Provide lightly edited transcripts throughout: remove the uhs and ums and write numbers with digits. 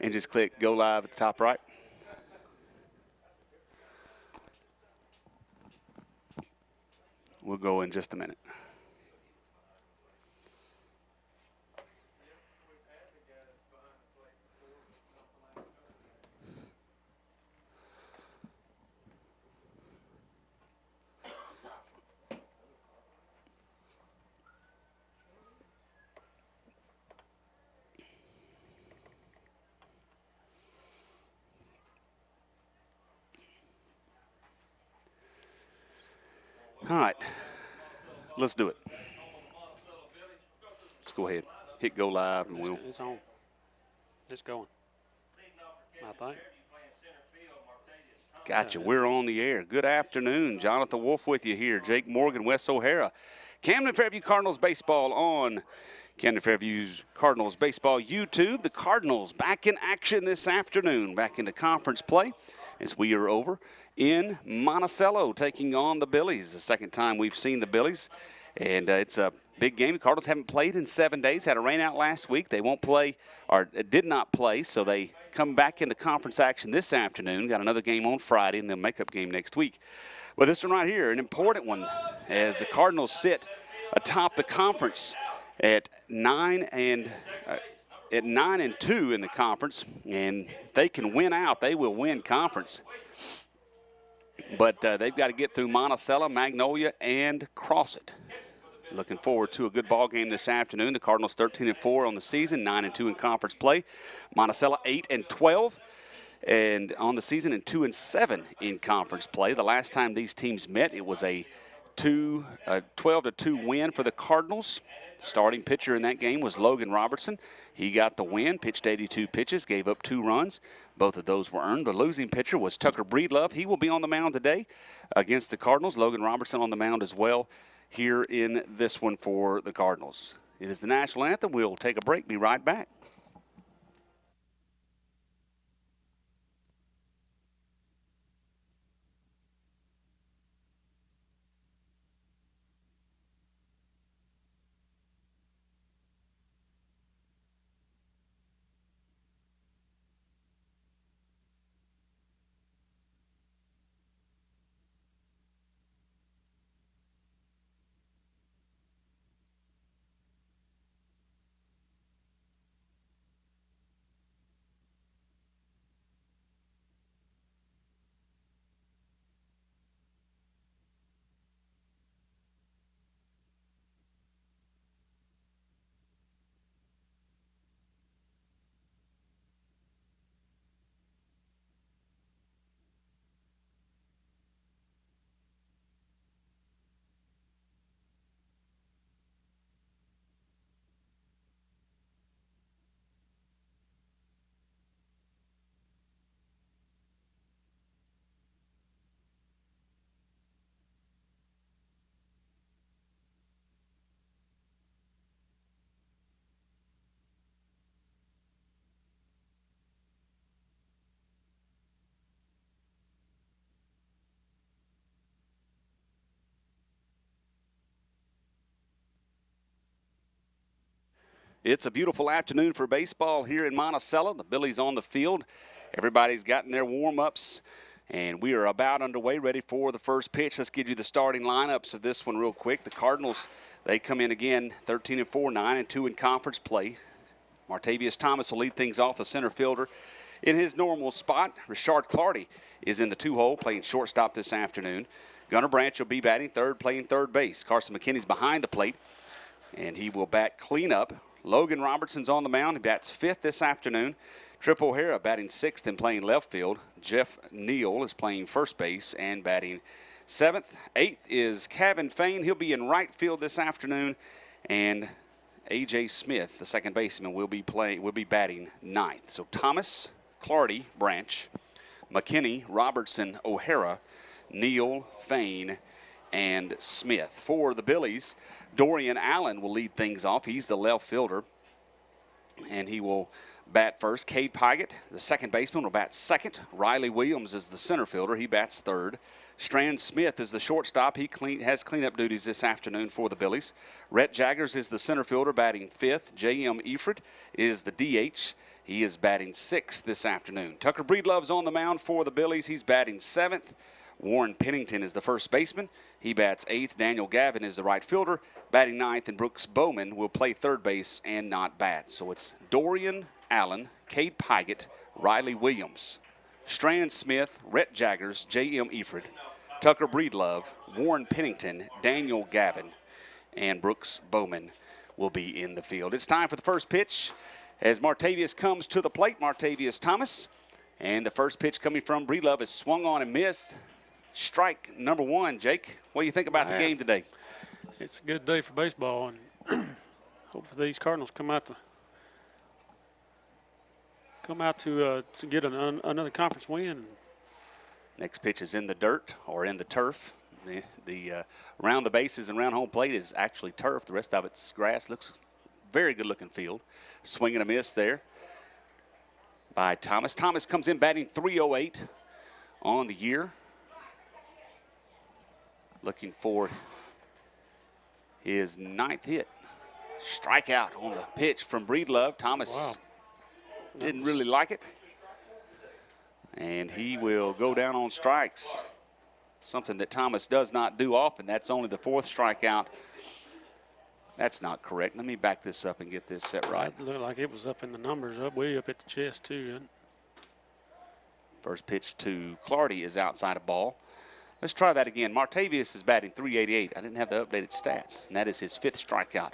and just click Go Live at the top right. We'll go in just a minute. All right, let's do it. Let's go ahead, hit Go Live, and we'll. It's on. It's going. I think. Gotcha. We're on the air. Good afternoon. Jonathan Wolf with you here. Jake Morgan, Wes O'Hara. Camden Fairview Cardinals baseball on Camden Fairview's Cardinals baseball YouTube. The Cardinals back in action this afternoon, back into conference play as we are over in Monticello taking on the Billies. The second time we've seen the Billies, and it's a big game. The Cardinals haven't played in 7 days. Had a rain out last week. They won't play, or did not play, so they come back into conference action this afternoon. Got another game on Friday and then a makeup game next week. But this one right here, an important one, as the Cardinals sit atop the conference at 9 and 2 in the conference, and if they can win out, they will win conference. But they've got to get through Monticello, Magnolia, and Crossett. Looking forward to a good ball game this afternoon. The Cardinals 13-4 on the season, 9-2 in conference play. Monticello 8-12, and on the season, and 2-7 in conference play. The last time these teams met, it was a 12-2 win for the Cardinals. Starting pitcher in that game was Logan Robertson. He got the win, pitched 82 pitches, gave up 2 runs. Both of those were earned. The losing pitcher was Tucker Breedlove. He will be on the mound today against the Cardinals. Logan Robertson on the mound as well here in this one for the Cardinals. It is the national anthem. We'll take a break, be right back. It's a beautiful afternoon for baseball here in Monticello. The Billies on the field. Everybody's gotten their warm-ups, and we are about underway, ready for the first pitch. Let's give you the starting lineups of this one real quick. The Cardinals, they come in again 13-4, 9-2 in conference play. Martavius Thomas will lead things off, the center fielder. In his normal spot, Richard Clardy is in the 2-hole, playing shortstop this afternoon. Gunnar Branch will be batting third, playing third base. Carson McKinney's behind the plate, and he will bat cleanup. Logan Robertson's on the mound. He bats fifth this afternoon. Trip O'Hara batting sixth and playing left field. Jeff Neal is playing first base and batting seventh. Eighth is Kevin Fain. He'll be in right field this afternoon. And A.J. Smith, the second baseman, will be batting ninth. So Thomas, Clardy, Branch, McKinney, Robertson, O'Hara, Neal, Fain, and Smith. For the Billies, Dorian Allen will lead things off. He's the left fielder, and he will bat first. Cade Pygott, the second baseman, will bat second. Riley Williams is the center fielder. He bats third. Strand Smith is the shortstop. He has cleanup duties this afternoon for the Billies. Rhett Jaggers is the center fielder, batting fifth. J.M. Efred is the DH. He is batting 6th this afternoon. Tucker Breedlove's on the mound for the Billies. He's batting 7th. Warren Pennington is the first baseman. He bats 8th. Daniel Gavin is the right fielder, batting 9th. And Brooks Bowman will play third base and not bat. So it's Dorian Allen, Cade Pygott, Riley Williams, Strand Smith, Rhett Jaggers, J.M. Eford, Tucker Breedlove, Warren Pennington, Daniel Gavin, and Brooks Bowman will be in the field. It's time for the first pitch as Martavius comes to the plate. Martavius Thomas. And the first pitch coming from Breedlove is swung on and missed. Strike number 1. Jake, what do you think about the game today? It's a good day for baseball, and hopefully these Cardinals come out to get another conference win. Next pitch is in the dirt or in the turf. The around the bases and around home plate is actually turf. The rest of it's grass. Looks very good looking field. Swing and a miss there by Thomas. Thomas comes in batting .308 on the year. Looking for his 9th hit. Strikeout on the pitch from Breedlove. Thomas didn't really like it. And he will go down on strikes. Something that Thomas does not do often. That's only the 4th strikeout. That's not correct. Let me back this up and get this set right. It looked like it was up in the numbers, way up at the chest, too. First pitch to Clardy is outside of ball. Let's try that again. Martavius is batting .388. I didn't have the updated stats, and that is his 5th strikeout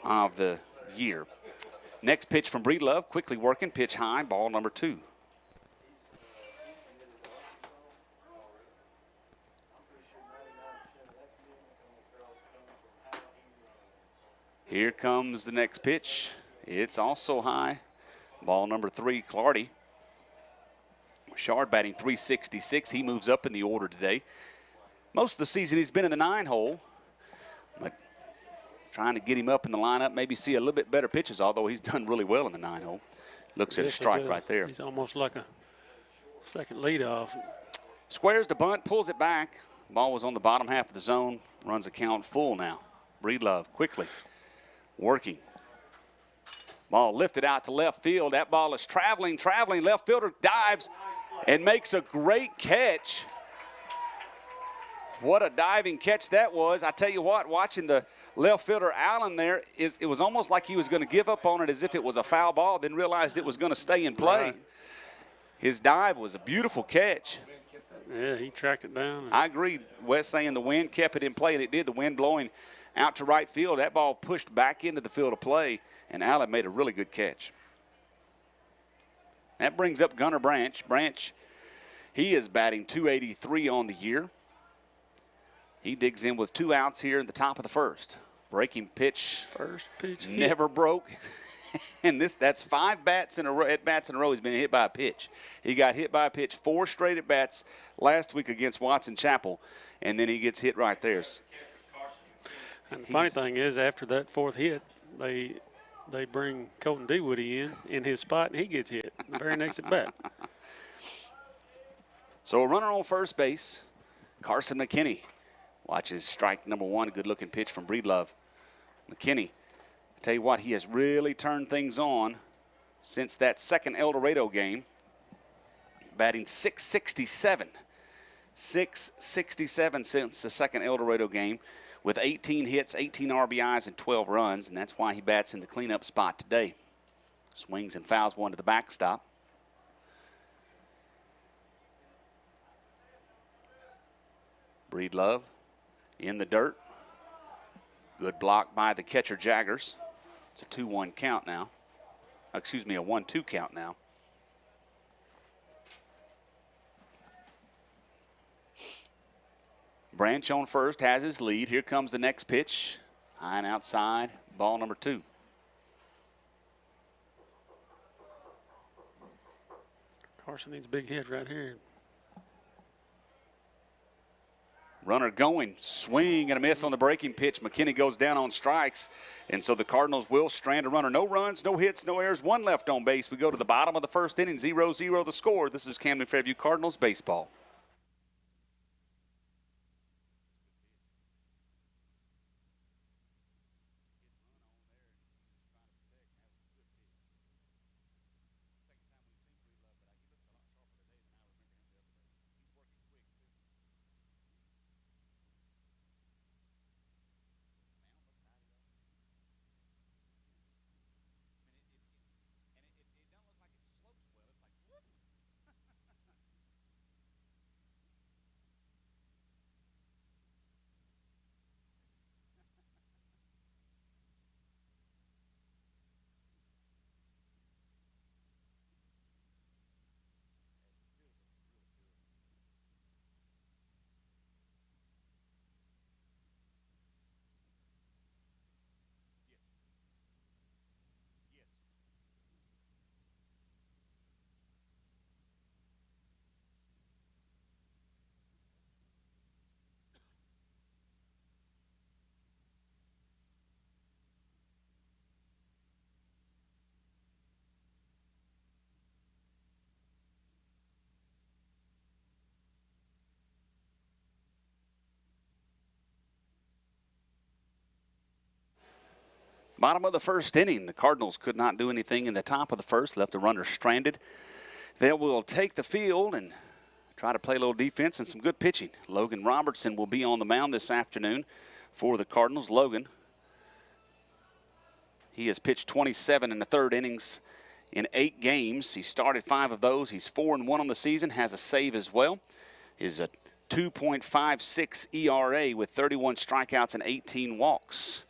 of the year. Next pitch from Breedlove, quickly working, pitch high, ball number 2. Here comes the next pitch. It's also high. Ball number 3, Clardy. Shard batting .366. He moves up in the order today. Most of the season he's been in the 9 hole. But trying to get him up in the lineup, maybe see a little bit better pitches, although he's done really well in the 9 hole. Looks at a strike right there. He's almost like a second leadoff. Squares the bunt, pulls it back. Ball was on the bottom half of the zone. Runs the count full now. Breedlove quickly working. Ball lifted out to left field. That ball is traveling. Left fielder dives and makes a great catch. What a diving catch that was. I tell you what, watching the left fielder Allen there, it was almost like he was going to give up on it as if it was a foul ball, then realized it was going to stay in play. Right. His dive was a beautiful catch. Yeah, he tracked it down. I agree. Wes saying the wind kept it in play, and it did. The wind blowing out to right field. That ball pushed back into the field of play, and Allen made a really good catch. That brings up Gunnar Branch. Branch, he is batting .283 on the year. He digs in with 2 outs here in the top of the first. Breaking pitch. First pitch never broke. And that's 5 bats in a row. At-bats in a row. He's been hit by a pitch. He got hit by a pitch 4 straight at-bats last week against Watson Chapel, and then he gets hit right there. And the funny thing is, after that 4th hit, they bring Colton Dewoody in his spot, and he gets hit the very next at bat. So a runner on first base, Carson McKinney watches strike number 1. A good-looking pitch from Breedlove. McKinney, I tell you what, he has really turned things on since that second El Dorado game. Batting .667. .667 since the second El Dorado game, with 18 hits, 18 RBIs, and 12 runs, and that's why he bats in the cleanup spot today. Swings and fouls one to the backstop. Breedlove in the dirt. Good block by the catcher Jaggers. It's a 2-1 count now. Excuse me, a 1-2 count now. Branch on first has his lead. Here comes the next pitch. High and outside, ball number 2. Carson needs a big hit right here. Runner going, swing and a miss on the breaking pitch. McKinney goes down on strikes, and so the Cardinals will strand a runner. No runs, no hits, no errors, 1 left on base. We go to the bottom of the first inning, 0-0 the score. This is Camden Fairview Cardinals baseball. Bottom of the first inning. The Cardinals could not do anything in the top of the first, left the runner stranded. They will take the field and try to play a little defense and some good pitching. Logan Robertson will be on the mound this afternoon for the Cardinals. Logan, he has pitched 27 in the third innings in 8 games. He started 5 of those. He's 4-1 on the season, has a save as well. Is a 2.56 ERA with 31 strikeouts and 18 walks.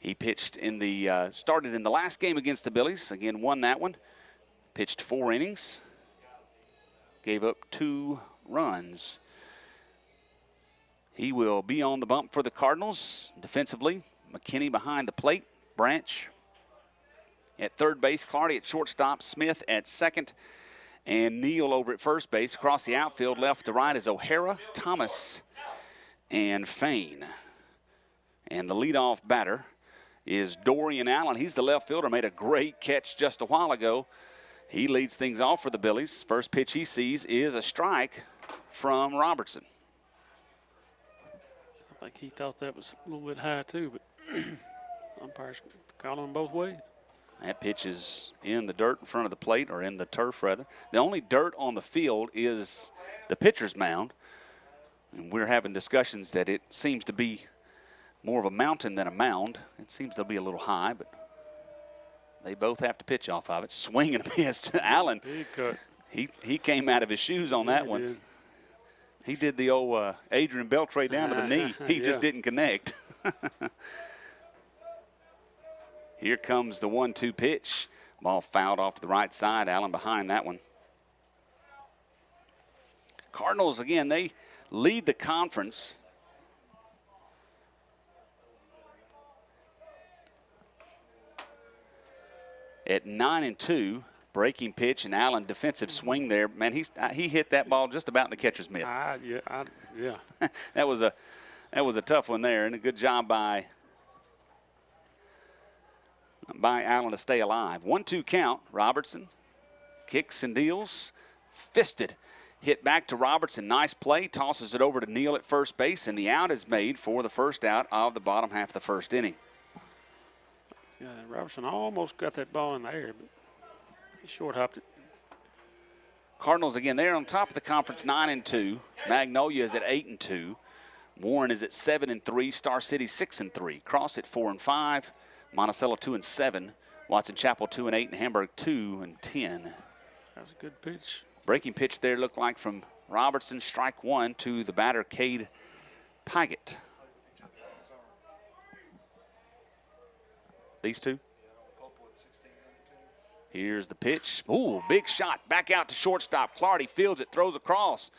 He pitched in the started in the last game against the Billies. Again, won that one. Pitched 4 innings. Gave up 2 runs. He will be on the bump for the Cardinals. Defensively, McKinney behind the plate. Branch at third base. Clardy at shortstop. Smith at second. And Neal over at first base. Across the outfield, left to right, is O'Hara, Thomas, and Fain. And the leadoff batter is Dorian Allen. He's the left fielder. Made a great catch just a while ago. He leads things off for the Billies. First pitch he sees is a strike from Robertson. I think he thought that was a little bit high too, but umpires calling them both ways. That pitch is in the dirt in front of the plate, or in the turf rather. The only dirt on the field is the pitcher's mound. And we're having discussions that it seems to be more of a mountain than a mound. It seems to be a little high, but they both have to pitch off of it. Swing and a miss. Allen, Big cut. he came out of his shoes on that one. Did. He did the old Adrian Beltre down to the knee. He Yeah. just didn't connect. Here comes the 1-2 pitch. Ball fouled off to the right side. Allen behind that one. Cardinals, again, they lead the conference. At 9-2, breaking pitch, and Allen defensive swing there. Man, he hit that ball just about in the catcher's mitt. Yeah. That was a tough one there, and a good job by Allen to stay alive. 1-2 count. Robertson kicks and deals. Fisted. Hit back to Robertson. Nice play. Tosses it over to Neal at first base, and the out is made for the first out of the bottom half of the first inning. Yeah, Robertson almost got that ball in the air, but he short hopped it. Cardinals, again, they're on top of the conference, 9-2. Magnolia is at 8-2. Warren is at 7-3. Star City 6-3. Cross at 4-5. Monticello 2-7. Watson Chapel 2-8. And Hamburg 2-10. That's a good pitch. Breaking pitch there looked like from Robertson. Strike 1 to the batter, Cade Paget. These two. Here's the pitch. Ooh, big shot. Back out to shortstop. Clardy fields it, throws across,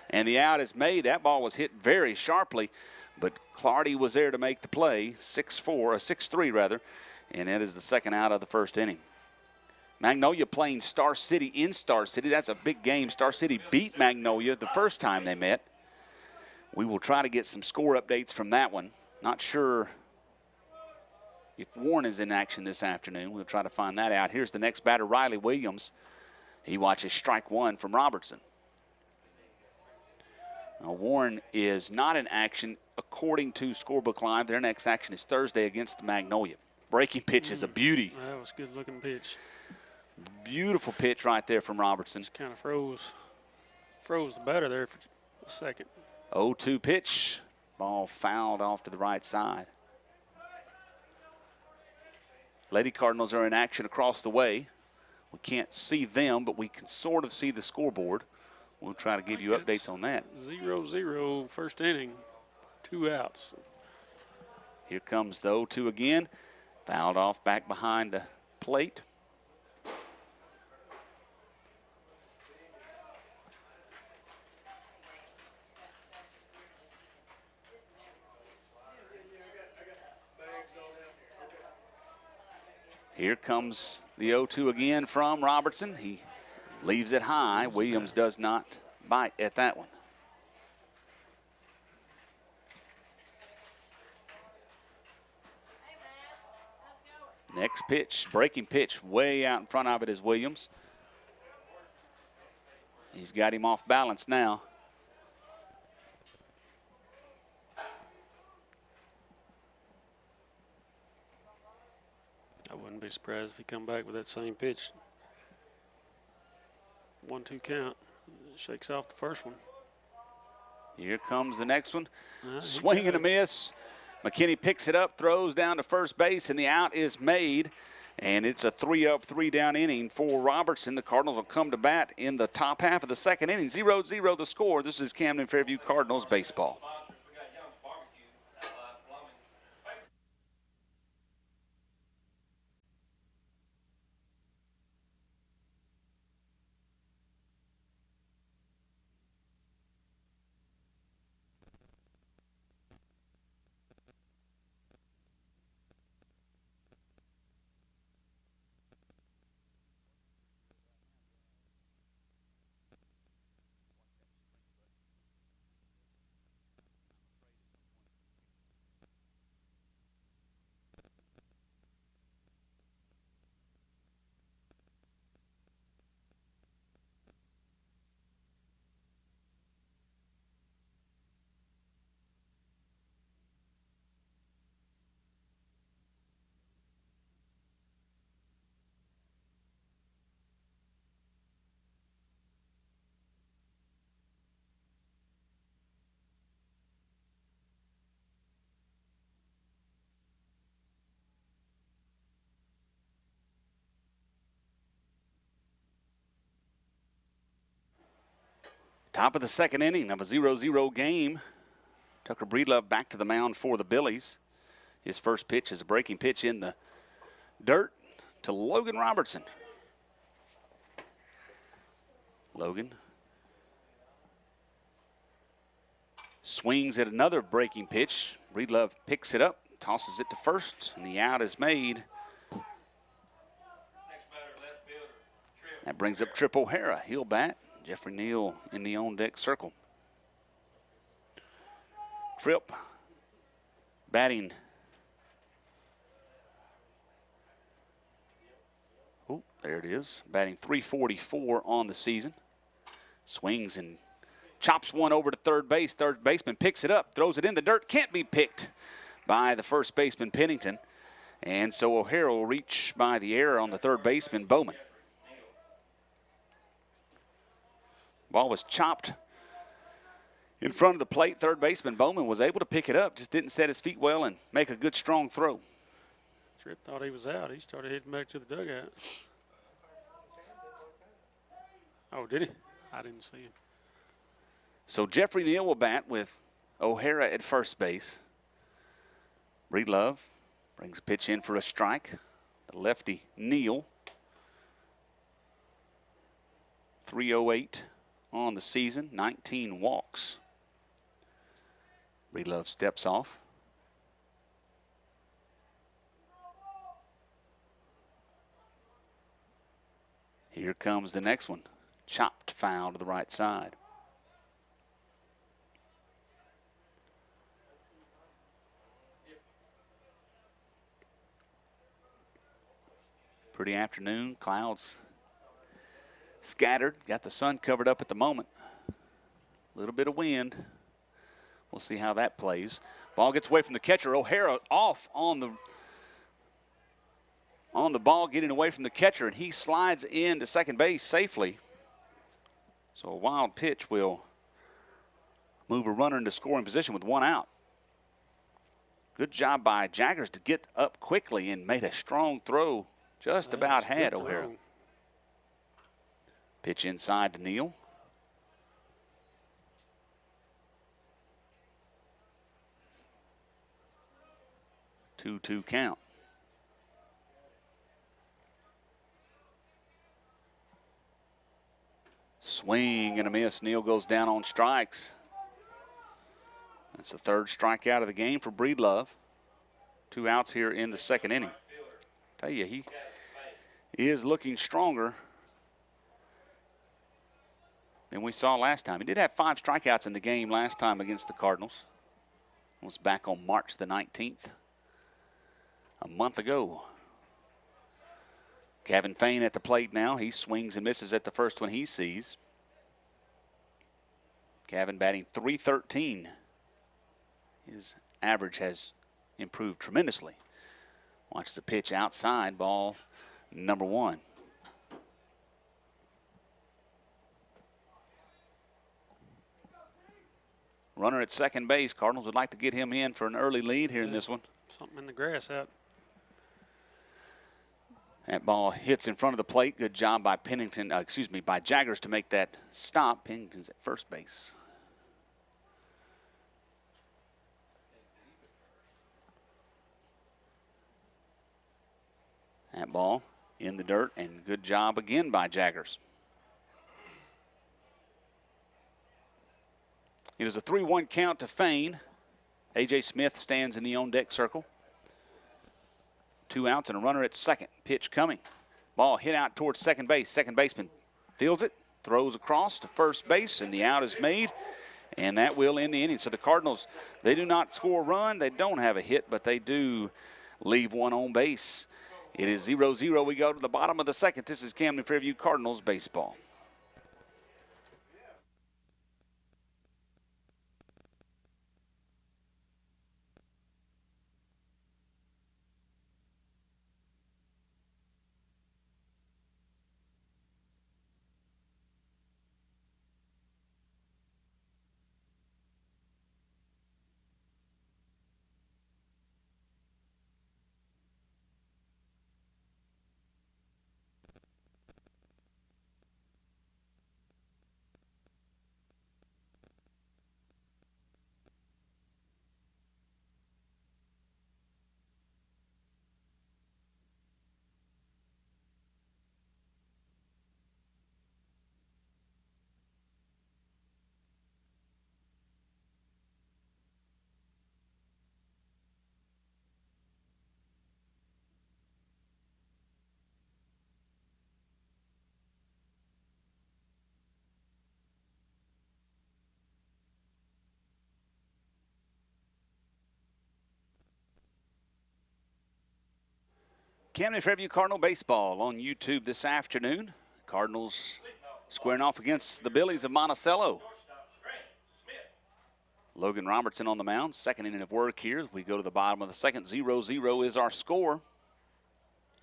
and the out is made. That ball was hit very sharply, but Clardy was there to make the play. 6-3 rather, and that is the second out of the first inning. Magnolia playing Star City in Star City. That's a big game. Star City beat Magnolia the first time they met. We will try to get some score updates from that one. Not sure if Warren is in action this afternoon. We'll try to find that out. Here's the next batter, Riley Williams. He watches strike 1 from Robertson. Now, Warren is not in action according to Scorebook Live. Their next action is Thursday against Magnolia. Breaking pitch is a beauty. That was a good-looking pitch. Beautiful pitch right there from Robertson. Just kind of froze the batter there for a second. 0-2 pitch. Ball fouled off to the right side. Lady Cardinals are in action across the way. We can't see them, but we can sort of see the scoreboard. We'll try to give you updates on that. 0-0 first inning, 2 outs. Here comes the 0-2 again. Fouled off back behind the plate. Here comes the 0-2 again from Robertson. He leaves it high. Williams does not bite at that one. Next pitch, breaking pitch, way out in front of it is Williams. He's got him off balance now. I wouldn't be surprised if he come back with that same pitch. 1-2 count. Shakes off the first one. Here comes the next one. Swing and a miss. McKinney picks it up, throws down to first base, and the out is made. And it's a 3-up, 3-down inning for Robertson. The Cardinals will come to bat in the top half of the second inning. 0-0 the score. This is Camden Fairview Cardinals baseball. Top of the second inning of a 0-0 game. Tucker Breedlove back to the mound for the Billies. His first pitch is a breaking pitch in the dirt to Logan Robertson. Logan swings at another breaking pitch. Breedlove picks it up, tosses it to first, and the out is made. That brings up Trip O'Hara. He'll bat. Jeffrey Neal in the on-deck circle. Tripp batting. Oh, there it is. Batting .344 on the season. Swings and chops one over to third base. Third baseman picks it up, throws it in the dirt. Can't be picked by the first baseman, Pennington. And so O'Hara will reach by the error on the third baseman, Bowman. Ball was chopped in front of the plate. Third baseman Bowman was able to pick it up, just didn't set his feet well and make a good, strong throw. Tripp thought he was out. He started heading back to the dugout. Oh, did he? I didn't see him. So Jeffrey Neal will bat with O'Hara at first base. Breedlove brings a pitch in for a strike. The lefty Neal. 308 on the season, 19 walks. Breedlove steps off. Here comes the next one. Chopped foul to the right side. Pretty afternoon, clouds scattered, got the sun covered up at the moment. A little bit of wind. We'll see how that plays. Ball gets away from the catcher. O'Hara off on the ball, getting away from the catcher, and he slides into second base safely. So a wild pitch will move a runner into scoring position with one out. Good job by Jaggers to get up quickly and made a strong throw. Just about had O'Hara. Pitch inside to Neal. Two count. Swing and a miss. Neal goes down on strikes. That's the third strikeout of the game for Breedlove. 2 outs here in the second inning. Tell you, he is looking stronger than we saw last time. He did have 5 strikeouts in the game last time against the Cardinals. It was back on March the 19th, a month ago. Gavin Fain at the plate now. He swings and misses at the first one he sees. Gavin batting .313. His average has improved tremendously Watch the pitch outside, ball number 1. Runner at second base. Cardinals would like to get him in for an early lead here in this one. Something in the grass out. That ball hits in front of the plate. Good job by by Jaggers to make that stop. Pennington's at first base. That ball in the dirt, and good job again by Jaggers. It is a 3-1 count to Fain. A.J. Smith stands in the on-deck circle. 2 outs and a runner at second. Pitch coming. Ball hit out towards second base. Second baseman fields it, throws across to first base, and the out is made. And that will end the inning. So the Cardinals, they do not score a run. They don't have a hit, but they do leave one on base. It is 0-0. We go to the bottom of the second. This is Camden Fairview Cardinals baseball. Camden Fairview Cardinal baseball on YouTube this afternoon. Cardinals squaring off against the Billies of Monticello. Logan Robertson on the mound. Second inning of work here. We go to the bottom of the second. 0-0 is our score.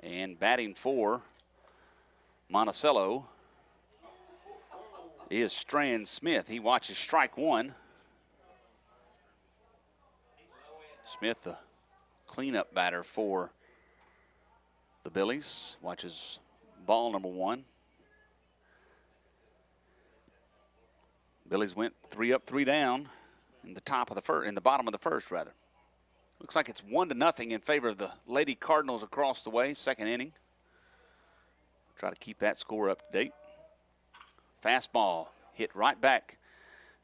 And batting for Monticello is Strand Smith. He watches strike 1. Smith, the cleanup batter for the Billies, watches ball number 1. Billies went 3 up, 3 down in the bottom of the first rather. Looks like it's 1-0 in favor of the Lady Cardinals across the way. Second inning. Try to keep that score up to date. Fastball hit right back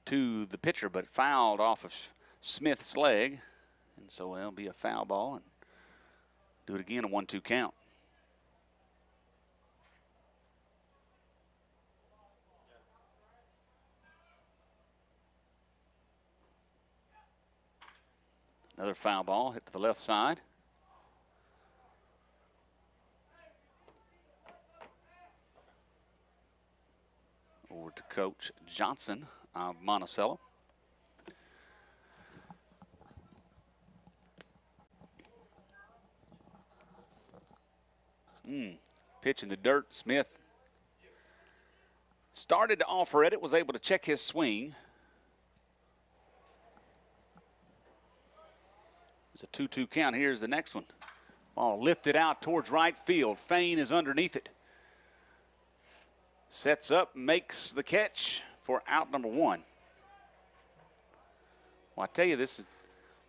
to the pitcher, but fouled off of Smith's leg, and so it'll be a foul ball. And do it again, a 1-2 count. Another foul ball hit to the left side. Over to Coach Johnson of Monticello. Pitch in the dirt. Smith started to offer it. Was able to check his swing. It's a 2-2 count. Here's the next one. Ball lifted out towards right field. Fain is underneath it. Sets up, makes the catch for out number 1. Well, I tell you, this is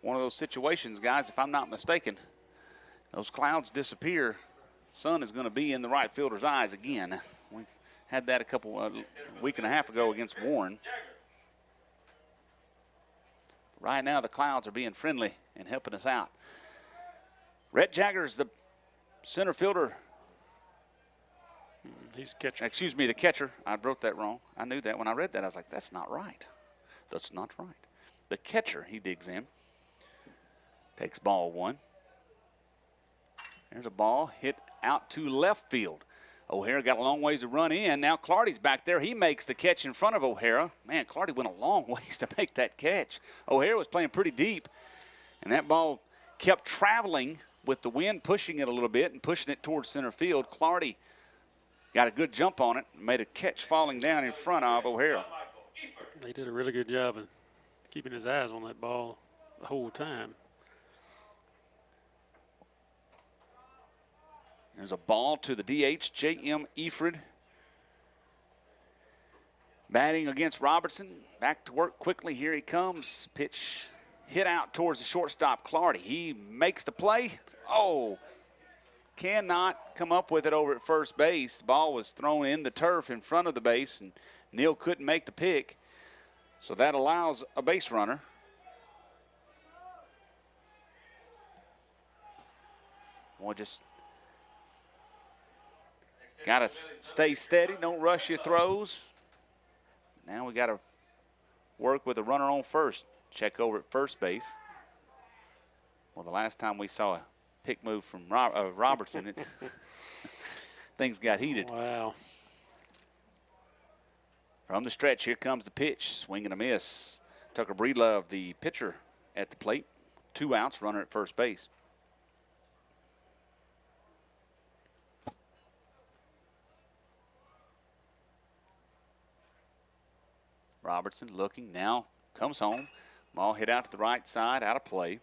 one of those situations, guys, if I'm not mistaken, those clouds disappear. Sun is going to be in the right fielder's eyes again. We've had that week and a half ago against Warren. Right now, the clouds are being friendly and helping us out. Rhett Jaggers, the center fielder. He's catcher. Excuse me, the catcher. I wrote that wrong. I knew that when I read that. I was like, that's not right. That's not right. The catcher, he digs in. Takes ball 1. There's a ball hit out to left field. O'Hara got a long ways to run in. Now Clardy's back there. He makes the catch in front of O'Hara. Man, Clardy went a long ways to make that catch. O'Hara was playing pretty deep, and that ball kept traveling with the wind pushing it a little bit and pushing it towards center field. Clardy got a good jump on it, made a catch falling down in front of O'Hara. He did a really good job of keeping his eyes on that ball the whole time. There's a ball to the DH, J.M. Efred. Batting against Robertson. Back to work quickly. Here he comes. Pitch hit out towards the shortstop, Clardy. He makes the play. Oh, cannot come up with it over at first base. The ball was thrown in the turf in front of the base, and Neal couldn't make the pick. So that allows a base runner. Boy, just got to stay steady. Don't rush your throws. Now we got to work with a runner on first. Check over at first base. Well, the last time we saw a pick move from Robertson, things got heated. Wow. From the stretch, here comes the pitch. Swing and a miss. Tucker Breedlove, the pitcher, at the plate. 2 outs, runner at first base. Robertson looking now, comes home. Ball hit out to the right side, out of play.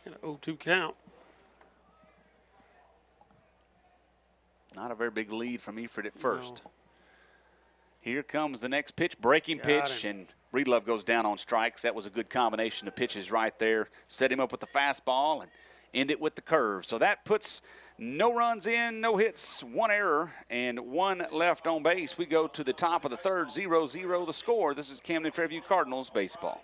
An 0-2 count. Not a very big lead from Efred at first. No. Here comes the next pitch, breaking pitch, and Breedlove goes down on strikes. That was a good combination of pitches right there. Set him up with the fastball and end it with the curve. So that puts no runs in, no hits, 1 error, and 1 left on base. We go to the top of the third, 0-0 the score. This is Camden Fairview Cardinals baseball.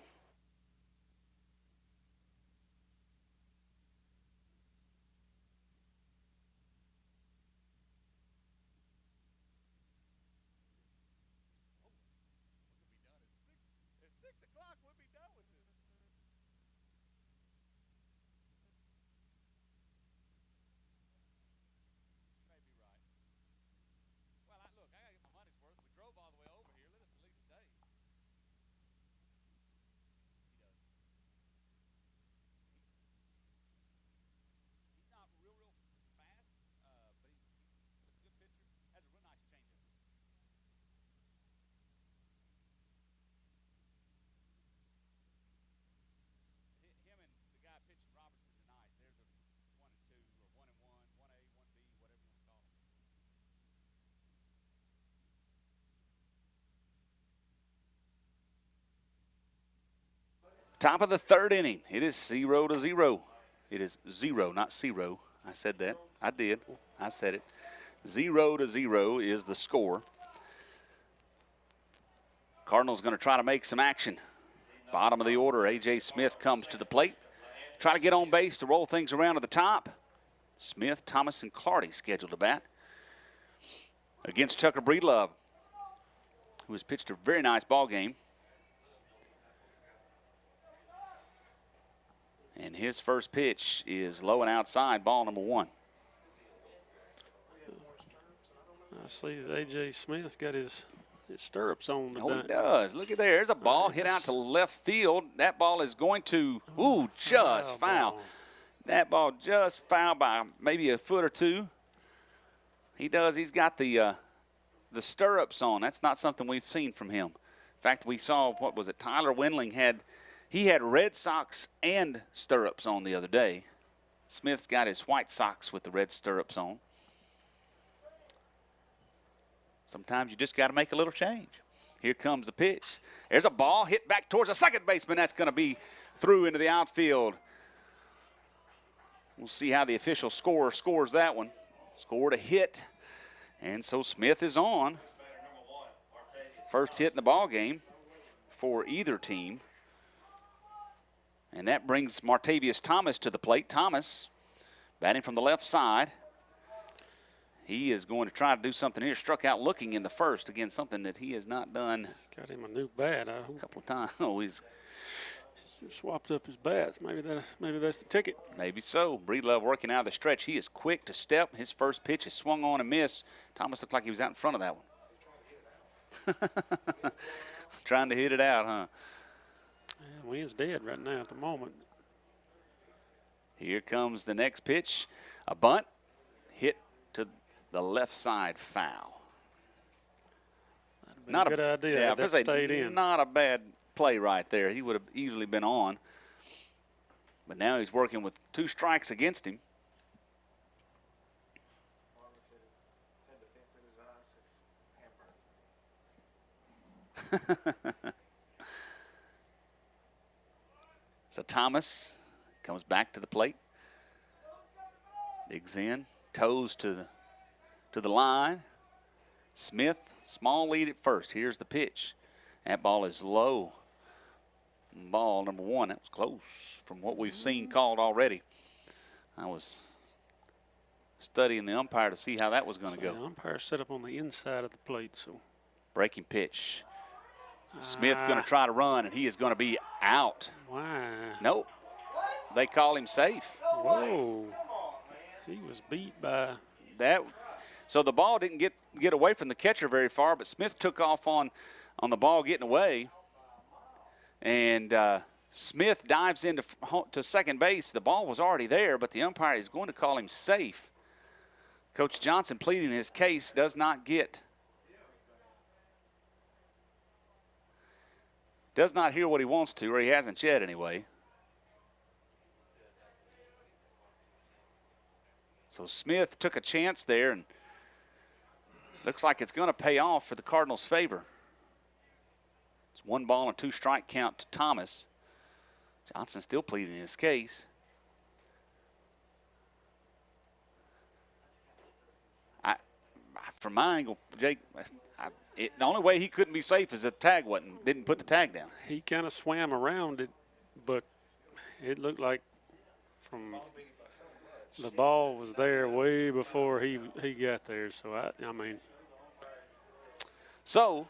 Top of the third inning. It is 0-0. It is 0, not 0. I said that. I did. I said it. 0-0 is the score. Cardinals going to try to make some action. Bottom of the order, A.J. Smith comes to the plate. Try to get on base to roll things around to the top. Smith, Thomas, and Clardy scheduled to bat against Tucker Breedlove, who has pitched a very nice ball game. And his first pitch is low and outside, ball number 1. I see that A.J. Smith's got his stirrups on today. Oh, he does. Look at there. There's a ball hit out to left field. That ball is going to, just foul. That ball just foul by maybe a foot or 2. He does. He's got the stirrups on. That's not something we've seen from him. In fact, we saw, what was it, Tyler Wendling had red socks and stirrups on the other day. Smith's got his white socks with the red stirrups on. Sometimes you just got to make a little change. Here comes the pitch. There's a ball hit back towards the second baseman. That's going to be through into the outfield. We'll see how the official scorer scores that one. Scored a hit, and so Smith is on. First hit in the ball game for either team. And that brings Martavius Thomas to the plate. Thomas batting from the left side. He is going to try to do something here. Struck out looking in the first. Again, something that he has not done. Got him a new bat. A couple of times. Oh, he's swapped up his bats. Maybe that's the ticket. Maybe so. Breedlove working out of the stretch. He is quick to step. His first pitch is swung on and missed. Thomas looked like he was out in front of that one. Trying to hit it out, huh? Yeah, wind's dead right now at the moment. Here comes the next pitch. A bunt hit to the left side, foul. Not a good idea. Yeah, that stayed in. Not a bad play right there. He would have easily been on. But now he's working with 2 strikes against him. So Thomas comes back to the plate. Digs in, toes to the line. Smith, small lead at first. Here's the pitch. That ball is low. Ball number 1. That was close from what we've seen called already. I was studying the umpire to see how that was going to go. The umpire set up on the inside of the plate. So breaking pitch. Smith going to try to run, and he is going to be out. Why? Nope. They call him safe. Whoa. He was beat by that. So the ball didn't get away from the catcher very far, but Smith took off on the ball getting away. And Smith dives into to second base. The ball was already there, but the umpire is going to call him safe. Coach Johnson, pleading his case, does not hear what he wants to, or he hasn't yet anyway. So Smith took a chance there, and looks like it's going to pay off for the Cardinals' favor. It's 1 ball and 2 strike count to Thomas. Johnson still pleading his case. From my angle, Jake, the only way he couldn't be safe is if the tag didn't put the tag down. He kind of swam around it, but it looked like from the ball was there way before he got there. So I mean, so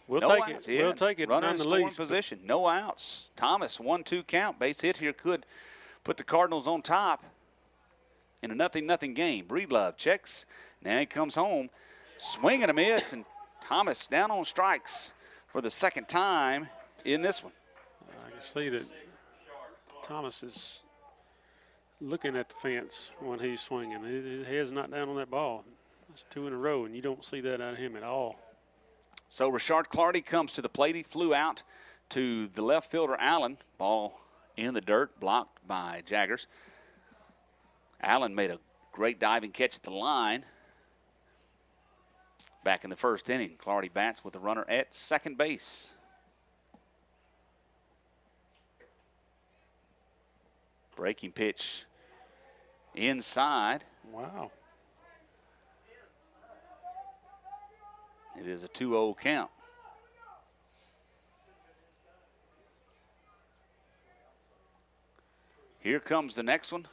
we'll no take outs. it. We'll take it. Runner in scoring least, position, no outs. Thomas 1-2 count. Base hit here could put the Cardinals on top in a 0-0 game. Breedlove checks. Now he comes home. Swing and a miss, and Thomas down on strikes for the second time in this one. I can see that Thomas is looking at the fence when he's swinging. His head's not down on that ball. That's 2 in a row, and you don't see that out of him at all. So Rashard Clardy comes to the plate. He flew out to the left fielder, Allen. Ball in the dirt, blocked by Jaggers. Allen made a great diving catch at the line. Back in the first inning, Clardy bats with a runner at second base. Breaking pitch inside. Wow. It is a 2-0 count. Here comes the next one.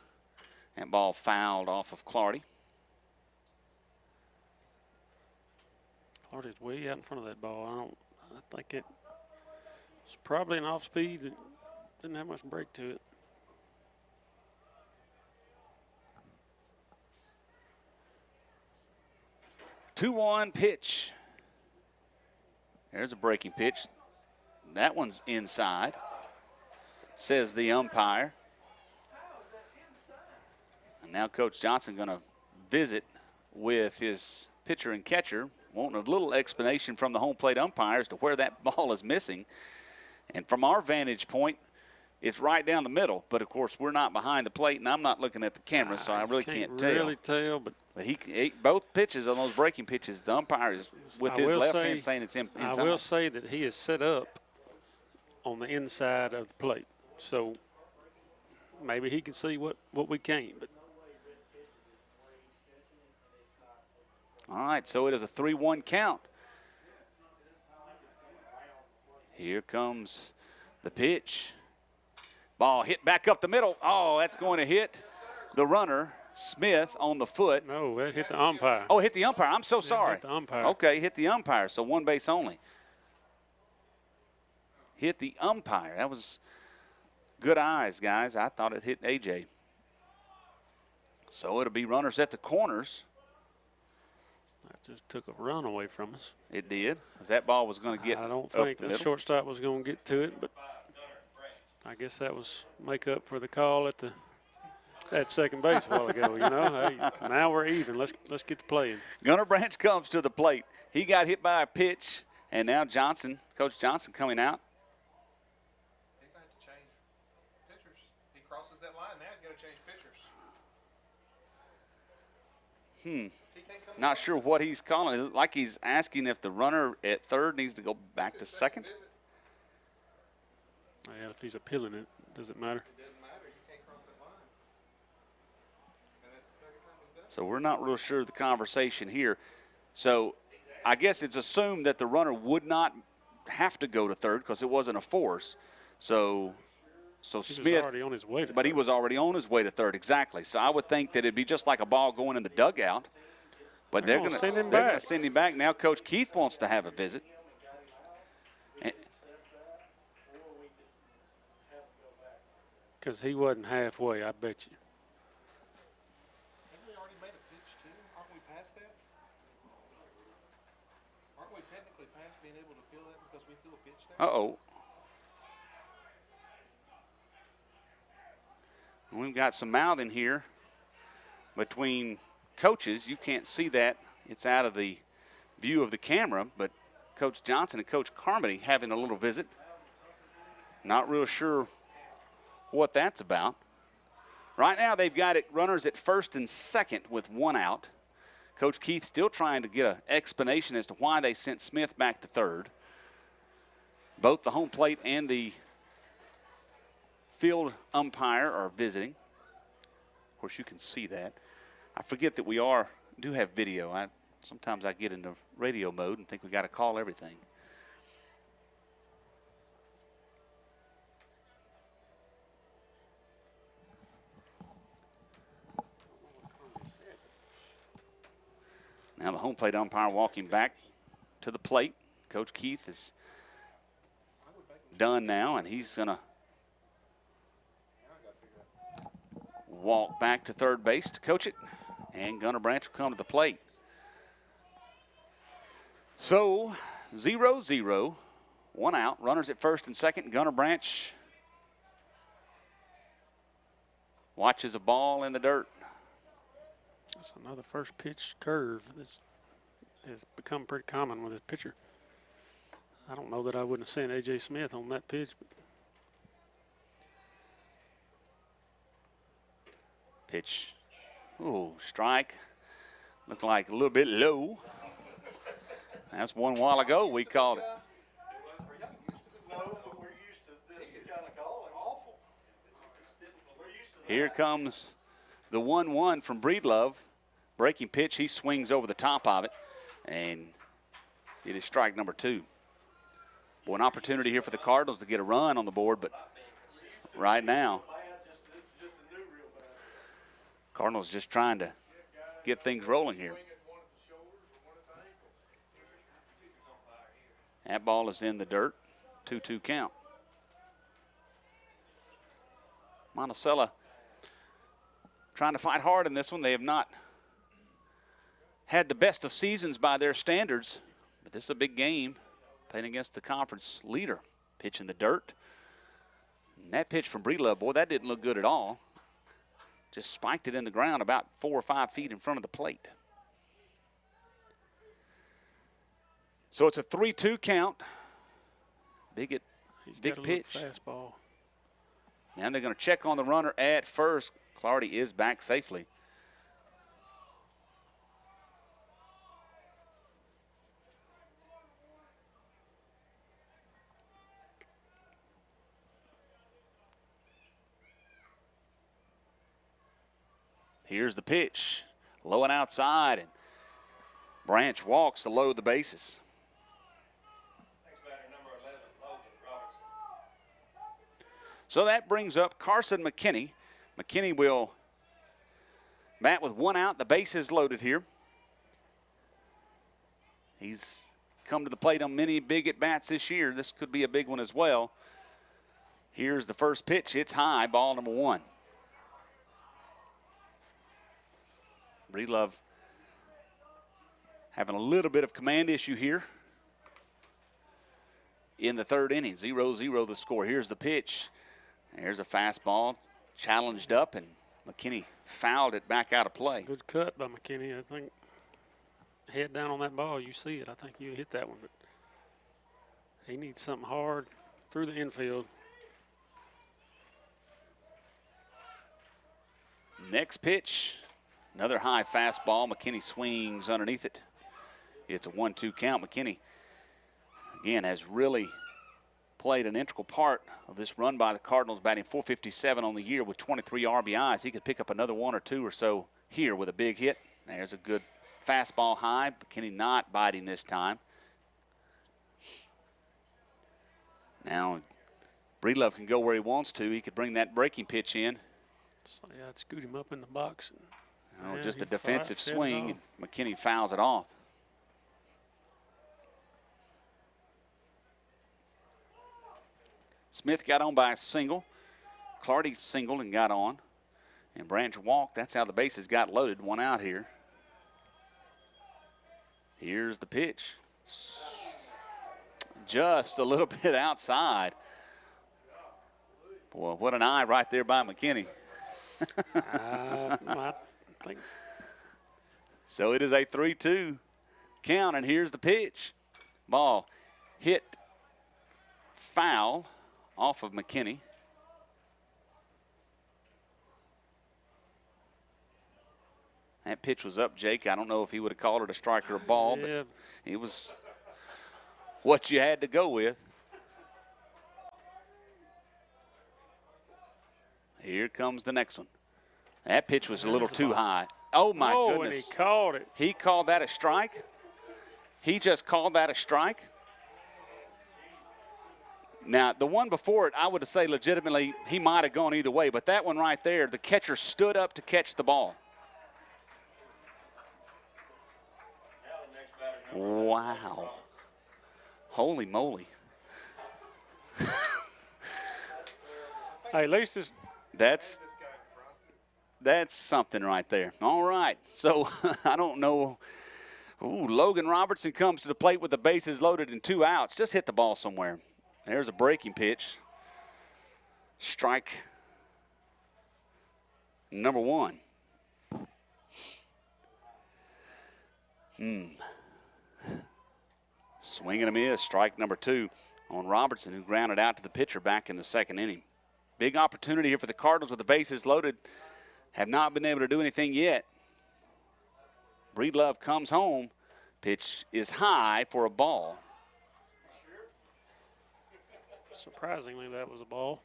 That ball fouled off of Clardy. Clardy's way out in front of that ball. I think it was probably an off speed. It didn't have much break to it. Two-one pitch. There's a breaking pitch. That one's inside, says the umpire. And now Coach Johnson going to visit with his pitcher and catcher, wanting a little explanation from the home plate umpire as to where that ball is missing. And from our vantage point, it's right down the middle. But, of course, we're not behind the plate, and I'm not looking at the camera, so I really can't tell. Really tell, but he both pitches on those breaking pitches, the umpire is with his left hand saying it's inside. I will say that he is set up on the inside of the plate. So maybe he can see what we can't. But all right, so it is a 3-1 count. Here comes the pitch. Ball hit back up the middle. Oh, that's going to hit the runner, Smith, on the foot. No, that hit the umpire. Oh, hit the umpire. I'm so sorry. Hit the umpire. Okay, hit the umpire, so one base only. Hit the umpire. That was good eyes, guys. I thought it hit A.J. So it'll be runners at the corners. just took a run away from us. It did, because that ball was going to get I don't up think the the middle. shortstop was going to get to it, but I guess that was make up for the call at second base a while ago. You know, hey, now we're even. Let's get to playing. Gunnar Branch comes to the plate. He got hit by a pitch, and now Coach Johnson coming out. He's going to have to change pitchers. He crosses that line, now he's going to change pitchers. Not sure what he's calling. It looked like he's asking if the runner at third needs to go back to second. Yeah, if he's appealing it, does it matter? It doesn't matter. You can't cross that line. And that's the second time it's done. So we're not real sure of the conversation here. So I guess it's assumed that the runner would not have to go to third because it wasn't a force. So Smith was already on his way to but he third. was already on his way to third, exactly. So I would think that it'd be just like a ball going in the dugout. But they're going to send him they're back. going to send him back. Now Coach Keith wants to have a visit. Because he wasn't halfway, I bet you. Haven't we already made a pitch, too? Aren't we past that? Aren't we technically past being able to appeal that because we threw a pitch there? Uh-oh. We've got some mouthing here between coaches. You can't see that. It's out of the view of the camera, but Coach Johnson and Coach Carmody having a little visit. Not real sure what that's about. Right now they've got it runners at first and second with one out. Coach Keith still trying to get an explanation as to why they sent Smith back to third. Both the home plate and the field umpire are visiting. Of course, you can see that. I forget that we do have video. Sometimes I get into radio mode and think we got to call everything. Now the home plate umpire walking back to the plate. Coach Keith is done now, and he's going to walk back to third base to coach it, and Gunnar Branch will come to the plate. So 0-0, one out, runners at first and second. Gunnar Branch watches a ball in the dirt. That's another first pitch curve. This has become pretty common with this pitcher. I don't know that I wouldn't have sent A.J. Smith on that pitch. But Pitch. Ooh, strike. Looked like a little bit low. That's one while ago we called it. No, but we're used to this kind of calling. Awful. Here comes the 1-1 from Breedlove. Breaking pitch, he swings over the top of it, and it is strike number 2. Well, an opportunity here for the Cardinals to get a run on the board, but right now, Cardinals just trying to get things rolling here. That ball is in the dirt, 2-2 count. Monticello trying to fight hard in this one. They have not had the best of seasons by their standards, but this is a big game, playing against the conference leader. Pitch in the dirt. And that pitch from Breedlove, boy, that didn't look good at all. Just spiked it in the ground about 4 or 5 feet in front of the plate. So it's a 3-2 count. Big pitch. Fastball. And they're going to check on the runner at first. Clardy is back safely. Here's the pitch, low and outside, and Branch walks to load the bases. So that brings up Carson McKinney. McKinney will bat with one out. The base is loaded here. He's come to the plate on many big at-bats this year. This could be a big one as well. Here's the first pitch. It's high, ball number 1. Breedlove having a little bit of command issue here in the third inning. 0-0 the score. Here's the pitch. There's a fastball challenged up, and McKinney fouled it back out of play. Good cut by McKinney. I think head down on that ball, you see it. I think you hit that one, but he needs something hard through the infield. Next pitch, another high fastball. McKinney swings underneath it. It's a 1-2 count. McKinney, again, has really played an integral part of this run by the Cardinals, batting .457 on the year with 23 RBIs. He could pick up another one or two or so here with a big hit. There's a good fastball high. McKinney not biting this time. Now, Breedlove can go where he wants to. He could bring that breaking pitch in. So, yeah, I'd scoot him up in the box. And, just a defensive swing, and McKinney fouls it off. Smith got on by a single. Clardy singled and got on. And Branch walked. That's how the bases got loaded. One out here. Here's the pitch. Just a little bit outside. Boy, what an eye right there by McKinney. I think. So it is a 3-2 count, and here's the pitch. Ball hit foul off of McKinney. That pitch was up, Jake. I don't know if he would have called it a strike or a ball, Yeah. but it was what you had to go with. Here comes the next one. That pitch was a little too high. Oh, my goodness. And he called it. He called that a strike? He just called that a strike? Now, the one before it, I would say legitimately he might have gone either way, but that one right there, the catcher stood up to catch the ball. Wow. Holy moly. Hey, at least it's That's something right there. All right. So, I don't know. Ooh, Logan Robertson comes to the plate with the bases loaded and 2 outs. Just hit the ball somewhere. There's a breaking pitch. Strike number 1. Swing and a miss. Strike number 2 on Robertson, who grounded out to the pitcher back in the second inning. Big opportunity here for the Cardinals with the bases loaded. Have not been able to do anything yet. Breedlove comes home. Pitch is high for a ball. surprisingly that was a ball.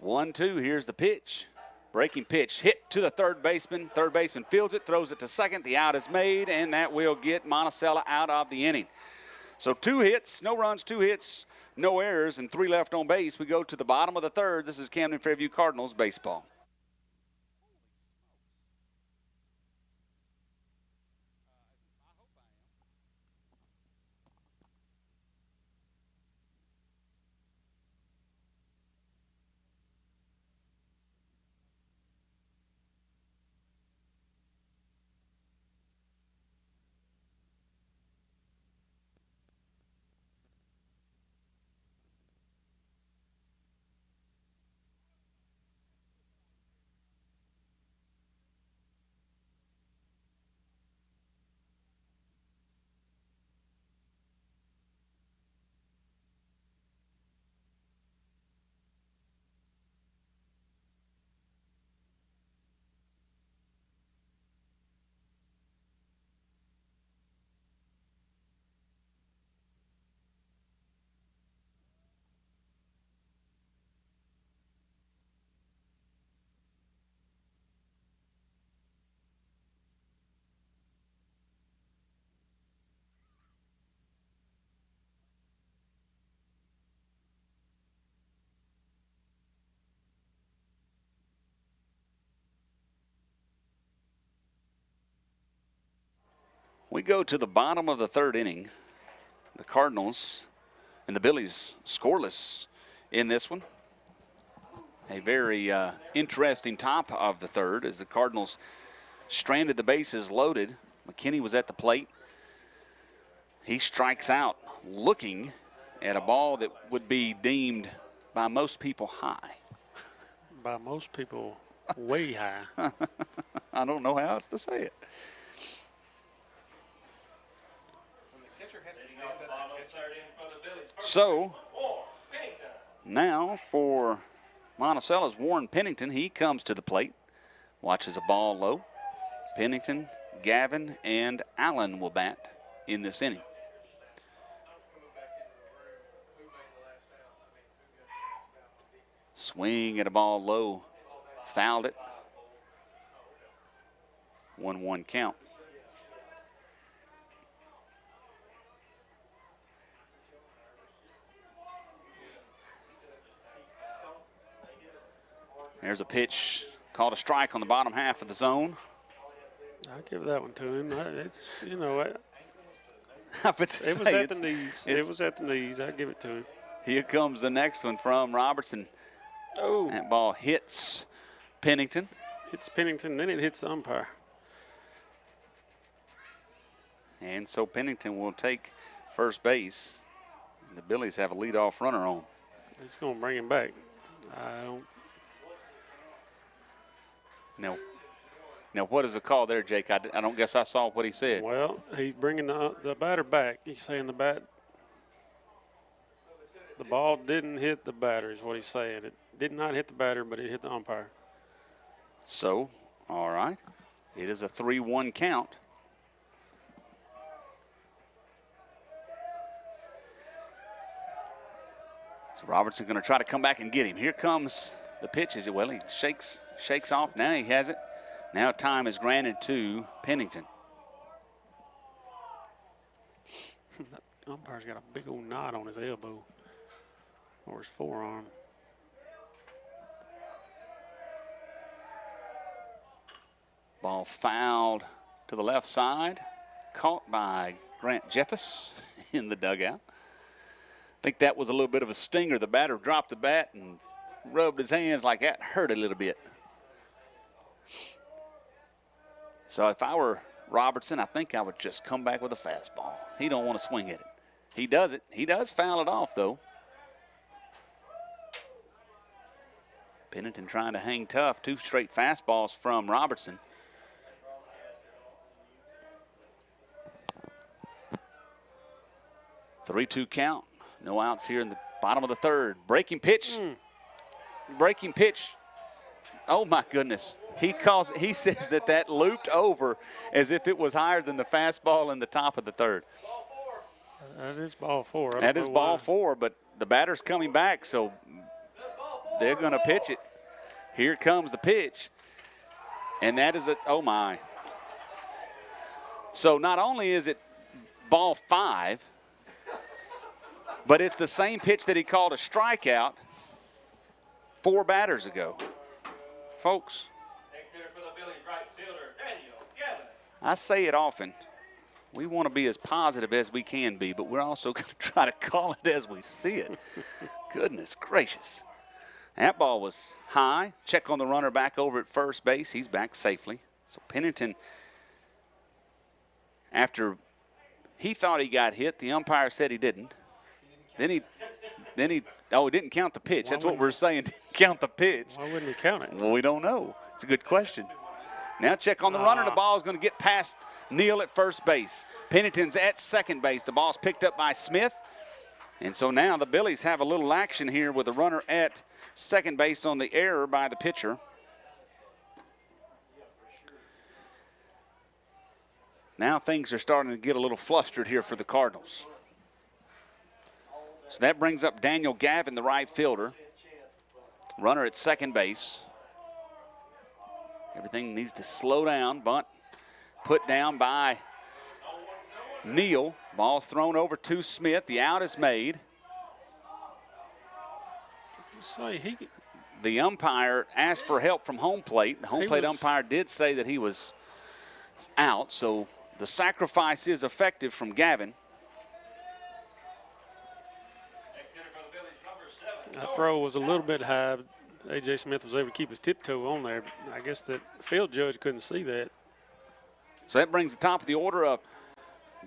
1-2, here's the pitch. Breaking pitch hit to the third baseman. Third baseman fields it, throws it to second. The out is made, and that will get Monticello out of the inning. So 2 hits, no runs, 2 hits, no errors, and 3 left on base. We go to the bottom of the third. This is Camden Fairview Cardinals baseball. We go to the bottom of the third inning. The Cardinals and the Billies scoreless in this one. A very interesting top of the third as the Cardinals stranded the bases loaded. McKinney was at the plate. He strikes out looking at a ball that would be deemed by most people high. By most people, way high. I don't know how else to say it. When the catcher has to stand up and catch it. So now for Monticello's Warren Pennington, he comes to the plate, watches a ball low. Pennington, Gavin, and Allen will bat in this inning. Swing at a ball low, fouled it. 1-1 count. There's a pitch called a strike on the bottom half of the zone. I'll give that one to him. It's, you know, it was was at the knees. It was at the knees. I'll give it to him. Here comes the next one from Robertson. Oh. That ball hits Pennington. Hits Pennington, then it hits the umpire. And so Pennington will take first base. The Billies have a leadoff runner on. It's going to bring him back. I don't. Now, what is the call there, Jake? I don't guess I saw what he said. Well, he's bringing the batter back. He's saying the ball didn't hit the batter is what he's saying. It did not hit the batter, but it hit the umpire. So, all right. It is a 3-1 count. So Robertson going to try to come back and get him. Here comes the pitch. Well, he shakes off. Now he has it. Now time is granted to Pennington. The umpire's got a big old knot on his elbow or his forearm. Ball fouled to the left side. Caught by Grant Jeffers in the dugout. I think that was a little bit of a stinger. The batter dropped the bat and rubbed his hands like that hurt a little bit. So if I were Robertson, I think I would just come back with a fastball. He don't want to swing at it. He does it. He does foul it off, though. Pennington trying to hang tough. 2 straight fastballs from Robertson. Three-two count. No outs here in the bottom of the third. Breaking pitch. Breaking pitch. Oh, my goodness. He says that looped over as if it was higher than the fastball in the top of the third. That is ball 4. That is ball 4, but the batter's coming back, so they're going to pitch it. Here comes the pitch. And that is oh, my. So not only is it ball 5, but it's the same pitch that he called a strikeout 4 batters ago. Folks, I say it often. We want to be as positive as we can be, but we're also going to try to call it as we see it. Goodness gracious. That ball was high. Check on the runner back over at first base. He's back safely. So Pennington, after he thought he got hit, the umpire said he didn't. Then he didn't count the pitch. That's what we're saying, didn't count the pitch. Why wouldn't he count it? Well, we don't know. It's a good question. Now check on the runner. The ball is going to get past Neal at first base. Pennington's at second base. The ball's picked up by Smith. And so now the Billies have a little action here with a runner at second base on the error by the pitcher. Now things are starting to get a little flustered here for the Cardinals. So that brings up Daniel Gavin, the right fielder. Runner at second base. Everything needs to slow down. Bunt put down by Neal. Ball's thrown over to Smith. The out is made. The umpire asked for help from home plate. The home plate umpire did say that he was out, so the sacrifice is effective from Gavin. That throw was a little bit high. A.J. Smith was able to keep his tiptoe on there. I guess the field judge couldn't see that. So that brings the top of the order up.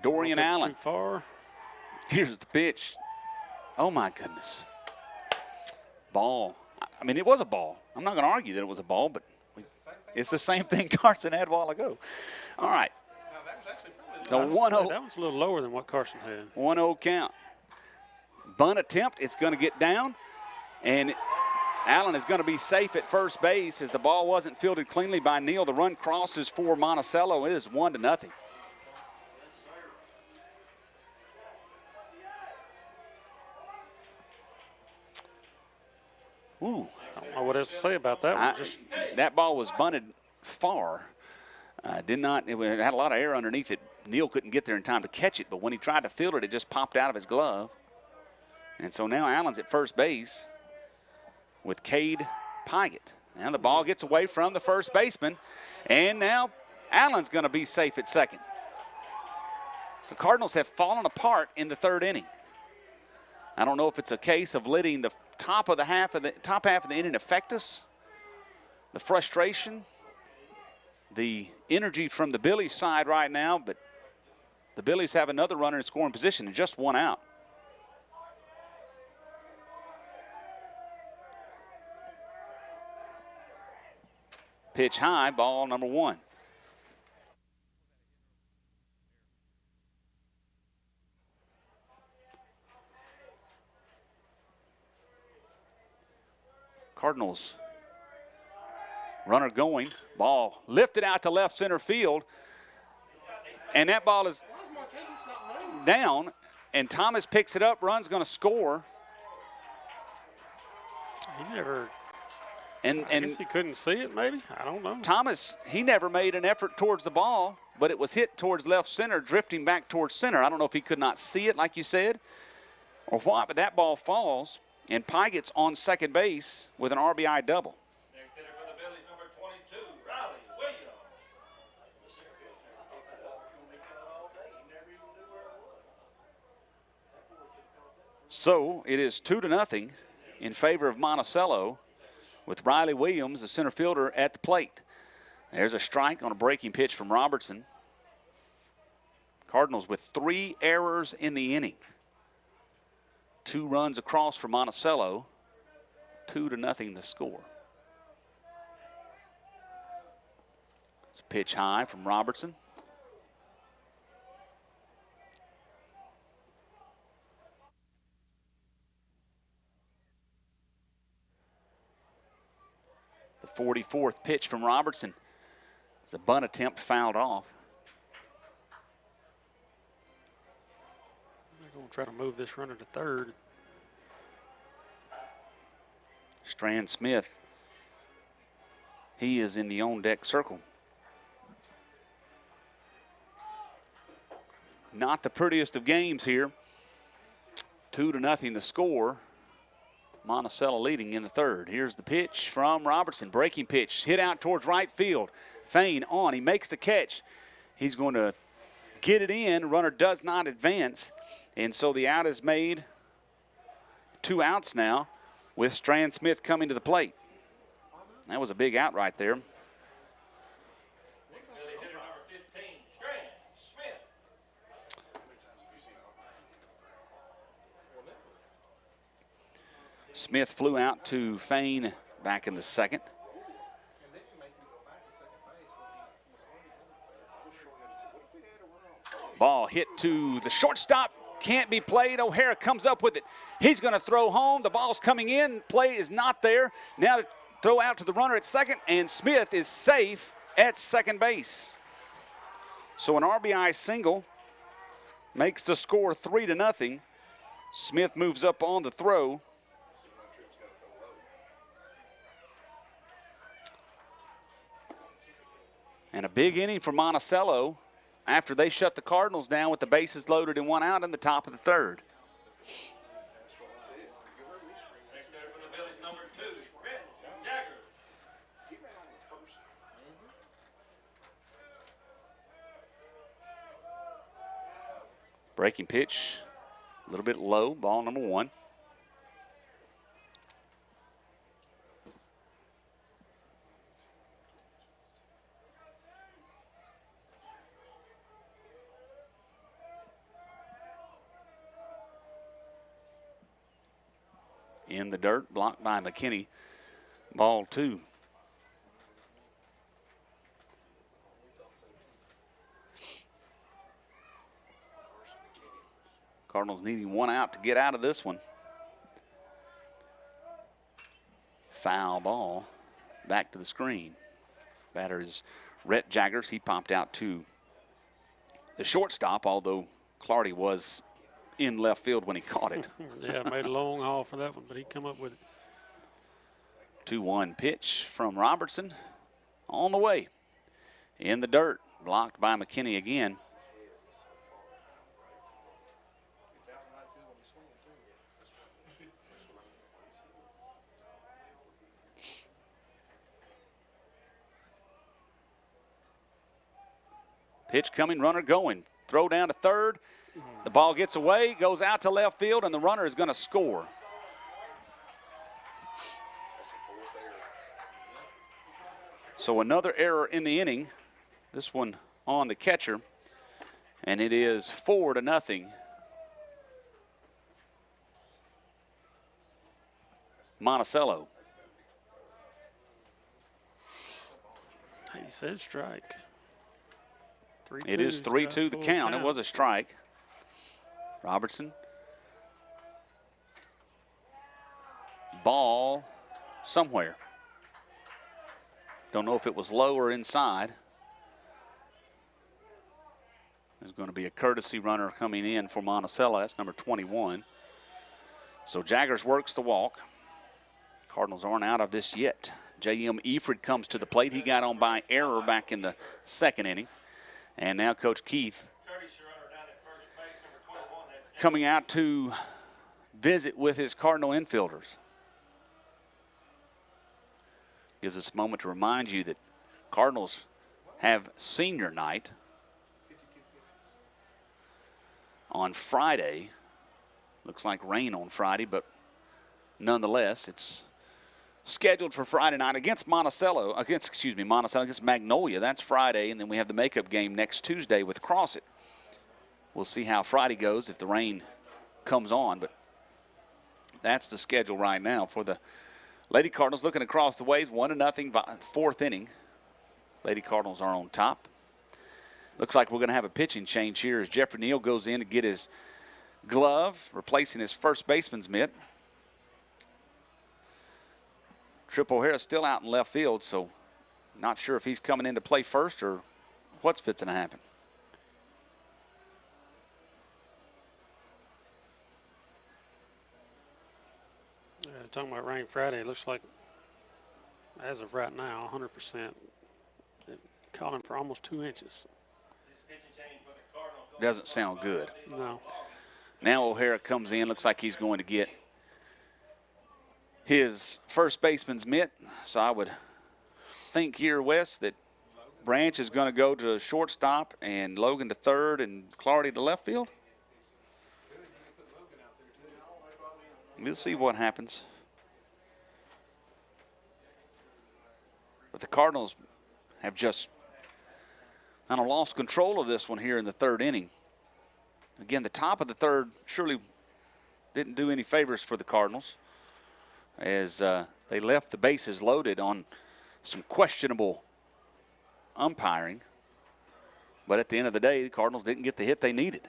Dorian Allen. Too far. Here's the pitch. Oh, my goodness. Ball. I mean, it was a ball. I'm not going to argue that it was a ball, but it's the same thing Carson had a while ago. All right. Now, that was actually probably The 1-0. That one's a little lower than what Carson had. 1-0 count. Bunt attempt. It's going to get down. And Allen is going to be safe at first base as the ball wasn't fielded cleanly by Neal. The run crosses for Monticello. It is 1-0. Ooh. I don't know what else to say about that one. That ball was bunted far. It had a lot of air underneath it. Neal couldn't get there in time to catch it, but when he tried to field it, it just popped out of his glove. And so now Allen's at first base with Cade Pygott. And the ball gets away from the first baseman, and now Allen's going to be safe at second. The Cardinals have fallen apart in the third inning. I don't know if it's a case of letting the top half of the inning affect us. The frustration, the energy from the Billies side right now, but the Billies have another runner in scoring position and just one out. Pitch high, ball number 1. Cardinals runner going, ball lifted out to left center field, and that ball is down, and Thomas picks it up, run's going to score. He never, I guess he couldn't see it maybe, I don't know. Thomas, he never made an effort towards the ball, but it was hit towards left center, drifting back towards center. I don't know if he could not see it like you said or what, but that ball falls. And Pygott's on second base with an RBI double. Next hitter for the Billies, number 22, Riley Williams. So it is 2-0 in favor of Monticello with Riley Williams, the center fielder, at the plate. There's a strike on a breaking pitch from Robertson. Cardinals with 3 errors in the inning. 2 runs across for Monticello, 2-0 the score. It's a pitch high from Robertson. The 44th pitch from Robertson. It's a bunt attempt fouled off. They're going to try to move this runner to third. Strand Smith, he is in the on-deck circle. Not the prettiest of games here. 2-0 the score. Monticello leading in the third. Here's the pitch from Robertson. Breaking pitch, hit out towards right field. Fain on, he makes the catch. He's going to get it in. Runner does not advance. And so the out is made. 2 outs now with Strand Smith coming to the plate. That was a big out right there. Billy hitter number 15, Strand Smith. Smith flew out to Fain back in the second. Ball hit to the shortstop. Can't be played. O'Hara comes up with it. He's going to throw home. The ball's coming in. Play is not there. Now to throw out to the runner at second, and Smith is safe at second base. So an RBI single makes the score 3-0. Smith moves up on the throw. And a big inning for Monticello after they shut the Cardinals down with the bases loaded and 1 out in the top of the third. Next hitter for the Billies, number 2, Rich Jagger. Breaking pitch, a little bit low, ball number 1. in the dirt, blocked by McKinney. Ball 2. Cardinals needing 1 out to get out of this one. Foul ball. Back to the screen. Batter is Rhett Jaggers. He popped out to the shortstop, although Clardy was in left field when he caught it. Yeah, made a long haul for that one, but he come up with it. 2-1 pitch from Robertson. On the way. In the dirt. Blocked by McKinney again. Pitch coming, runner going. Throw down to third. The ball gets away, goes out to left field, and the runner is going to score. So another error in the inning. This one on the catcher. And it is 4-0. Monticello. He said strike. 3-2, It is 3-2 the count. It was a strike. Robertson. Ball somewhere. Don't know if it was low or inside. There's going to be a courtesy runner coming in for Monticello. That's number 21. So Jaggers works the walk. Cardinals aren't out of this yet. J.M. Efred comes to the plate. He got on by error back in the second inning. And now Coach Keith coming out to visit with his Cardinal infielders. Gives us a moment to remind you that Cardinals have senior night on Friday. Looks like rain on Friday, but nonetheless, it's scheduled for Friday night against Monticello, against Magnolia. That's Friday, and then we have the makeup game next Tuesday with Crossit. We'll see how Friday goes if the rain comes on, but that's the schedule right now for the Lady Cardinals. Looking across the waves, 1-0, fourth inning. Lady Cardinals are on top. Looks like we're going to have a pitching change here as Jeffrey Neal goes in to get his glove, replacing his first baseman's mitt. Trip O'Hara still out in left field, so not sure if he's coming in to play first or what's fixing to happen. Talking about rain Friday, it looks like, as of right now, 100%. Calling for almost 2 inches. Doesn't sound good. No. Now O'Hara comes in. Looks like he's going to get his first baseman's mitt. So I would think here, Wes, that Branch is going to go to shortstop and Logan to third and Clardy to left field. We'll see what happens. But the Cardinals have just kind of lost control of this one here in the third inning. Again, the top of the third surely didn't do any favors for the Cardinals as they left the bases loaded on some questionable umpiring. But at the end of the day, the Cardinals didn't get the hit they needed.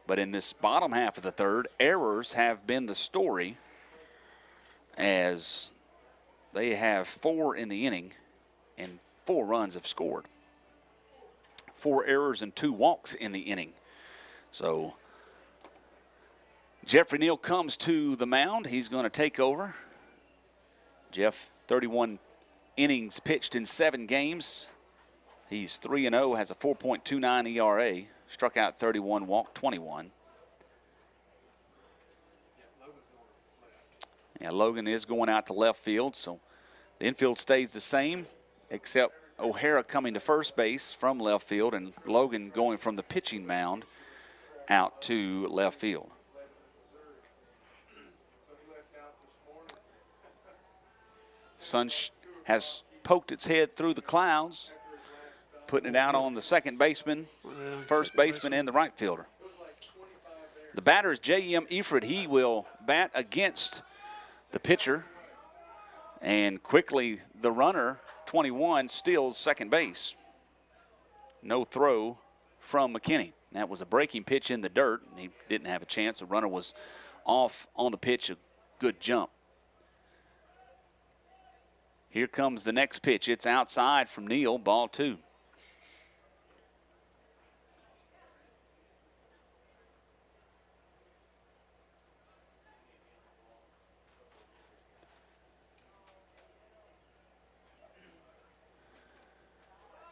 But in this bottom half of the third, errors have been the story as they have 4 in the inning and 4 runs have scored. 4 errors and 2 walks in the inning. So Jeffrey Neal comes to the mound. He's going to take over. Jeff, 31 innings pitched in 7 games. He's 3-0, has a 4.29 ERA. Struck out 31, walked 21. Yeah, Logan is going out to left field, so the infield stays the same, except O'Hara coming to first base from left field and Logan going from the pitching mound out to left field. Sun has poked its head through the clouds, putting it out on the second baseman, first baseman, and the right fielder. The batter is J.M. Efred. He will bat against the pitcher. And quickly, the runner, 21, steals second base. No throw from McKinney. That was a breaking pitch in the dirt, and he didn't have a chance. The runner was off on the pitch, a good jump. Here comes the next pitch. It's outside from Neal, ball 2.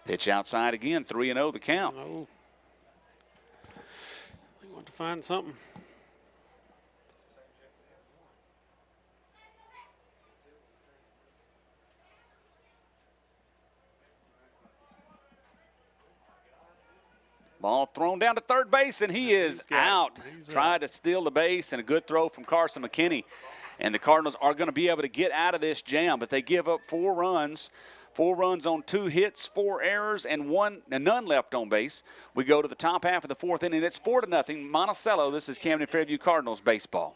Pitch outside again, 3-0 the count. Oh. They want to find something. Ball thrown down to third base, and he is out. Tried to steal the base, and a good throw from Carson McKinney. And the Cardinals are going to be able to get out of this jam, but they give up 4 runs. 4 runs on 2 hits, 4 errors, and none left on base. We go to the top half of the 4th inning. It's 4-0 Monticello. This is Camden Fairview Cardinals baseball.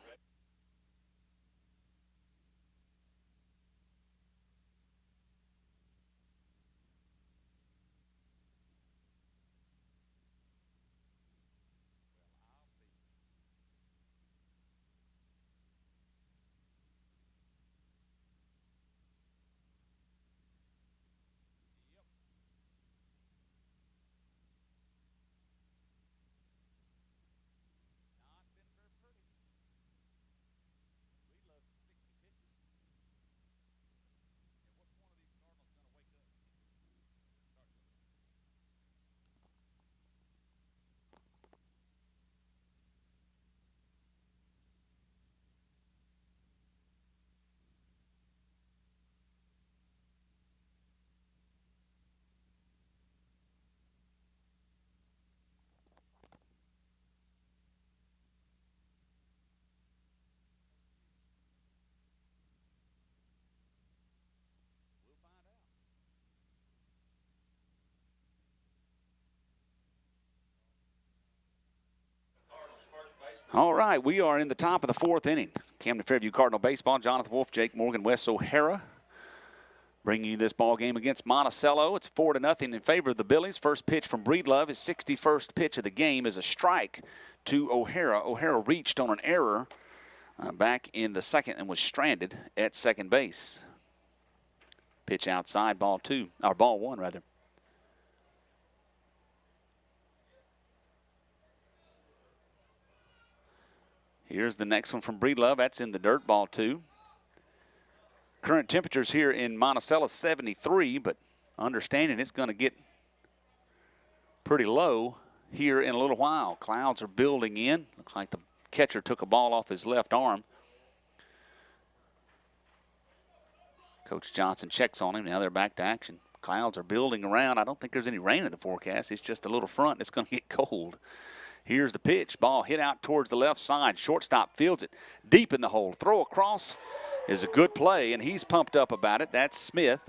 All right, we are in the top of the 4th inning. Camden Fairview Cardinal baseball. Jonathan Wolf, Jake Morgan, Wes O'Hara bringing you this ball game against Monticello. It's 4-0 in favor of the Billies. First pitch from Breedlove, his 61st pitch of the game, is a strike to O'Hara. O'Hara reached on an error back in the 2nd and was stranded at second base. Pitch outside, ball 1 rather. Here's the next one from Breedlove. That's in the dirt, ball 2. Current temperatures here in Monticello, 73, but understanding it's going to get pretty low here in a little while. Clouds are building in. Looks like the catcher took a ball off his left arm. Coach Johnson checks on him. Now they're back to action. Clouds are building around. I don't think there's any rain in the forecast. It's just a little front. It's going to get cold. Here's the pitch. Ball hit out towards the left side. Shortstop fields it deep in the hole. Throw across is a good play, and he's pumped up about it. That's Smith.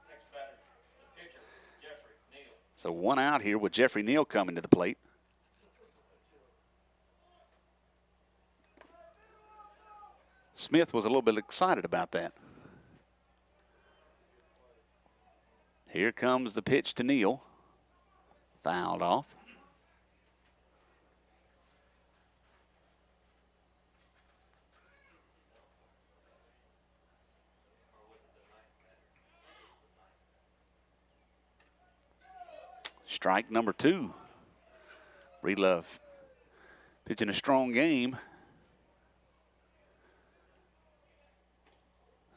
Next batter, the pitcher, Jeffrey Neal. So 1 out here with Jeffrey Neal coming to the plate. Smith was a little bit excited about that. Here comes the pitch to Neal. Fouled off. Strike number 2. Breedlove pitching a strong game.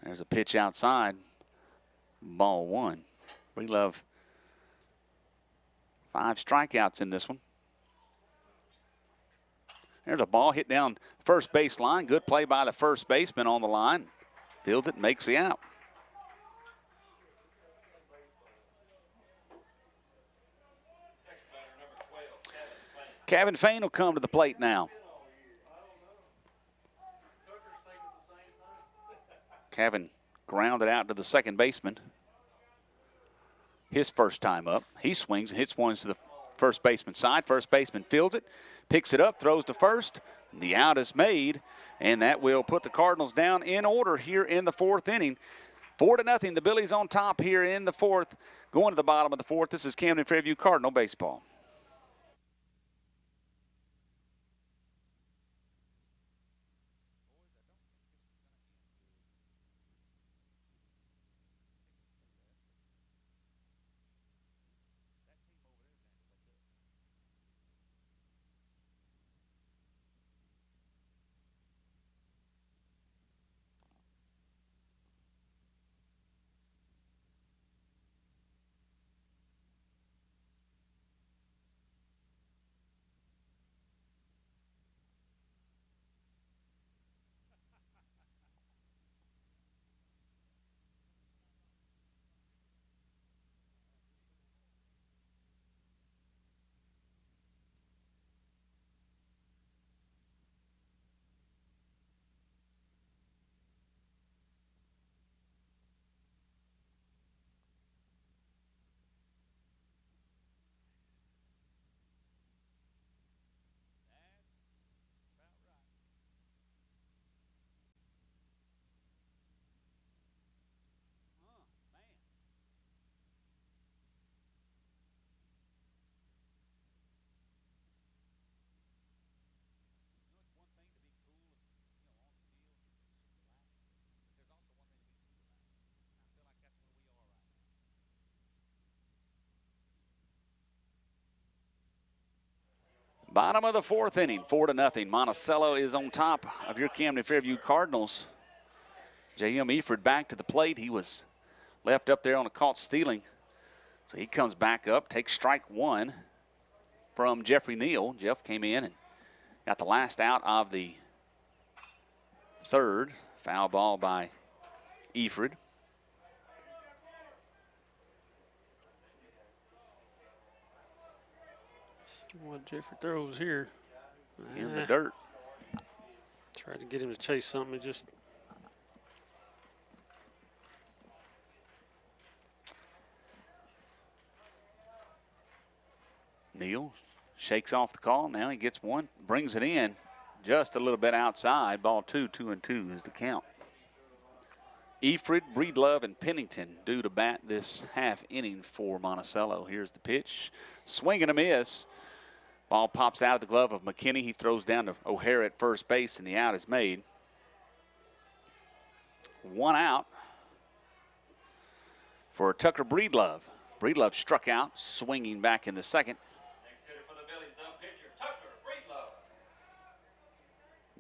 There's a pitch outside. Ball 1. Breedlove, 5 strikeouts in this one. There's a ball hit down first base line. Good play by the first baseman on the line. Fields it, makes the out. Kevin Fain will come to the plate now. Kevin grounded out to the second baseman. His first time up. He swings and hits one to the first baseman side. First baseman fields it. Picks it up, throws to first. The out is made, and that will put the Cardinals down in order here in the fourth inning. 4-0, the Billies on top here in the fourth. Going to the bottom of the fourth, this is Camden Fairview Cardinal baseball. Bottom of the fourth inning, 4-0. Monticello is on top of your Camden Fairview Cardinals. J.M. Eford back to the plate. He was left up there on a caught stealing. So he comes back up, takes strike one from Jeffrey Neal. Jeff came in and got the last out of the third. Foul ball by Eford. What Jeffrey throws here. In the dirt. Tried to get him to chase something. It just. Neal shakes off the call. Now he gets one, brings it in just a little bit outside. Ball 2, 2-2 is the count. Eford, Breedlove, and Pennington due to bat this half inning for Monticello. Here's the pitch. Swing and a miss. Ball pops out of the glove of McKinney. He throws down to O'Hara at first base, and the out is made. One out for Tucker Breedlove. Breedlove struck out, swinging back in the second. Next hitter for the Billies, now pitcher Tucker Breedlove.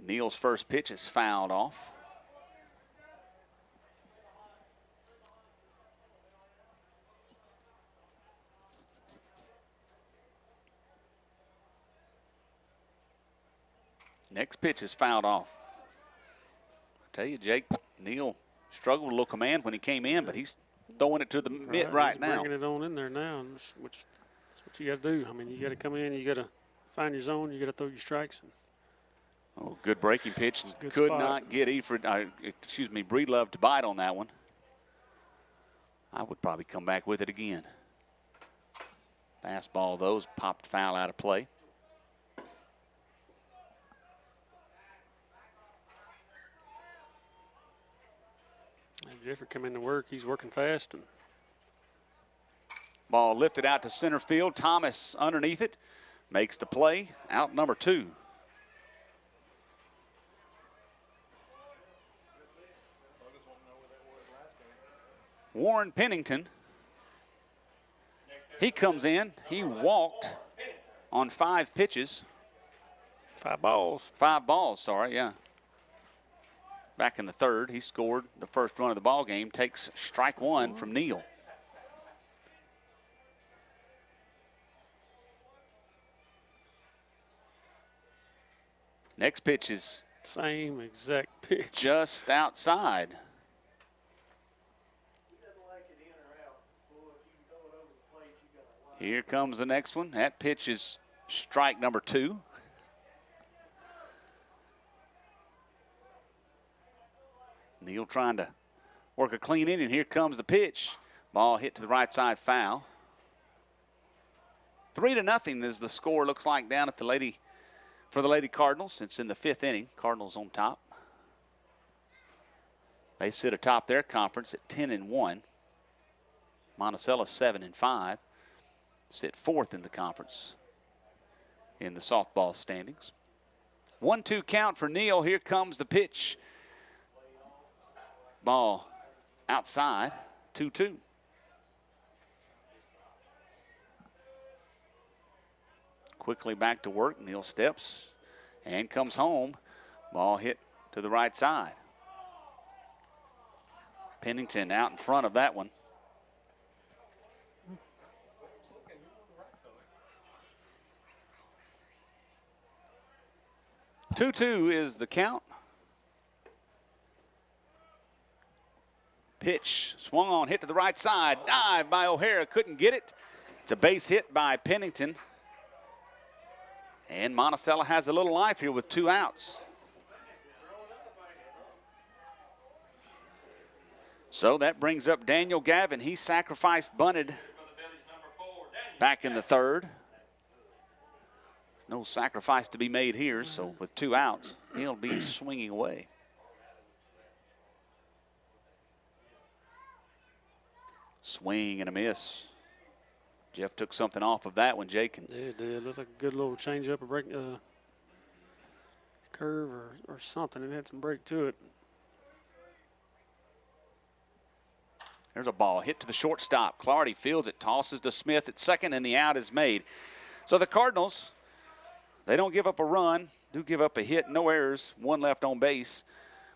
Neal's first pitch is fouled off. Next pitch is fouled off. I tell you, Jake, Neal struggled a little command when he came in, but he's throwing it to the mitt right now. Bringing it on in there now, which that's what you got to do. I mean, you got to come in, you got to find your zone, you got to throw your strikes. Oh, good breaking pitch. Good Could spot. not get Breedlove to bite on that one. I would probably come back with it again. Fastball, those popped foul out of play. Jeffrey come into work. He's working fast. And ball lifted out to center field. Thomas underneath it. Makes the play. Out number 2. Warren Pennington. He comes in. He walked on 5 pitches. 5 balls. 5 balls, sorry, yeah. Back in the third, he scored the first run of the ball game. Takes strike one from Neal. Next pitch is same exact pitch. Just outside. Here comes the next one. That pitch is strike number 2. Neal trying to work a clean inning. Here comes the pitch. Ball hit to the right side, foul. 3-0 is the score, looks like, down at the Lady for the Lady Cardinals. It's in the 5th inning. Cardinals on top. They sit atop their conference at 10-1. Monticello 7-5. Sit 4th in the conference in the softball standings. 1-2 count for Neal. Here comes the pitch. Ball outside. 2-2. Quickly back to work. Neal steps and comes home. Ball hit to the right side. Pennington out in front of that one. Two is the count. Pitch swung on, hit to the right side. Dive by O'Hara, couldn't get it. It's a base hit by Pennington. And Monticello has a little life here with 2 outs. So that brings up Daniel Gavin. He sacrificed bunted back in the 3rd. No sacrifice to be made here, so with 2 outs, he'll be swinging away. Swing and a miss. Jeff took something off of that one, Jake. Yeah, it did. Looked like a good little change up, a break, curve or something. It had some break to it. There's a ball hit to the shortstop. Clardy fields it, tosses to Smith at second, and the out is made. So the Cardinals, they don't give up a run, do give up a hit, no errors, 1 left on base.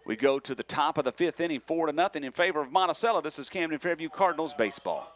We go to the top of the 5th inning, 4-0 in favor of Monticello. This is Camden Fairview Cardinals baseball.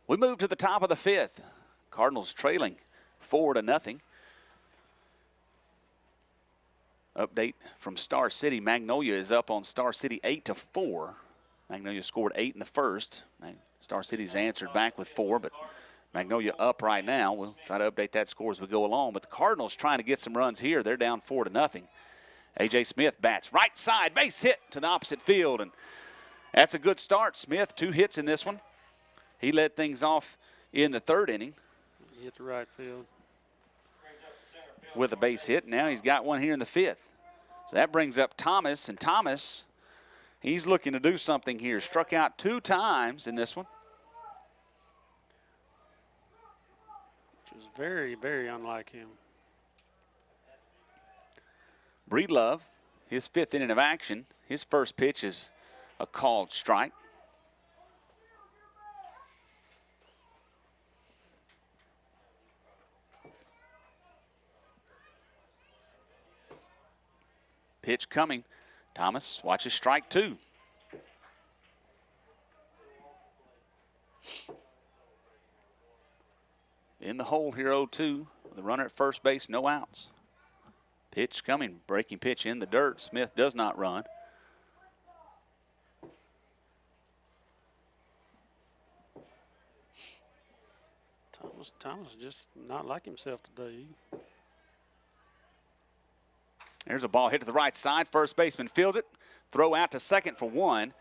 We move to the top of the 5th. Cardinals trailing 4-0. Update from Star City. Magnolia is up on Star City 8-4. Magnolia scored 8 in the 1st. Star City's answered back with 4, but Magnolia up right now. We'll try to update that score as we go along. But the Cardinals trying to get some runs here. They're down 4-0. A.J. Smith bats right side, base hit to the opposite field. And that's a good start. Smith, 2 hits in this one. He led things off in the 3rd inning. He hit the right field with a base hit. Now he's got one here in the 5th. So that brings up Thomas, and Thomas, he's looking to do something here. Struck out 2 times in this one. Which was very, very unlike him. Breedlove, his 5th inning of action. His first pitch is a called strike. Pitch coming. Thomas watches strike 2. In the hole here, 0-2. The runner at first base, no outs. Pitch coming. Breaking pitch in the dirt. Smith does not run. Thomas just not like himself today. There's a ball hit to the right side. First baseman fields it. Throw out to second for 1.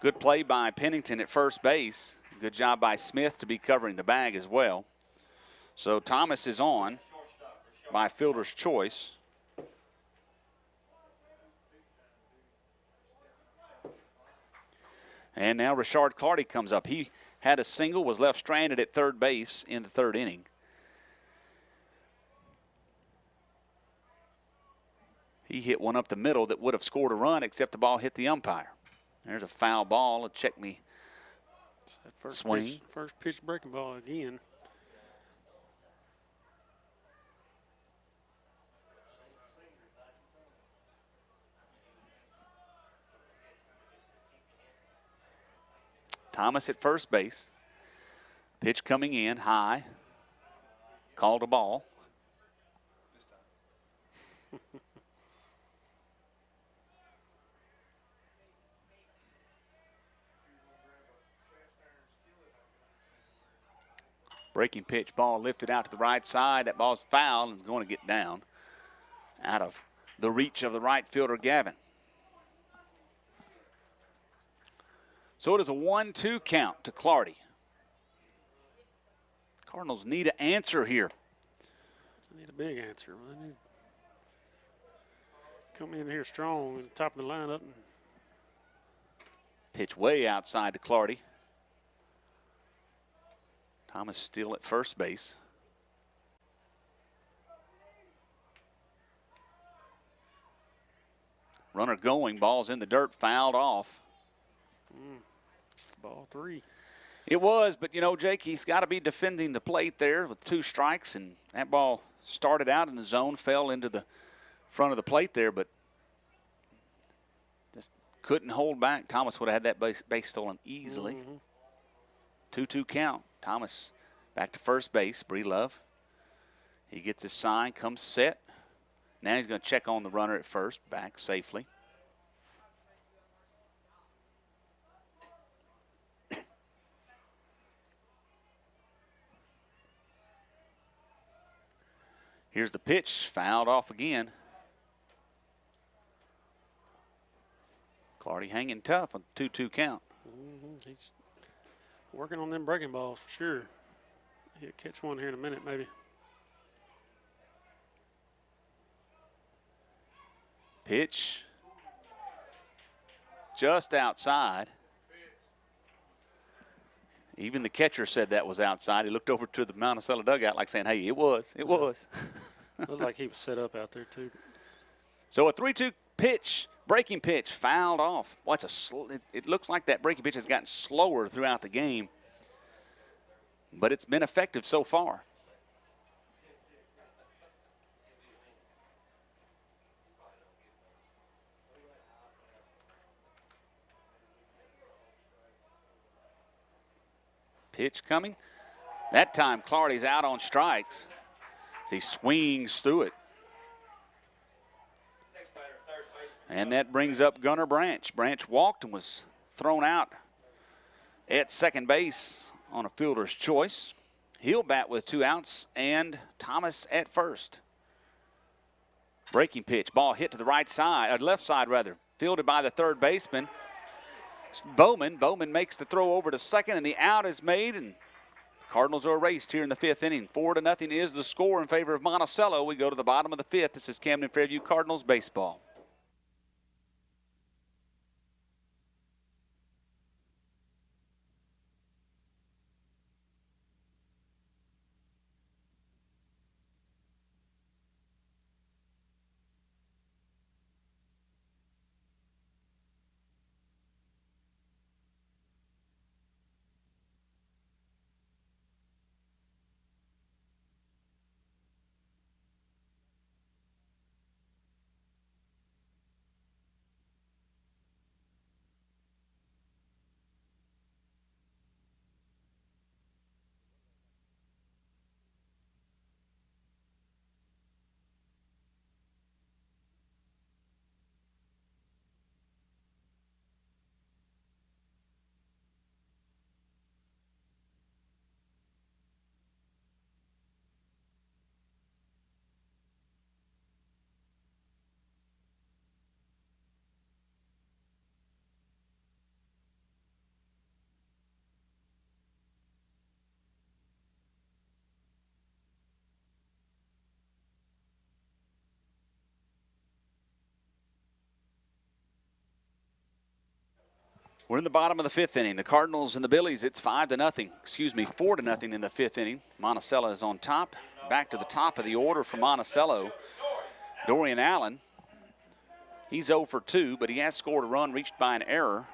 Good play by Pennington at first base. Good job by Smith to be covering the bag as well. So Thomas is on by fielder's choice. And now Richard Clardy comes up. He had a single, was left stranded at third base in the 3rd inning. He hit one up the middle that would have scored a run, except the ball hit the umpire. There's a foul ball, a check me It's that first swing. first pitch breaking ball again. Thomas at first base. Pitch coming in high. Called a ball. Breaking pitch, ball lifted out to the right side. That ball's foul and is going to get down out of the reach of the right fielder, Gavin. So it is a 1-2 count to Clardy. Cardinals need an answer here. They need a big answer. They need to come in here strong at the top of the lineup. And Pitch way outside to Clardy. Thomas still at first base. Runner going, ball's in the dirt, fouled off. ball 3. It was, but, you know, Jake, he's got to be defending the plate there with 2 strikes, and that ball started out in the zone, fell into the front of the plate there, but just couldn't hold back. Thomas would have had that base stolen easily. 2-2 count. Thomas back to first base. Breelove. He gets his sign, comes set. Now he's going to check on the runner at first, back safely. Here's the pitch, fouled off again. Clardy hanging tough on 2-2 count. He's working on them breaking balls for sure. He'll catch one here in a minute, maybe. Pitch just outside. Even the catcher said that was outside. He looked over to the Monticello dugout like saying, hey, it was. Looked like he was set up out there, too. So a 3-2 pitch, breaking pitch, fouled off. Boy, it looks like that breaking pitch has gotten slower throughout the game, but it's been effective so far. Pitch coming. That time, Clardy's out on strikes as he swings through it. And that brings up Gunnar Branch. Branch walked and was thrown out at second base on a fielder's choice. He'll bat with 2 outs, and Thomas at first. Breaking pitch, ball hit to the right side, left side rather, fielded by the third baseman. Bowman makes the throw over to second, and the out is made, and Cardinals are erased here in the 5th inning. 4-0 is the score in favor of Monticello. We go to the bottom of the 5th. This is Camden Fairview Cardinals baseball. We're in the bottom of the 5th inning. The Cardinals and the Billies, it's 4-0 in the 5th inning. Monticello is on top. Back to the top of the order for Monticello. Dorian Allen, he's 0 for 2, but he has scored a run reached by an error.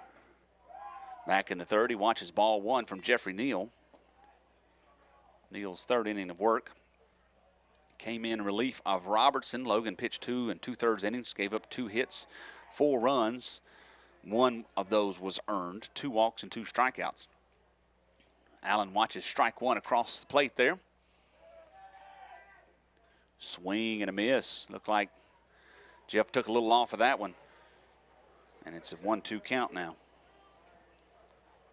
Back in the third, he watches ball one from Jeffrey Neal. Neal's third inning of work. Came in relief of Robertson. Logan pitched 2 2/3 innings, gave up 2 hits, 4 runs. One of those was earned, 2 walks and 2 strikeouts. Allen watches strike one across the plate there. Swing and a miss. Looked like Jeff took a little off of that one. And it's a 1-2 count now.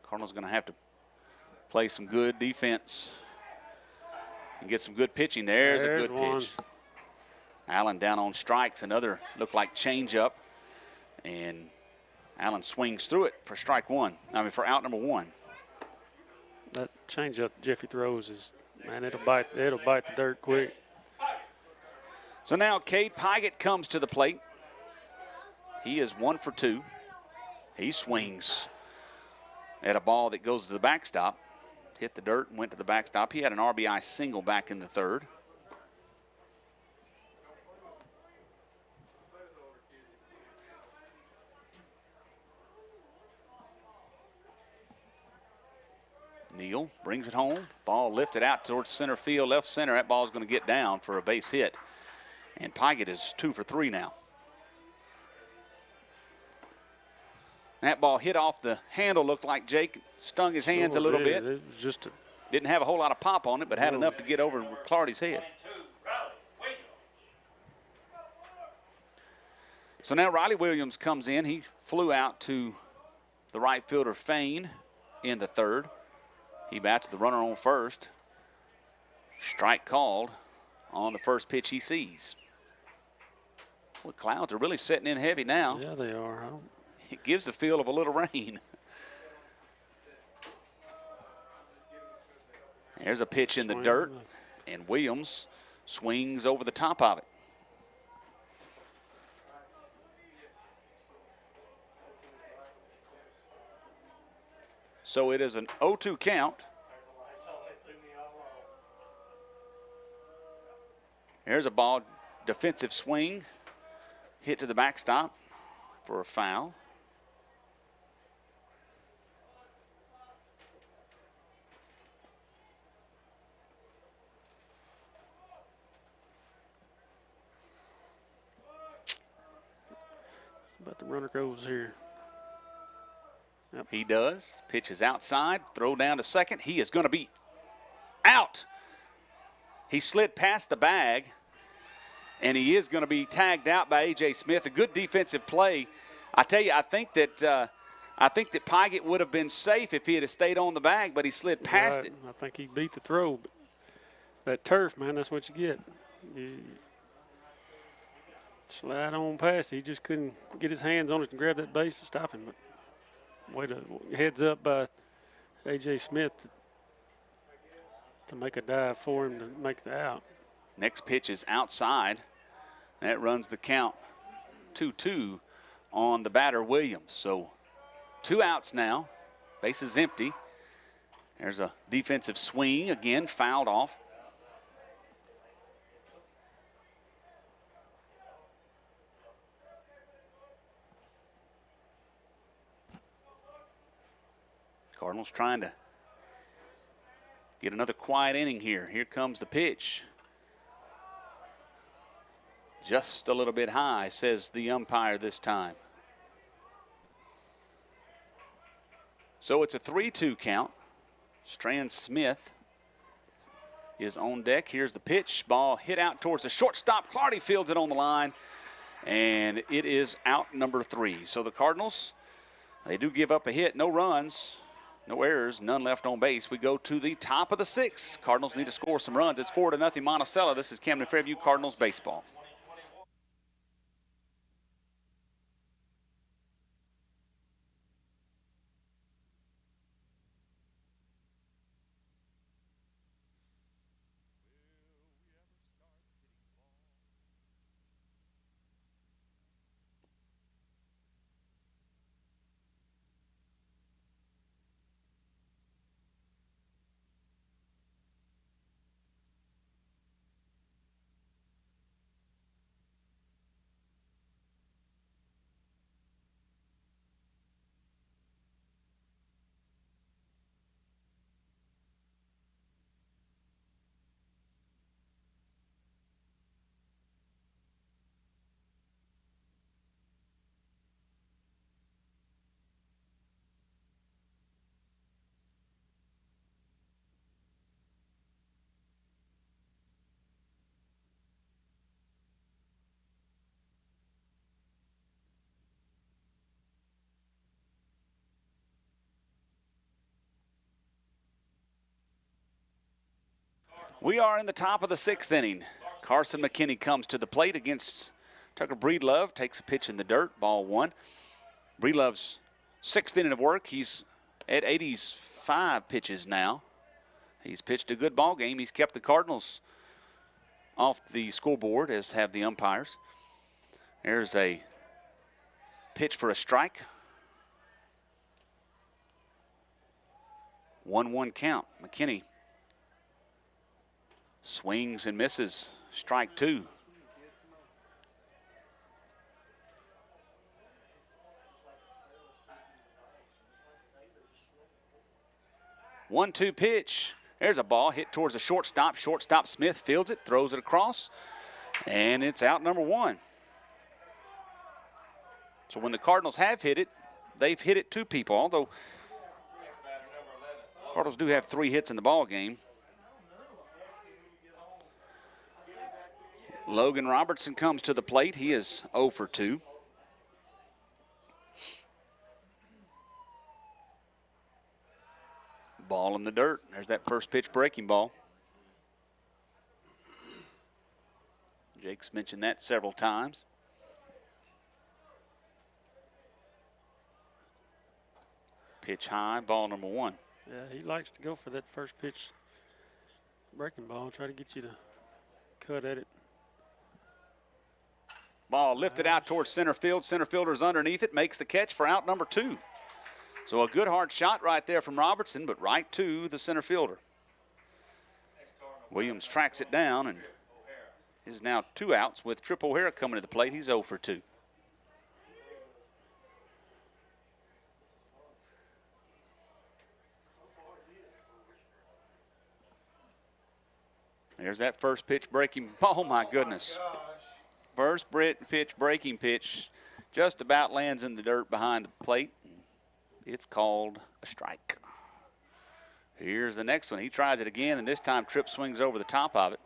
Cardinals going to have to play some good defense and get some good pitching. There's a good pitch. Allen down on strikes. Another looked like changeup. And Allen swings through it for strike one. For out number 1. That changeup Jeffy throws is, man, it'll bite the dirt quick. So now Cade Pygott comes to the plate. He is 1 for 2. He swings at a ball that goes to the backstop. Hit the dirt and went to the backstop. He had an RBI single back in the third. Neal brings it home. Ball lifted out towards center field, left center. That ball is going to get down for a base hit. And Pygott is 2 for 3 now. That ball hit off the handle. Looked like Jake stung his hands a little bit. It was just Didn't have a whole lot of pop on it, but had enough to get over Clardy's head. So now Riley Williams comes in. He flew out to the right fielder Fain in the third. He bats the runner on first. Strike called on the first pitch he sees. Well, the clouds are really setting in heavy now. Yeah, they are. It gives the feel of a little rain. There's a pitch in the dirt, and Williams swings over the top of it. So it is an 0-2 count. There's a ball, defensive swing, hit to the backstop for a foul. But the runner goes here. Yep. He does. Pitches outside, throw down to second. He is going to be out. He slid past the bag, and he is going to be tagged out by A.J. Smith. A good defensive play. I tell you, I think that Pygott would have been safe if he had stayed on the bag, but he slid past it. I think he beat the throw. But that turf, man, that's what you get. You slide on past it. He just couldn't get his hands on it and grab that base to stop him. But way to heads up by A.J. Smith to make a dive for him to make the out. Next pitch is outside. That runs the count 2-2 on the batter Williams. So 2 outs now. Base is empty. There's a defensive swing again, fouled off. Cardinals trying to get another quiet inning here. Here comes the pitch. Just a little bit high, says the umpire this time. So it's a 3-2 count. Strand Smith is on deck. Here's the pitch. Ball hit out towards the shortstop. Clardy fields it on the line, and it is out number 3. So the Cardinals, they do give up a hit. No runs. No errors, none left on base. We go to the top of the 6th. Cardinals need to score some runs. It's 4-0 Monticello. This is Camden Fairview Cardinals baseball. We are in the top of the 6th inning. Carson McKinney comes to the plate against Tucker Breedlove, takes a pitch in the dirt, ball 1. Breedlove's 6th inning of work. He's at 85 pitches now. He's pitched a good ball game. He's kept the Cardinals off the scoreboard, as have the umpires. There's a pitch for a strike. 1-1 count. McKinney swings and misses. Strike 2. 1-2 pitch. There's a ball hit towards the shortstop. Shortstop Smith fields it, throws it across, and it's out number 1. So when the Cardinals have hit it, they've hit it 2 people, although Cardinals do have 3 hits in the ball game. Logan Robertson comes to the plate. He is 0 for 2. Ball in the dirt. There's that first pitch breaking ball. Jake's mentioned that several times. Pitch high, ball number 1. Yeah, he likes to go for that first pitch breaking ball, try to get you to cut at it. Ball lifted out towards center field. Center fielder's underneath it, makes the catch for out number 2. So a good hard shot right there from Robertson, but right to the center fielder. Williams tracks it down and is now 2 outs with Trip O'Hara coming to the plate. He's 0 for 2. There's that first pitch breaking. Oh, my goodness. First pitch breaking pitch just about lands in the dirt behind the plate. It's called a strike. Here's the next one. He tries it again, and this time Tripp swings over the top of it.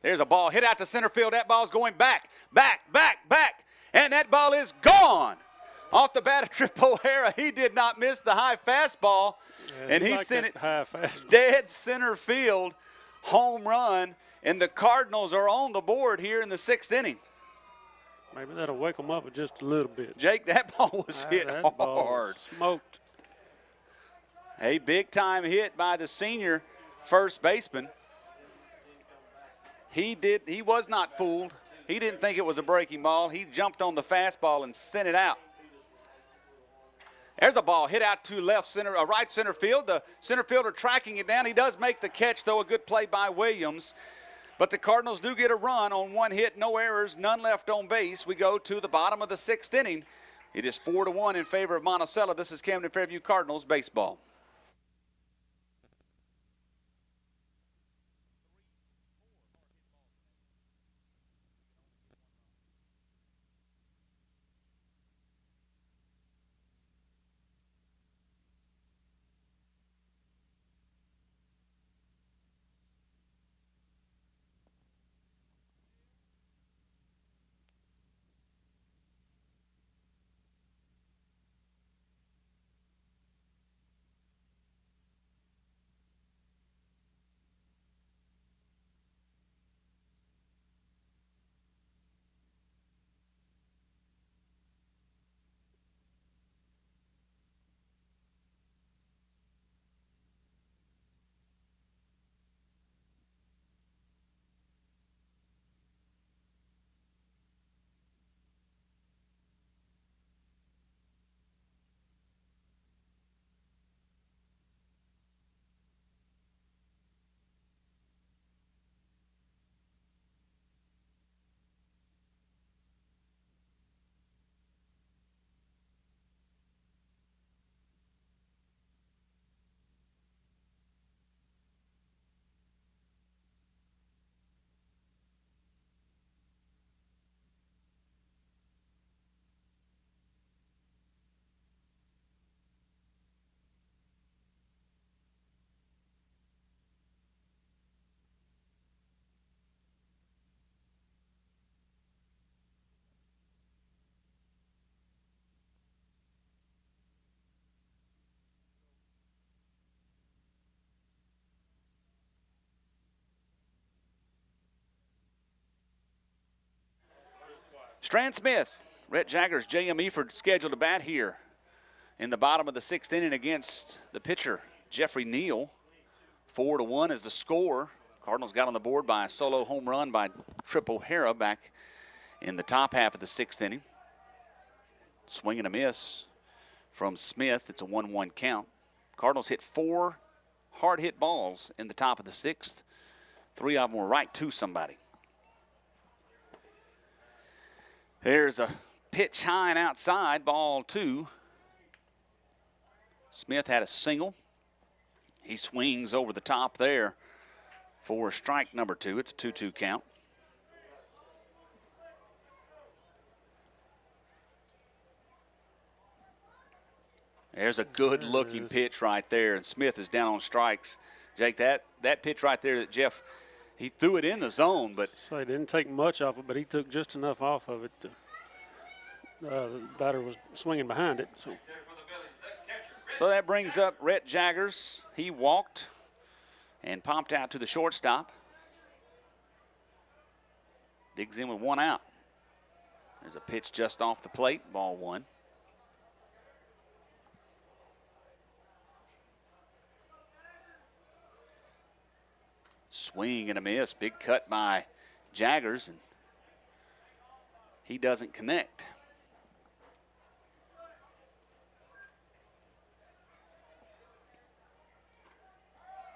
There's a ball hit out to center field. That ball's going back, and that ball is gone. Off the bat of Trip O'Hara, he did not miss the high fastball, and he sent it dead center field, home run, and the Cardinals are on the board here in the 6th inning. Maybe that'll wake them up just a little bit. Jake, that ball was hit that hard. Ball was smoked. A big-time hit by the senior first baseman. He was not fooled. He didn't think it was a breaking ball. He jumped on the fastball and sent it out. There's a ball hit out to right center field. The center fielder tracking it down. He does make the catch, though, a good play by Williams. But the Cardinals do get a run on 1 hit, no errors, none left on base. We go to the bottom of the 6th inning. It is 4-1 in favor of Monticello. This is Camden Fairview Cardinals baseball. Strand Smith, Rhett Jaggers, J.M. Eford scheduled to bat here in the bottom of the 6th inning against the pitcher, Jeffrey Neal. 4-1 is the score. Cardinals got on the board by a solo home run by Tripp O'Hara back in the top half of the 6th inning. Swing and a miss from Smith. It's a 1-1 count. Cardinals hit 4 hard-hit balls in the top of the 6th. 3 of them were right to somebody. There's a pitch high and outside, ball 2. Smith had a single. He swings over the top there for strike number 2. It's a 2-2 count. There's a good-looking pitch right there, and Smith is down on strikes. Jake, that pitch right there that Jeff, he threw it in the zone, but so he didn't take much off it, but he took just enough off of it. The batter was swinging behind it. So that brings up Rhett Jaggers. He walked and popped out to the shortstop. Digs in with 1 out. There's a pitch just off the plate, ball 1. Swing and a miss. Big cut by Jaggers, and he doesn't connect.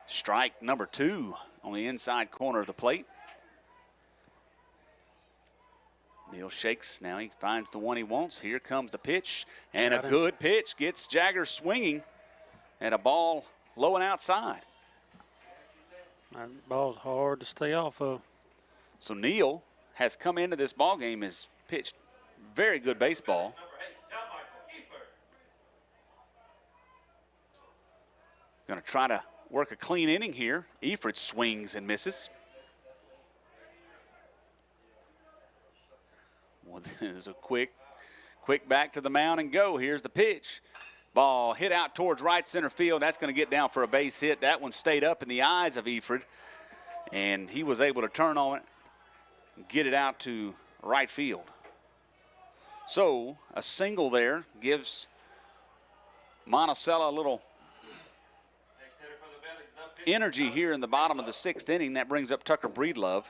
Strike number 2 on the inside corner of the plate. Neal shakes. Now he finds the one he wants. Here comes the pitch, and a good pitch gets Jaggers swinging, and a ball low and outside. That ball's hard to stay off of. So Neal has come into this ball game, has pitched very good baseball. Going to try to work a clean inning here. Eford swings and misses. Well, there's a quick back to the mound and go. Here's the pitch. Ball hit out towards right center field. That's going to get down for a base hit. That one stayed up in the eyes of Eford, and he was able to turn on it and get it out to right field. So a single there gives Monticello a little energy here in the bottom of the 6th inning. That brings up Tucker Breedlove.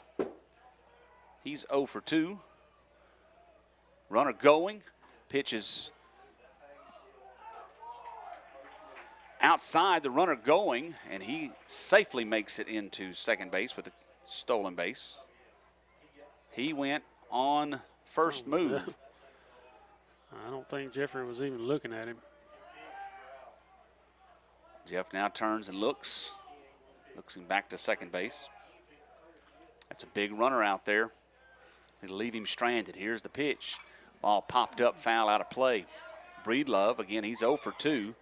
He's 0 for 2. Runner going. Pitch is outside, the runner going, and he safely makes it into second base with a stolen base. He went on first move. I don't think Jeffrey was even looking at him. Jeff now turns and looks him back to second base. That's a big runner out there. It'll leave him stranded. Here's the pitch. Ball popped up, foul out of play. Breedlove, again, he's 0 for 2.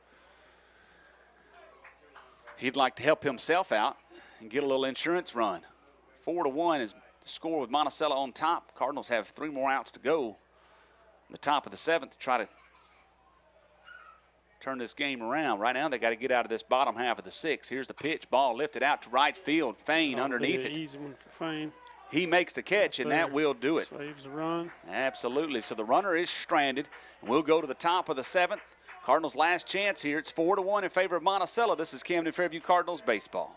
He'd like to help himself out and get a little insurance run. 4-1 is the score with Monticello on top. Cardinals have 3 more outs to go in the top of the 7th to try to turn this game around. Right now, they got to get out of this bottom half of the 6th. Here's the pitch. Ball lifted out to right field. Fain underneath it. Easy one for Fain. He makes the catch, and that will do it. Saves the run. Absolutely. So the runner is stranded. We'll go to the top of the 7th. Cardinals' last chance here. It's 4-1 in favor of Monticello. This is Camden Fairview Cardinals baseball.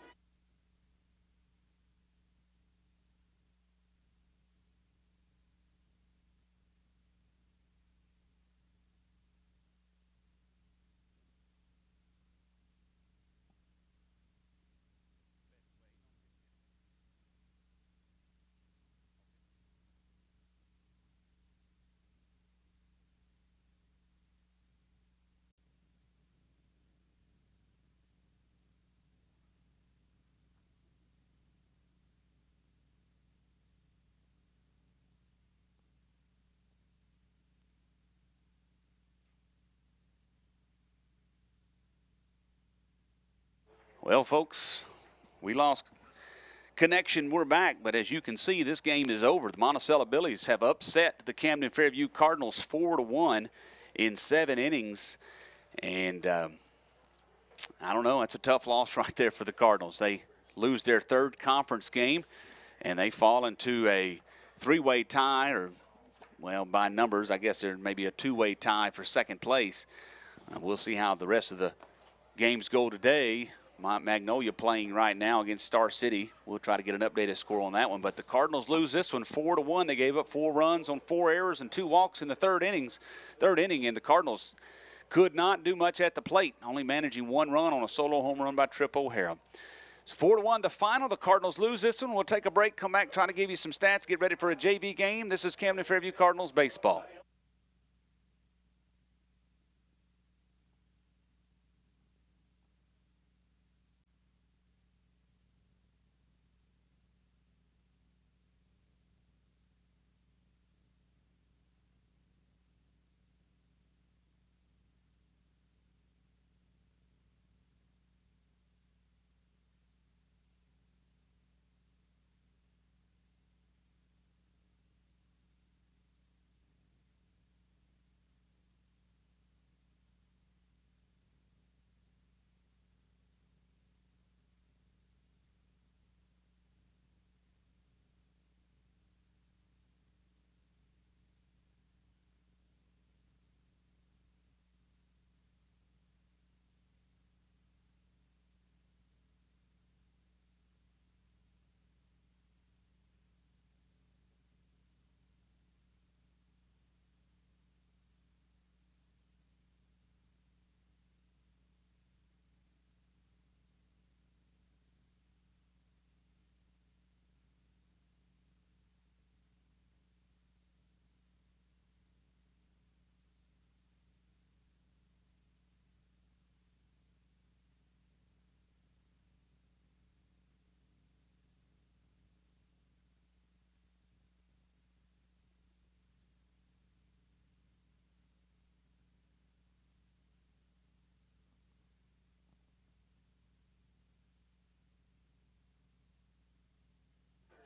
Well, folks, we lost connection. We're back, but as you can see, this game is over. The Monticello Billies have upset the Camden Fairview Cardinals 4-1 in 7 innings. And I don't know, that's a tough loss right there for the Cardinals. They lose their 3rd conference game, and they fall into a 3-way tie or well, by numbers, I guess there may be a two-way tie for second place. We'll see how the rest of the games go today. Magnolia playing right now against Star City. We'll try to get an updated score on that one. But the Cardinals lose this one 4-1. They gave up 4 runs on 4 errors and 2 walks in the third inning, and the Cardinals could not do much at the plate, only managing 1 run on a solo home run by Trip O'Hara. It's 4-1 the final. The Cardinals lose this one. We'll take a break, come back, try to give you some stats, get ready for a JV game. This is Camden Fairview Cardinals baseball.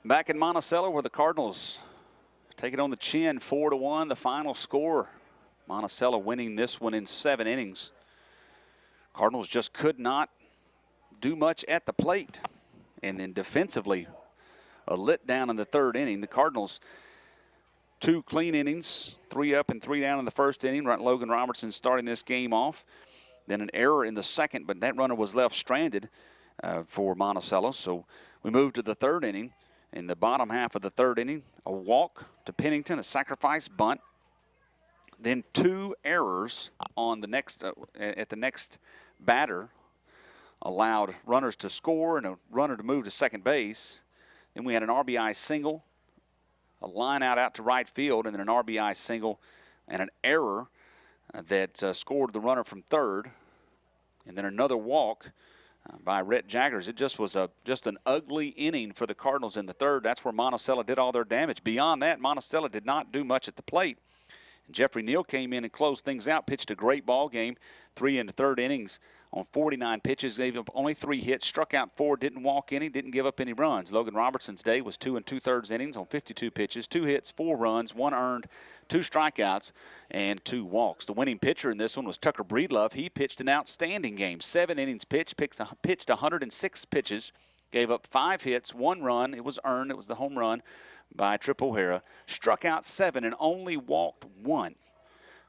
Back in Monticello, where the Cardinals take it on the chin, 4-1, the final score. Monticello winning this one in 7 innings. Cardinals just could not do much at the plate. And then defensively, a letdown in the 3rd inning. The Cardinals, 2 clean innings, 3 up and 3 down in the 1st inning. Logan Robertson starting this game off. Then an error in the 2nd, but that runner was left stranded for Monticello. So we move to the 3rd inning. In the bottom half of the 3rd inning, a walk to Pennington, a sacrifice bunt. Then 2 errors on the next at the next batter allowed runners to score and a runner to move to second base. Then we had an RBI single, a line out to right field, and then an RBI single and an error that scored the runner from 3rd. And then another walk by Rhett Jaggers. It just was just an ugly inning for the Cardinals in the 3rd. That's where Monticello did all their damage. Beyond that, Monticello did not do much at the plate. And Jeffrey Neal came in and closed things out, pitched a great ball game, 3 in the 3rd innings on 49 pitches, gave up only 3 hits, struck out 4, didn't walk any, didn't give up any runs. Logan Robertson's day was 2 2/3 innings on 52 pitches, 2 hits, 4 runs, 1 earned, 2 strikeouts, and 2 walks. The winning pitcher in this one was Tucker Breedlove. He pitched an outstanding game. 7 innings pitched 106 pitches, gave up 5 hits, 1 run. It was earned. It was the home run by Trip O'Hara. Struck out 7 and only walked 1.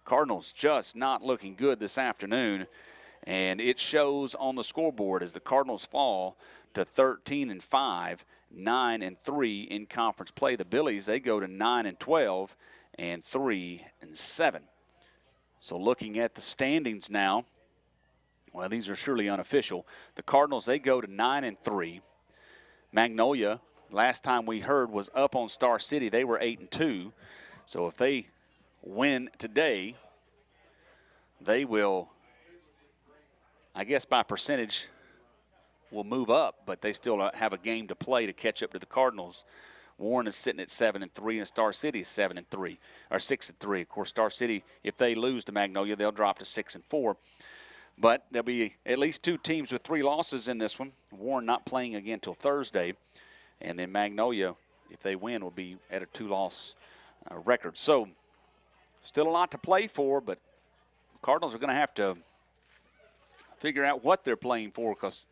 Cardinals just not looking good this afternoon, and it shows on the scoreboard as the Cardinals fall to 13-5, 9-3 in conference play. The Billies, they go to 9-12 and 3-7. So looking at the standings now, well, these are surely unofficial. The Cardinals, they go to 9-3. Magnolia, last time we heard, was up on Star City. They were 8-2. So if they win today, they will, I guess by percentage, will move up, but they still have a game to play to catch up to the Cardinals. Warren is sitting at 7-3, and Star City is 7-3, or 6-3. Of course, Star City, if they lose to Magnolia, they'll drop to 6-4. But there'll be at least 2 teams with 3 losses in this one. Warren not playing again until Thursday, and then Magnolia, if they win, will be at a 2-loss record. So still a lot to play for, but Cardinals are going to have to figure out what they're playing for, because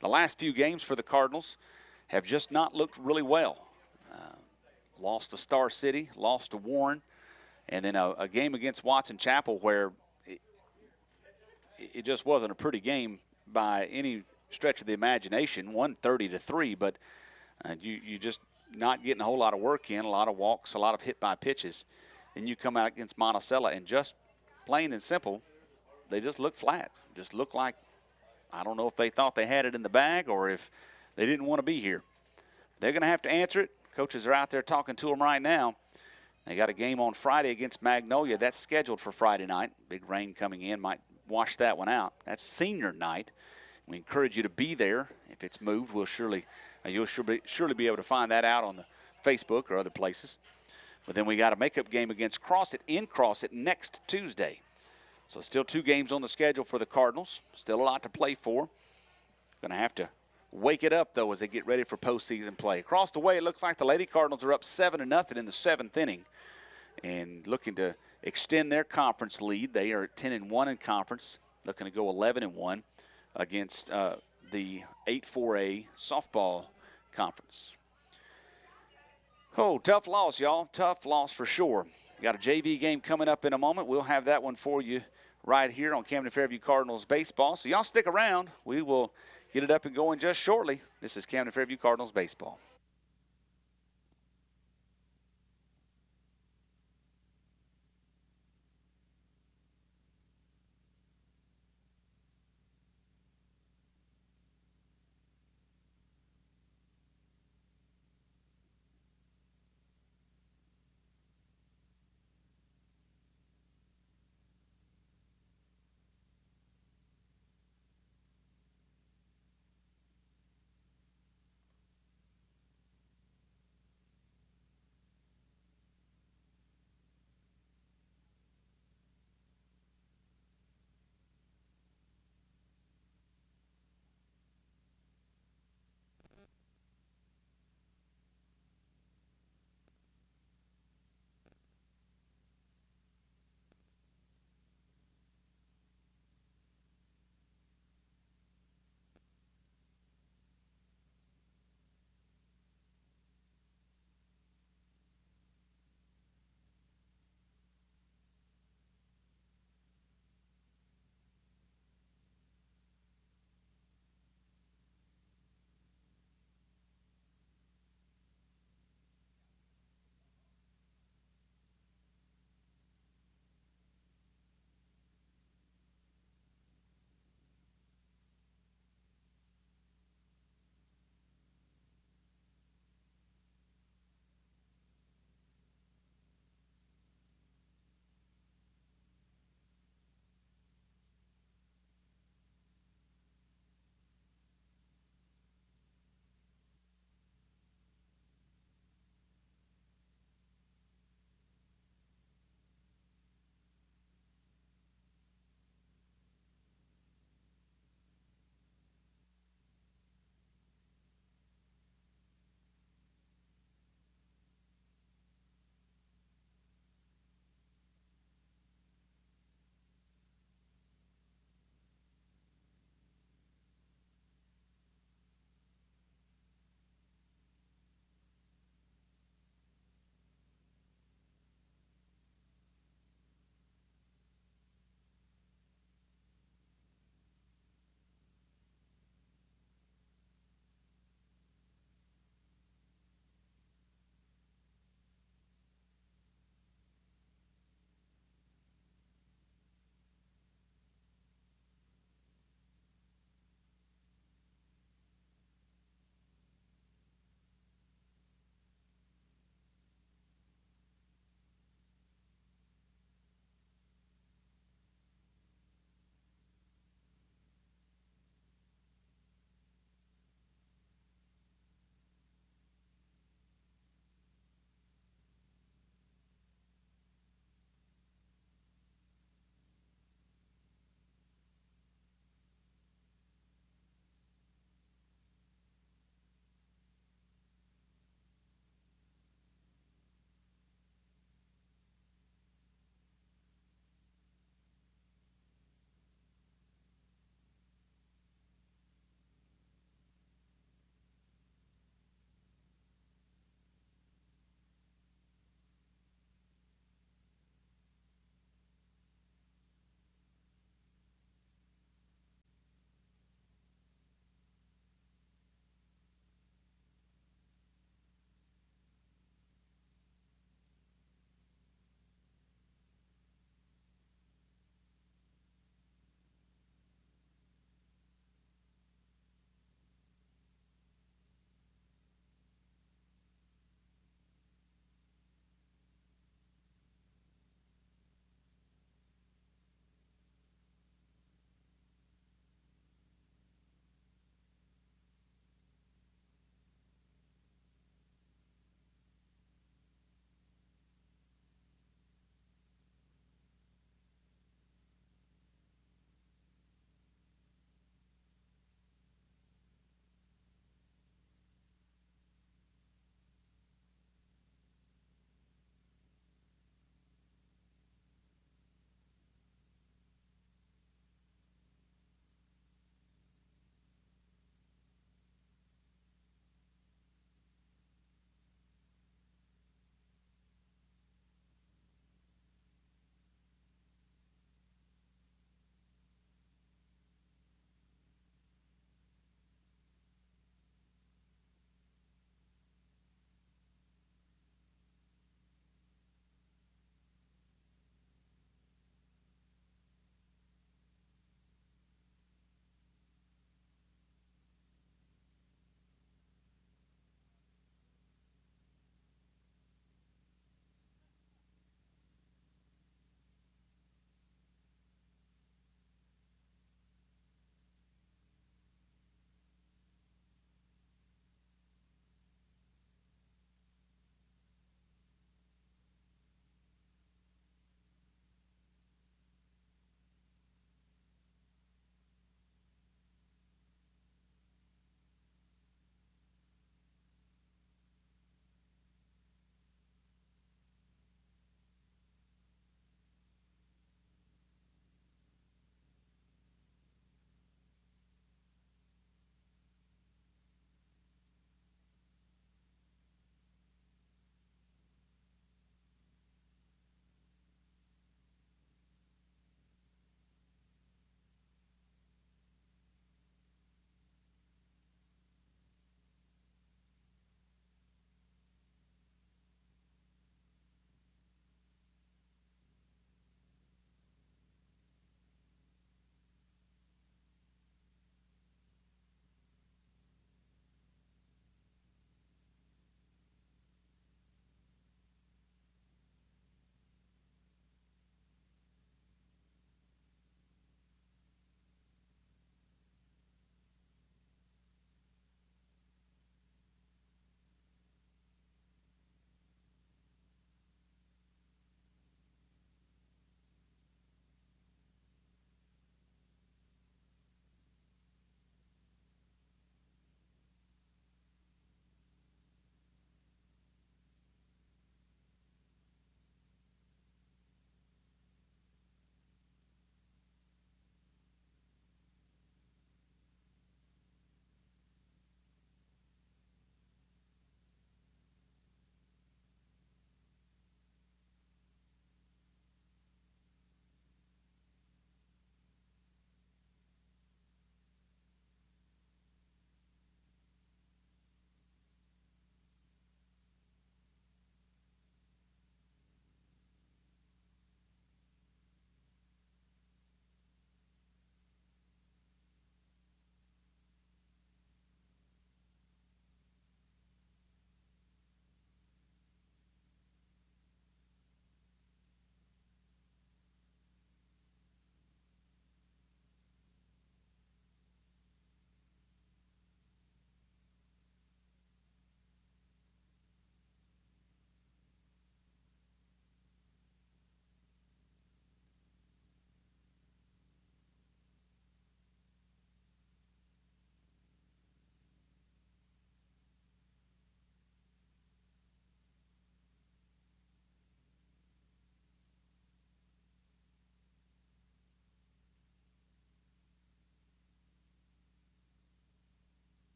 the last few games for the Cardinals have just not looked really well. Lost to Star City, lost to Warren, And then a game against Watson Chapel where it just wasn't a pretty game by any stretch of the imagination, 130-3, but you just not getting a whole lot of work in, a lot of walks, a lot of hit by pitches. Then you come out against Monticello and just plain and simple, they just look flat. Just look like, I don't know if they thought they had it in the bag or if they didn't want to be here. They're going to have to answer it. Coaches are out there talking to them right now. They got a game on Friday against Magnolia. That's scheduled for Friday night. Big rain coming in might wash that one out. That's senior night. We encourage you to be there. If it's moved, you'll surely be able to find that out on the Facebook or other places. But then we got a makeup game against Crossett in Crossett next Tuesday. So still 2 games on the schedule for the Cardinals. Still a lot to play for. Going to have to wake it up, though, as they get ready for postseason play. Across the way, it looks like the Lady Cardinals are up 7-0 in the 7th inning and looking to extend their conference lead. They are at 10-1 in conference, looking to go 11-1 against the 8-4A softball conference. Oh, tough loss, y'all. Tough loss for sure. Got a JV game coming up in a moment. We'll have that one for you right here on Camden Fairview Cardinals baseball. So y'all stick around. We will get it up and going just shortly. This is Camden Fairview Cardinals baseball.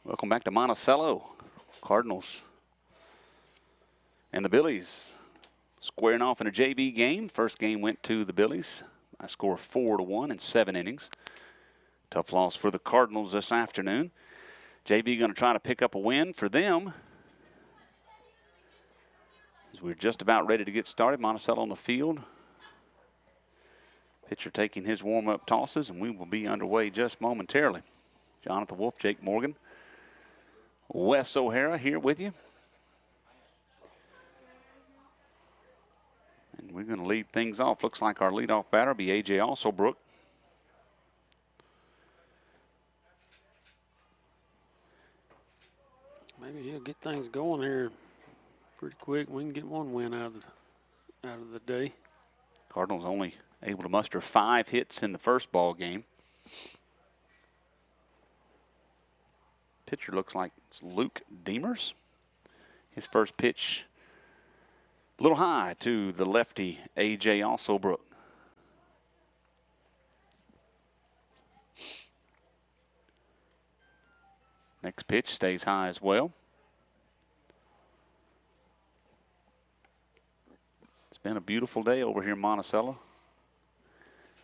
Welcome back to Monticello. Cardinals and the Billies squaring off in a JV game. First game went to the Billies. I score 4-1 in 7 innings. Tough loss for the Cardinals this afternoon. JV going to try to pick up a win for them. As we're just about ready to get started, Monticello on the field. Pitcher taking his warm-up tosses, and we will be underway just momentarily. Jonathan Wolf, Jake Morgan, Wes O'Hara here with you. And we're going to lead things off. Looks like our leadoff batter will be A.J. Alsobrook. Maybe he'll get things going here pretty quick. We can get one win out of the day. Cardinals only able to muster 5 hits in the first ball game. Pitcher looks like it's Luke Demers. His first pitch a little high to the lefty A.J. Alsobrook. Next pitch stays high as well. It's been a beautiful day over here in Monticello.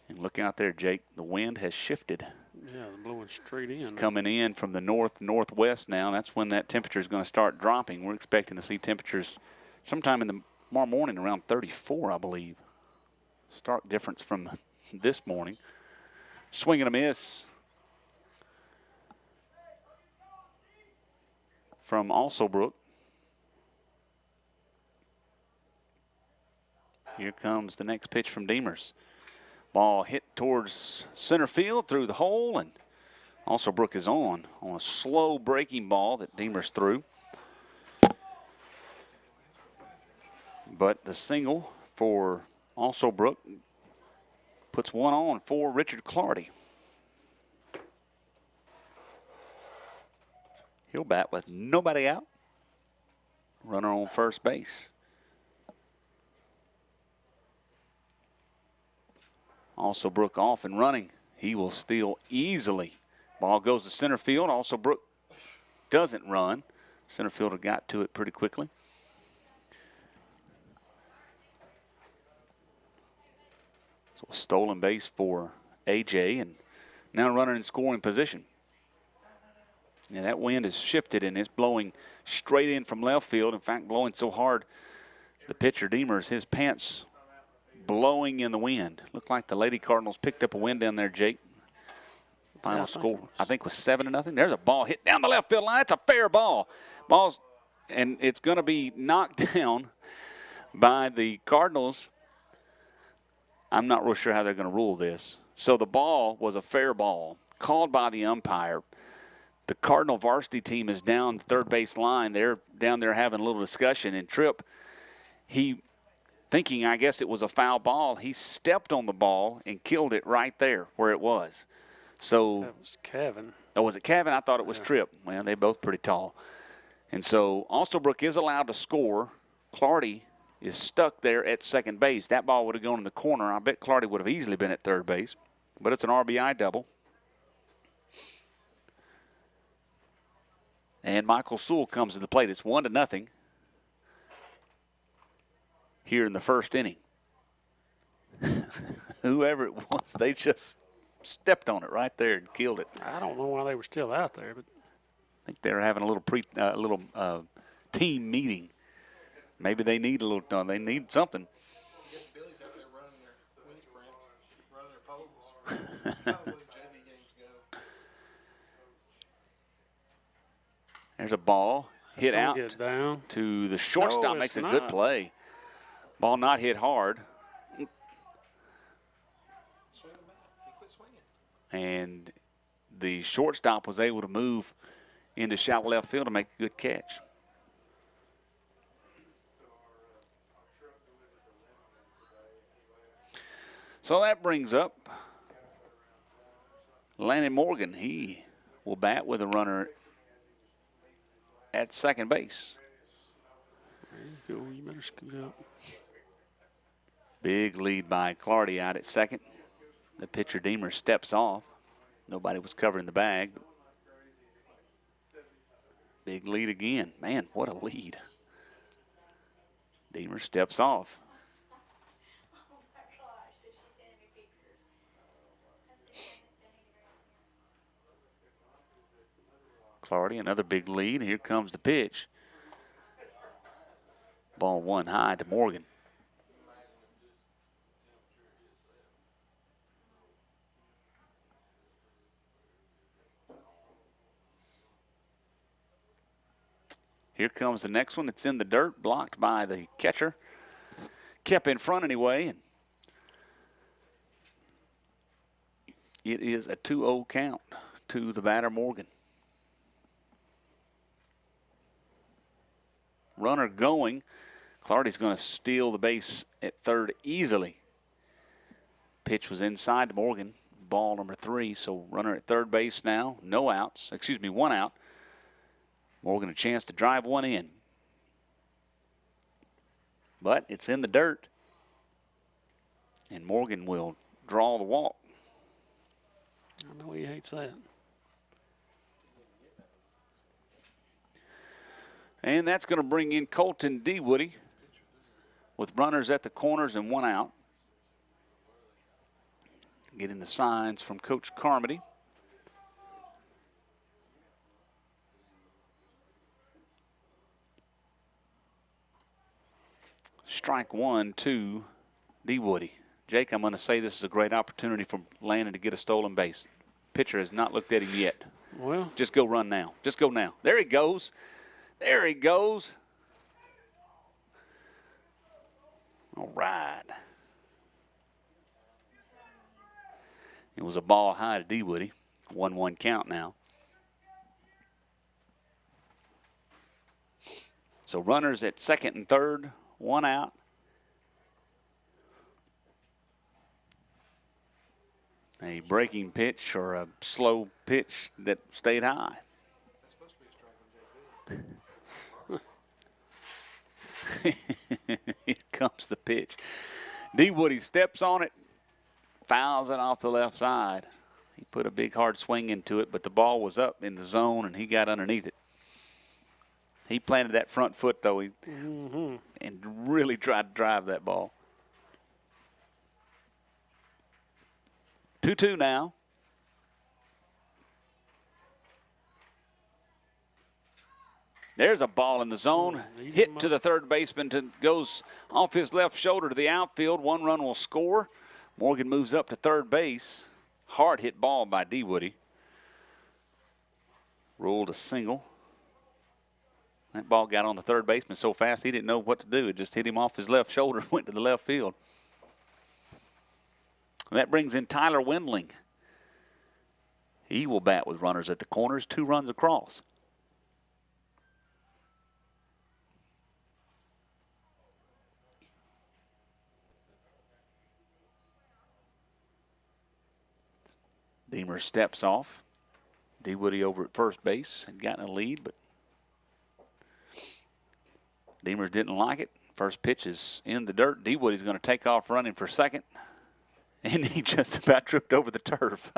And looking out there, Jake, the wind has shifted. Yeah, they're blowing straight in. Coming in from the northwest now. That's when that temperature is going to start dropping. We're expecting to see temperatures sometime in the tomorrow morning around 34, I believe. Stark difference from this morning. Swing and a miss from Alsobrook. Here comes the next pitch from Demers. Ball hit towards center field through the hole, and Alsobrook is on a slow breaking ball that Demers threw. But the single for Alsobrook puts one on for Richard Clardy. He'll bat with nobody out. Runner on first base. Alsobrook off and running. He will steal easily. Ball goes to center field. Alsobrook doesn't run. Center fielder got to it pretty quickly. So a stolen base for A.J. and now runner in scoring position. And that wind has shifted and it's blowing straight in from left field. In fact, blowing so hard, the pitcher Demers, his pants blowing in the wind. Looked like the Lady Cardinals picked up a win down there, Jake. Final score, I think, was 7-0. There's a ball hit down the left field line. It's a fair ball. And it's going to be knocked down by the Cardinals. I'm not real sure how they're going to rule this. So the ball was a fair ball, called by the umpire. The Cardinal varsity team is down the third base line. They're down there having a little discussion. And Tripp, thinking, I guess it was a foul ball, he stepped on the ball and killed it right there where it was. So that was Kevin. Oh, was it Kevin? I thought it was Tripp. Well, they're both pretty tall. And so Alsobrook is allowed to score. Clardy is stuck there at second base. That ball would have gone in the corner. I bet Clardy would have easily been at third base. But it's an RBI double. And Michael Sewell comes to the plate. It's 1-0 here in the first inning. Whoever it was, they just stepped on it right there and killed it. I don't know why they were still out there, but I think they were having a little team meeting. Maybe they need they need something. I guess Billy's out there running their wind sprints, running their poles. That's kind of the way JV games go. There's a ball hit out down to the shortstop. No, makes a not. good play. Ball not hit hard. Swing him out. He quit swinging. And the shortstop was able to move into shallow left field to make a good catch. So that brings up Landon Morgan. He will bat with a runner at second base. There you go. You better scoot up. Big lead by Clardy out at second. The pitcher Demers steps off. Nobody was covering the bag. Big lead again. Man, what a lead. Deemer steps off. Clardy, another big lead. Here comes the pitch. Ball one high to Morgan. Here comes the next one. It's in the dirt, blocked by the catcher. Kept in front anyway. And it is a 2-0 count to the batter, Morgan. Runner going. Clardy's going to steal the base at third easily. Pitch was inside to Morgan. Ball number 3. So runner at third base now. No outs. Excuse me, 1 out. Morgan a chance to drive one in. But it's in the dirt. And Morgan will draw the walk. I know he hates that. And that's going to bring in Colton Dewoody with runners at the corners and 1 out. Getting the signs from Coach Carmody. Strike 1 to Dewoody. Jake, I'm going to say this is a great opportunity for Landon to get a stolen base. Pitcher has not looked at him yet. Well, just go run now. Just go now. There he goes. There he goes. All right. It was a ball high to Dewoody. 1-1 count now. So runners at second and third, 1 out. A breaking pitch or a slow pitch that stayed high. That's supposed to be a strike on JP. Here comes the pitch. Dewoody steps on it, fouls it off the left side. He put a big hard swing into it, but the ball was up in the zone and he got underneath it. He planted that front foot though, and really tried to drive that ball. 2-2 now. There's a ball in the zone. Hit to the third baseman. Goes off his left shoulder to the outfield. 1 run will score. Morgan moves up to third base. Hard hit ball by Dewoody. Ruled a single. That ball got on the third baseman so fast he didn't know what to do. It just hit him off his left shoulder and went to the left field. That brings in Tyler Wendling. He will bat with runners at the corners, 2 runs across. Deemer steps off. Dewoody over at first base had gotten a lead, but Deemer didn't like it. First pitch is in the dirt. Dewoody's going to take off running for second. And he just about tripped over the turf.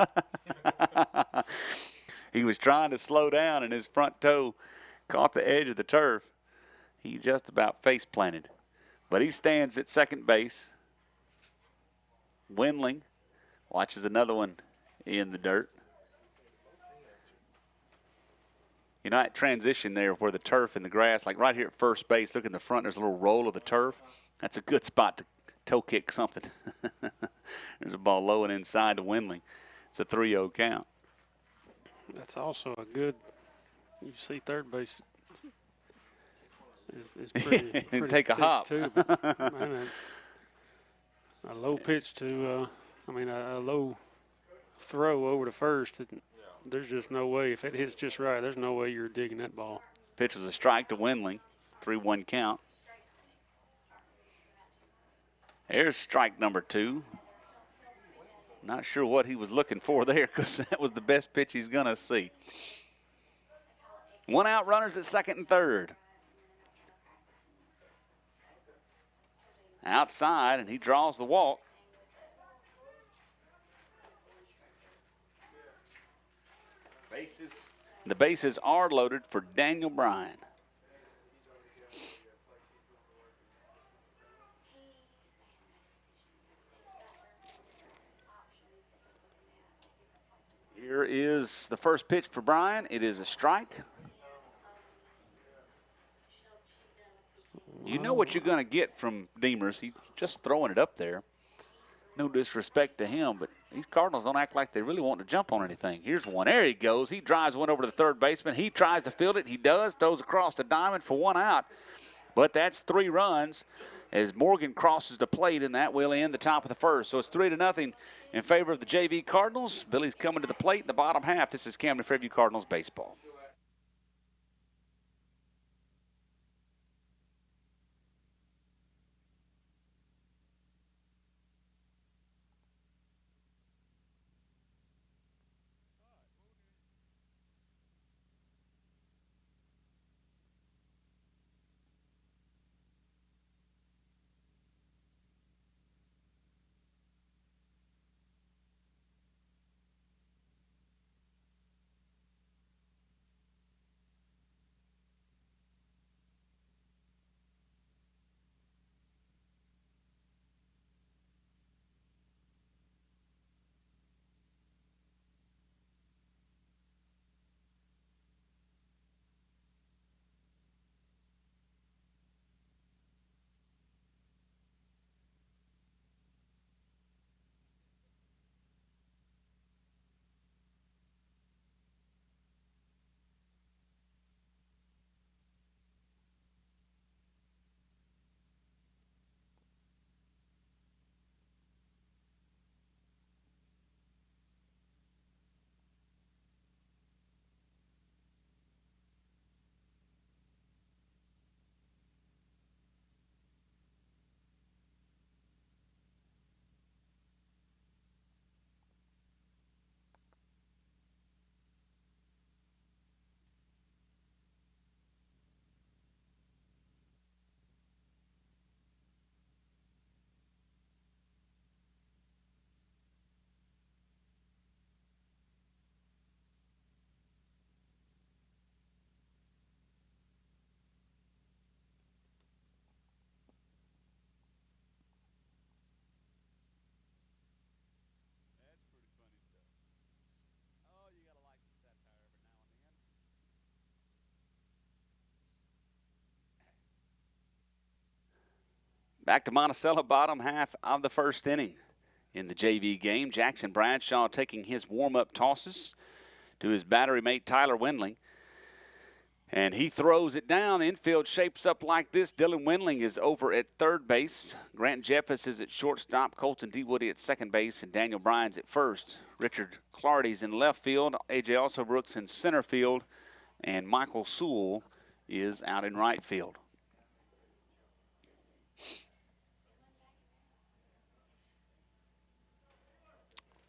He was trying to slow down, and his front toe caught the edge of the turf. He just about face planted. But he stands at second base. Wendling watches another one in the dirt. You know, that transition there where the turf and the grass, like right here at first base, look in the front, there's a little roll of the turf. That's a good spot to toe kick something. There's a ball low and inside to Wendling. It's a 3-0 count. That's also a good, you see third base is pretty take a hop. too. But, man, a low pitch to, a low throw over to first. There's just no way. If it hits just right, there's no way you're digging that ball. Pitch was a strike to Wendling. 3-1 count. There's strike number 2. Not sure what he was looking for there because that was the best pitch he's going to see. 1 out, runners at second and third. Outside, and he draws the walk. Bases The bases are loaded for Daniel Bryan. Here is the first pitch for Bryan. It is a strike. You know what you're going to get from Demers. He's just throwing it up there. No disrespect to him, but these Cardinals don't act like they really want to jump on anything. Here's one. There he goes. He drives one over to the third baseman. He tries to field it. He does. Throws across the diamond for 1 out. But that's 3 runs as Morgan crosses the plate, and that will end the top of the first. So it's 3-0 in favor of the JV Cardinals. Billy's coming to the plate in the bottom half. This is Camden Fairview Cardinals baseball. Back to Monticello, bottom half of the first inning in the JV game. Jackson Bradshaw taking his warm-up tosses to his battery mate Tyler Wendling. And he throws it down. The infield shapes up like this. Dylan Wendling is over at third base. Grant Jeffers is at shortstop. Colton Dewoody at second base. And Daniel Bryan's at first. Richard Clardy's in left field. A.J. Also Brooks in center field. And Michael Sewell is out in right field.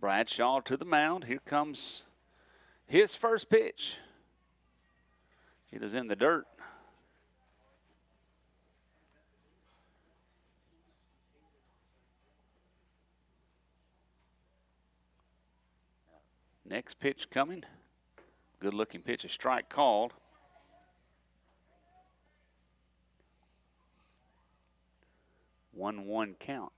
Bradshaw to the mound. Here comes his first pitch. It is in the dirt. Next pitch coming. Good looking pitch, a strike called. One count.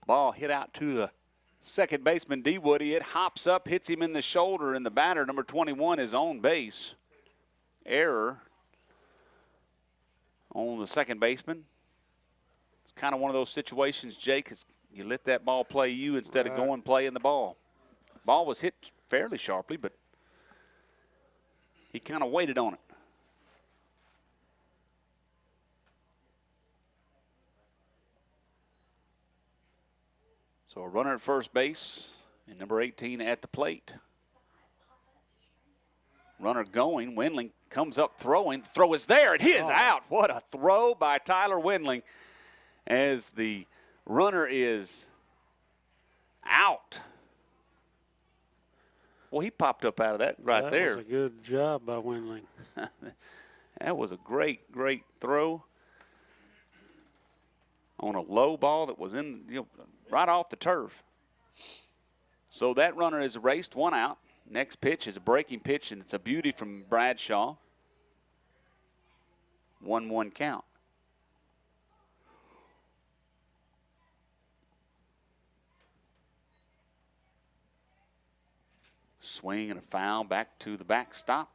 Ball hit out to the second baseman, Dewoody. It hops up, hits him in the shoulder, and the batter, number 21, is on base. Error on the second baseman. It's kind of one of those situations, Jake, you let that ball play you instead of going playing the ball. Ball was hit fairly sharply, but he kind of waited on it. So a runner at first base and number 18 at the plate. Runner going. Wendling comes up throwing. The throw is there, and he is out. What a throw by Tyler Wendling as the runner is out. Well, he popped up out of that right there. That was a good job by Wendling. That was a great, great throw on a low ball that was in, right off the turf. So that runner is erased, 1 out. Next pitch is a breaking pitch, and it's a beauty from Bradshaw. 1-1 count. Swing and a foul back to the backstop.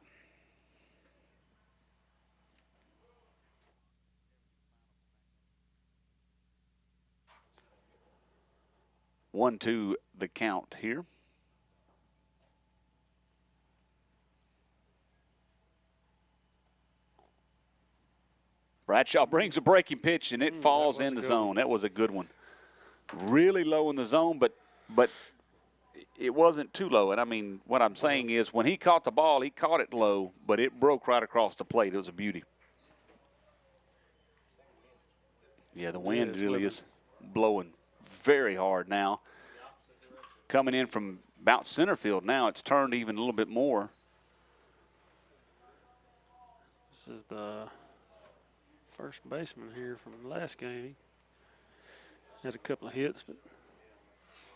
One, two, the count here. Bradshaw brings a breaking pitch, and it falls in the zone. That was a good one. Really low in the zone, but it wasn't too low. And, I mean, what I'm saying is when he caught the ball, he caught it low, but it broke right across the plate. It was a beauty. Yeah, the wind really is blowing very hard now. Coming in from about center field now, it's turned even a little bit more. This is the first baseman here from the last game. He had a couple of hits, but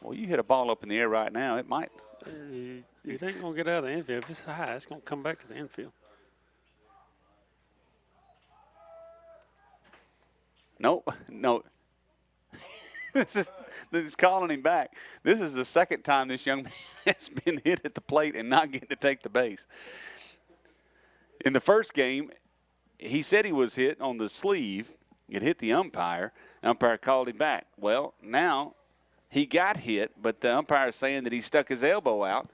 well, you hit a ball up in the air right now, it might. It ain't going to get out of the infield. If it's high, it's going to come back to the infield. Nope, no. This is calling him back. This is the second time this young man has been hit at the plate and not getting to take the base. In the first game, he said he was hit on the sleeve. It hit the umpire. The umpire called him back. Well, now he got hit, but the umpire is saying that he stuck his elbow out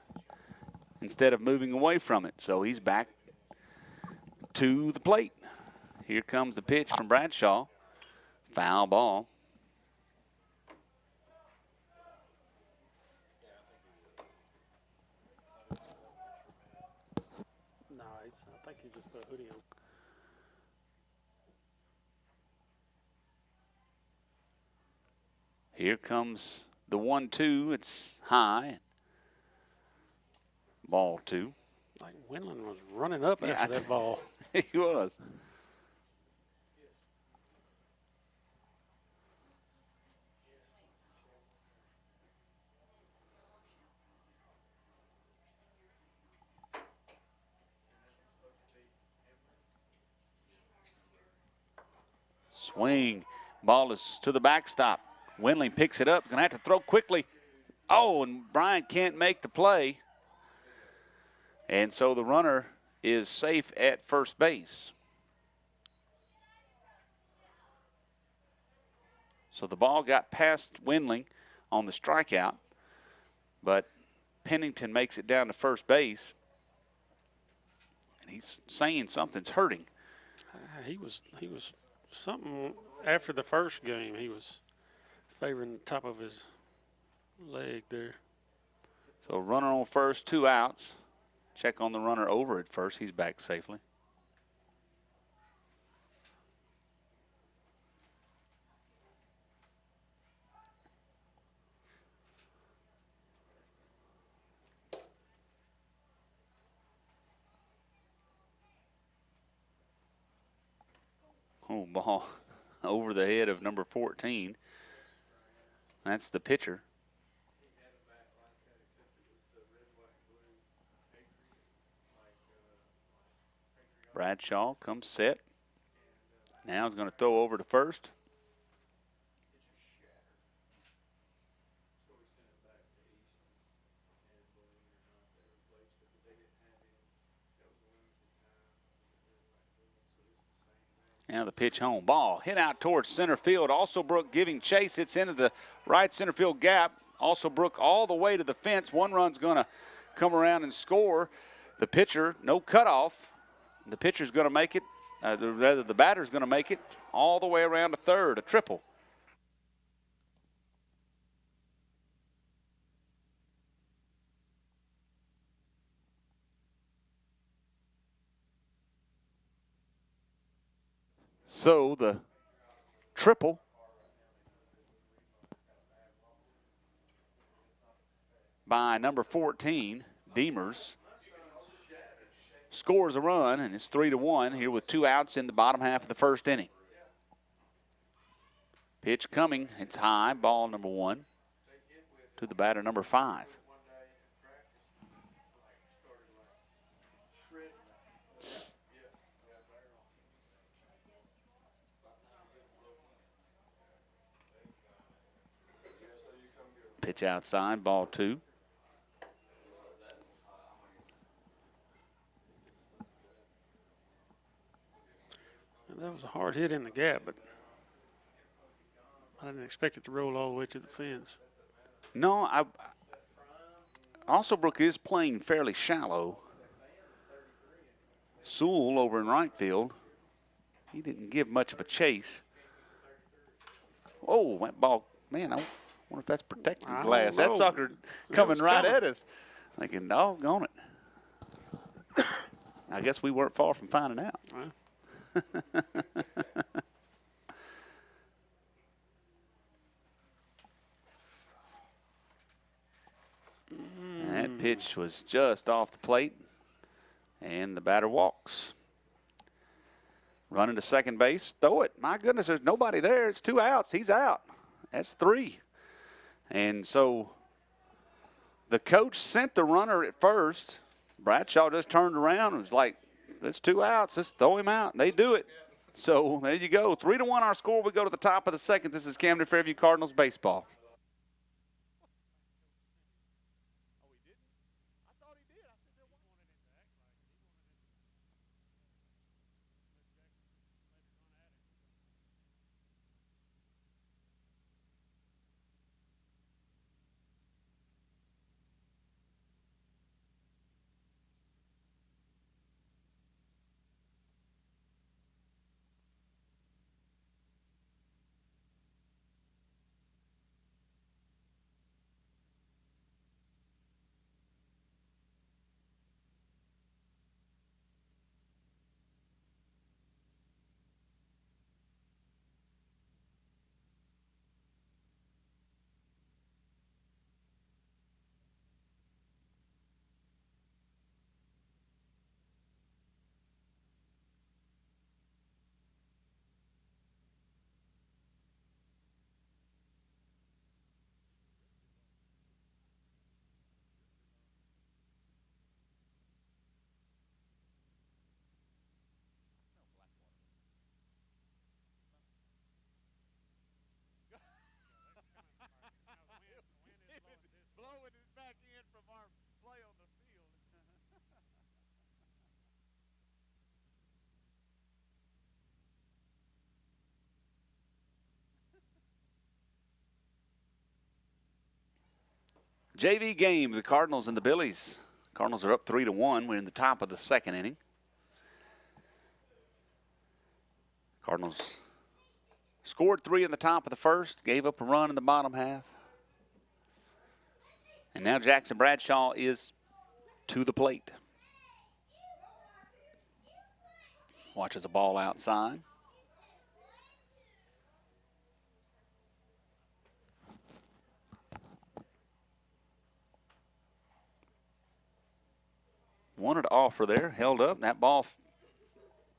instead of moving away from it. So he's back to the plate. Here comes the pitch from Bradshaw. Foul ball. No, I think he just put a hoodie on. Here comes the 1-2. It's high. Ball 2. Like Winland was running up after that ball. He was. Swing. Ball is to the backstop. Winling picks it up. Going to have to throw quickly. Oh, and Brian can't make the play. And so the runner is safe at first base. So the ball got past Winling on the strikeout, but Pennington makes it down to first base. And he's saying something's hurting. He was something after the first game. He was favoring the top of his leg there. So runner on first, 2 outs. Check on the runner over at first. He's back safely. Oh, ball over the head of number 14. That's the pitcher. Bradshaw comes set. Now he's going to throw over to first. Now the pitch home. Ball hit out towards center field. Alsobrook giving chase. It's into the right center field gap. Alsobrook all the way to the fence. One run's going to come around and score. The pitcher, no cutoff. The pitcher's going to make it. Rather, the batter's going to make it all the way around to third, a triple. So the triple by number 14, Demers, scores a run, and it's 3-1 here with 2 outs in the bottom half of the first inning. Pitch coming, it's high, ball number 1 to the batter number 5. Pitch outside, ball 2. That was a hard hit in the gap, but I didn't expect it to roll all the way to the fence. No, Alsobrook is playing fairly shallow. Sewell over in right field, he didn't give much of a chase. Oh, that ball, man, I wonder if that's protecting I glass. don't That know. sucker It coming was right coming. at us. Thinking, doggone it. I guess we weren't far from finding out. Well, And that pitch was just off the plate, and the batter walks. Running to second base, throw it. My goodness, there's nobody there. It's 2 outs. He's out. That's 3. And so the coach sent the runner at first. Bradshaw just turned around and was like, "It's 2 outs. Let's throw him out." And they do it. So there you go. 3-1 our score. We go to the top of the second. This is Camden Fairview Cardinals baseball. Blowing it back in from our play on the field. JV game, the Cardinals and the Billies. Cardinals are up 3-1. We're in the top of the second inning. Cardinals scored 3 in the top of the first, gave up a run in the bottom half. And now Jackson Bradshaw is to the plate. Watches a ball outside. Wanted to offer there, held up. That ball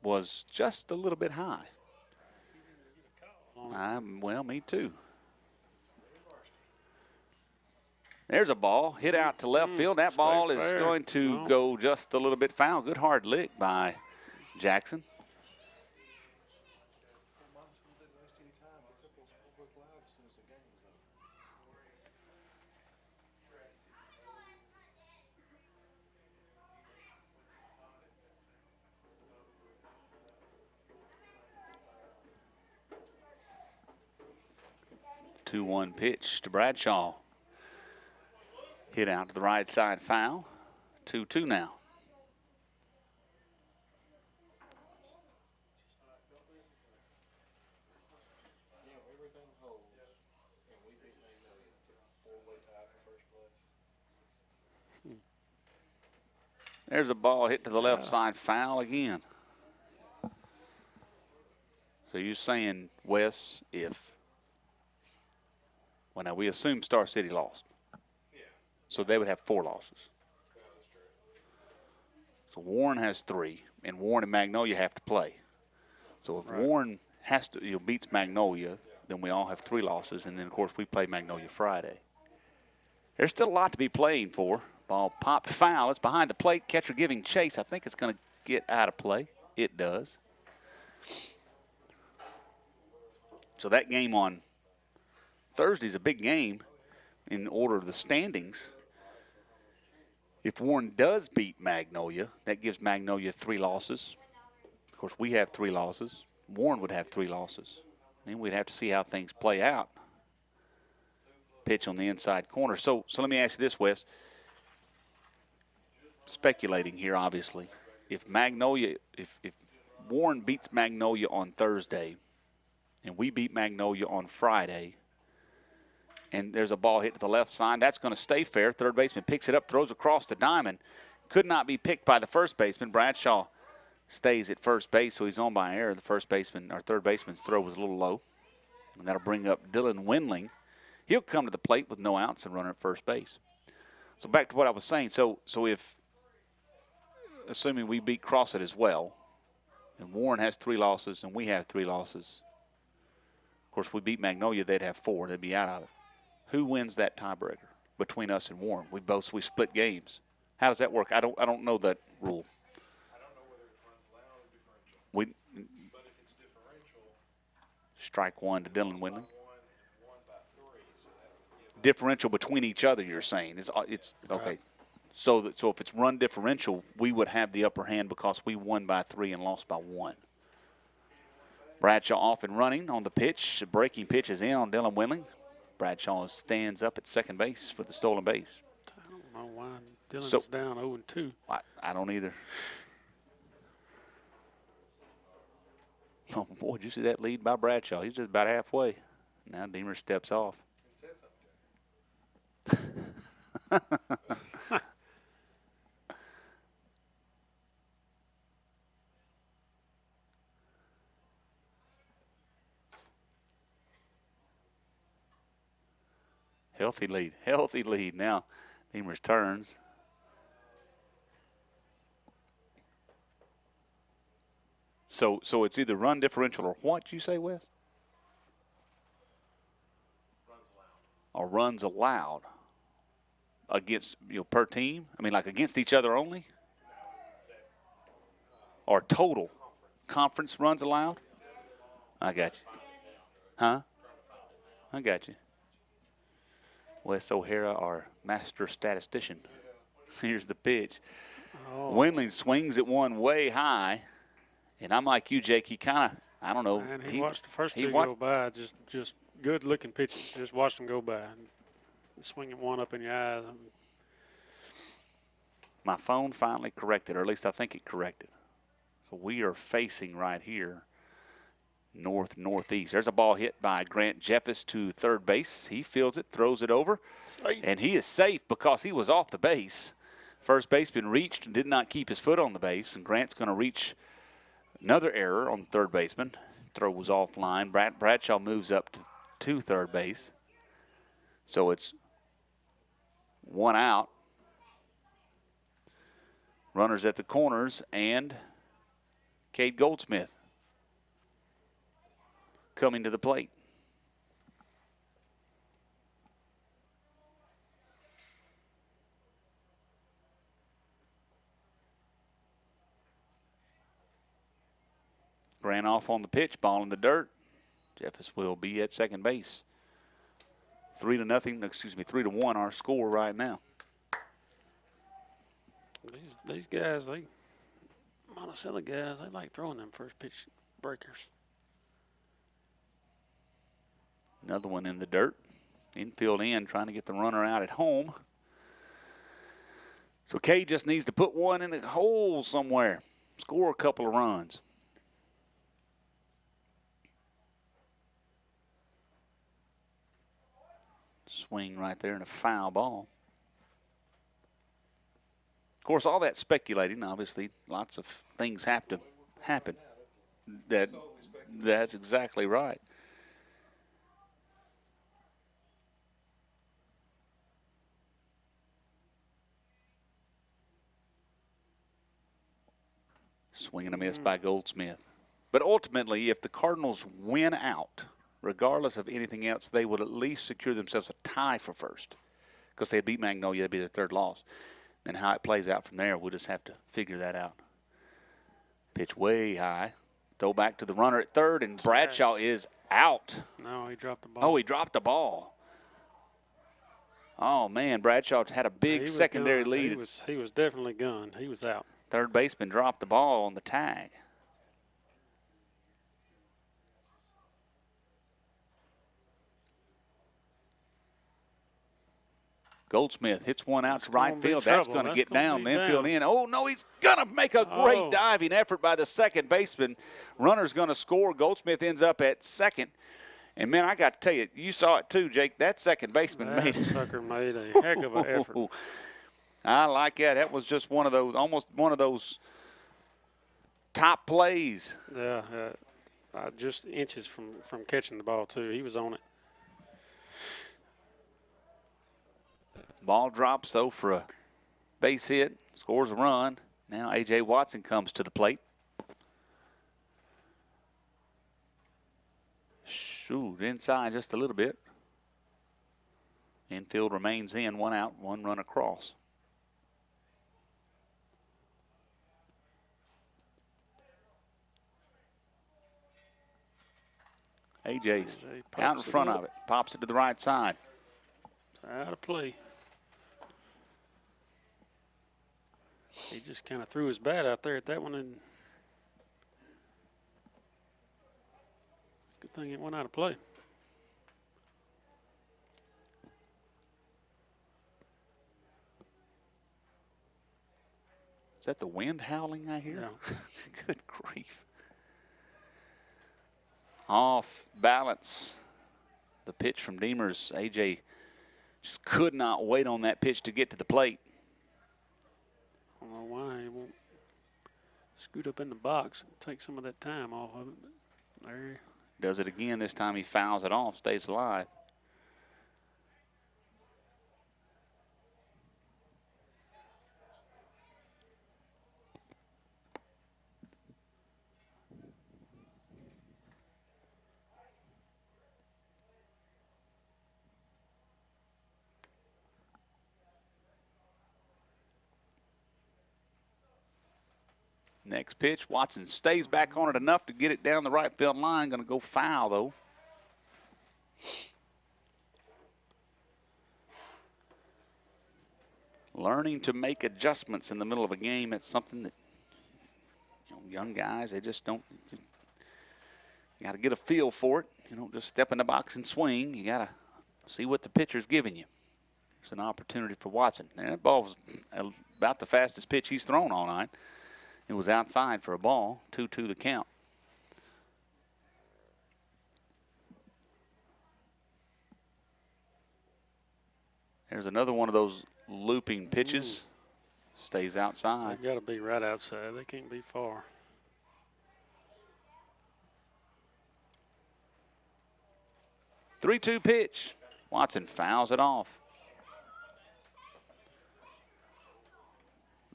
was just a little bit high. Well, me too. There's a ball hit out to left field. That ball is fair. going to go just a little bit foul. Good hard lick by Jackson. Monticello didn't waste any time. It's up those public live as soon as the game was over. Two-one pitch to Bradshaw. Hit out to the right side foul. 2-2 now. You know, everything holds, and we beat Magnolia. It's a 4-way tie for first place. There's a ball hit to the left side foul again. So you're saying, Wes, if, well, now we assume Star City lost. Yeah. So they would have 4 losses. Yeah, that's true. So Warren has 3, and Warren and Magnolia have to play. So if Warren has to, beats Magnolia, then we all have 3 losses, and then of course we play Magnolia Friday. There's still a lot to be playing for. Ball popped foul. It's behind the plate. Catcher giving chase. I think it's going to get out of play. It does. So that game on Thursday is a big game in order of the standings. If Warren does beat Magnolia, that gives Magnolia 3 losses. Of course, we have 3 losses. Warren would have 3 losses. Then we'd have to see how things play out. Pitch on the inside corner. So let me ask you this, Wes. Speculating here, obviously. If Warren beats Magnolia on Thursday and we beat Magnolia on Friday, and there's a ball hit to the left side, that's going to stay fair. Third baseman picks it up, throws across the diamond. Could not be picked by the first baseman. Bradshaw stays at first base, so he's on by error. The first baseman, or third baseman's throw was a little low. And that'll bring up Dylan Windling. He'll come to the plate with no outs and runner at first base. So back to what I was saying. So if, assuming we beat Crossett as well, and Warren has 3 losses and we have 3 losses, of course, if we beat Magnolia, they'd have 4. They'd be out of it. Who wins that tiebreaker between us and Warren? We split games. How does that work? I don't know that rule. I don't know whether it's runs allowed or differential. But if it's differential, Strike 1 to Dylan Windling. 1 and 1 by 3, so that would give Differential between each other, you're saying. It's okay. So if it's run differential, we would have the upper hand because we won by 3 and lost by 1. Bradshaw off and running on the pitch. The breaking pitch is in on Dylan Windling. Bradshaw stands up at second base for the stolen base. I don't know why Dylan's down 0-2. I don't either. Oh, boy, did you see that lead by Bradshaw? He's just about halfway. Now Deemer steps off. it says something. Healthy lead. Now Deemer's turns. So it's either run differential or what you say, Wes? Runs allowed. Or runs allowed against, per team? I mean, like against each other only? Or total? Conference runs allowed? I got you. Huh? I got you. Wes O'Hara, our master statistician. Here's the pitch. Oh. Windling swings it one way high. And I'm like you, Jake. He kind of, I don't know. Man, he watched the first 2 go by. Just good-looking pitches. Just watched them go by. And swinging one up in your eyes. My phone finally corrected, or at least I think it corrected. So we are facing right here, north-northeast. There's a ball hit by Grant Jeffis to third base. He fields it, throws it over, and he is safe because he was off the base. First baseman reached and did not keep his foot on the base, and Grant's going to reach. Another error on the third baseman. Throw was offline. Bradshaw moves up to third base. So it's 1 out. Runners at the corners and Cade Goldsmith coming to the plate. Ran off on the pitch, ball in the dirt. Jeffis will be at second base. 3-1 our score right now. These guys, Monticello guys, they like throwing them first pitch breakers. Another one in the dirt. Infield in, trying to get the runner out at home. So Cade just needs to put one in the hole somewhere. Score a couple of runs. Swing right there and a foul ball. Of course, all that speculating, obviously, lots of things have to happen. That's exactly right. Swing and a miss by Goldsmith. But ultimately, if the Cardinals win out, regardless of anything else, they would at least secure themselves a tie for first because they beat Magnolia. That'd be their third loss. And how it plays out from there, we'll just have to figure that out. Pitch way high. Throw back to the runner at third, and Bradshaw is out. No, he dropped the ball. Oh, he dropped the ball. Oh, man, Bradshaw had a big secondary lead. He was definitely gunned. He was out. Third baseman dropped the ball on the tag. Goldsmith hits one out to right field. That's going to get down. The infield in. Oh, no, he's going to make a great diving effort by the second baseman. Runner's going to score. Goldsmith ends up at second. And, man, I got to tell you, you saw it too, Jake. That second baseman made it. Sucker made a heck of an effort. I like that. That was just one of those, almost one of those top plays. Yeah, just inches from catching the ball, too. He was on it. Ball drops, though, for a base hit. Scores a run. Now A.J. Watson comes to the plate. Shoot, inside just a little bit. Infield remains in. One out, one run across. A.J.'s out in front of it. Pops it to the right side. It's out of play. He just kind of threw his bat out there at that one, and good thing it went out of play. Is that the wind howling I hear? Yeah. Good grief. Off balance. The pitch from Demers. A.J. just could not wait on that pitch to get to the plate. I don't know why he won't scoot up in the box and take some of that time off of it. But there. Does it again. This time he fouls it off, stays alive. Next pitch, Watson stays back on it enough to get it down the right field line. Going to go foul, though. Learning to make adjustments in the middle of a game, it's something that, young guys, they just don't. You got to get a feel for it. You don't just step in the box and swing. You got to see what the pitcher's giving you. It's an opportunity for Watson. And that ball was about the fastest pitch he's thrown all night. It was outside for a ball, 2-2 the count. There's another one of those looping pitches. Stays outside. They've got to be right outside. They can't be far. Three-two pitch. Watson fouls it off.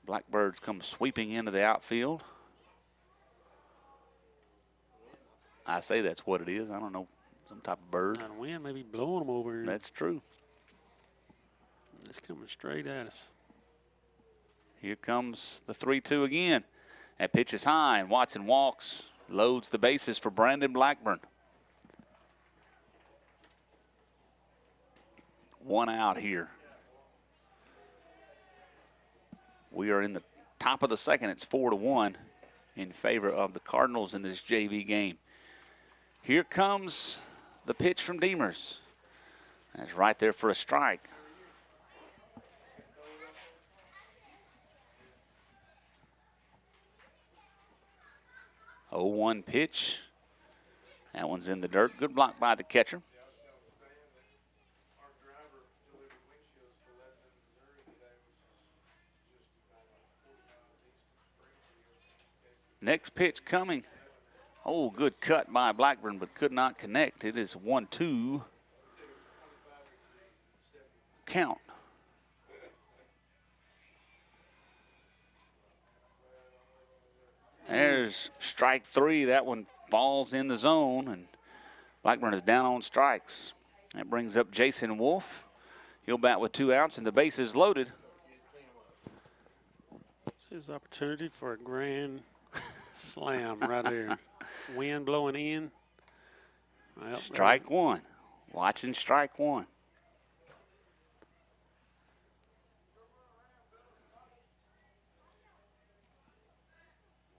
Blackbirds come sweeping into the outfield. I say that's what it is. I don't know, some type of bird. That wind may be blowing them over here. That's true. It's coming straight at us. Here comes the 3-2 again. That pitch is high, and Watson walks, loads the bases for Brandon Blackburn. One out here. We are in the top of the second. It's 4-1 in favor of the Cardinals in this JV game. Here comes the pitch from Demers. That's right there for a strike. Oh, 1 pitch. That one's in the dirt. Good block by the catcher. Next pitch coming. Oh, good cut by Blackburn, but could not connect. It is 1-2 count. There's strike 3. That one falls in the zone, and Blackburn is down on strikes. That brings up Jason Wolf. He'll bat with 2 outs, and the base is loaded. His opportunity for a grand slam right there. Wind blowing in. Well, Strike one. Watching strike one.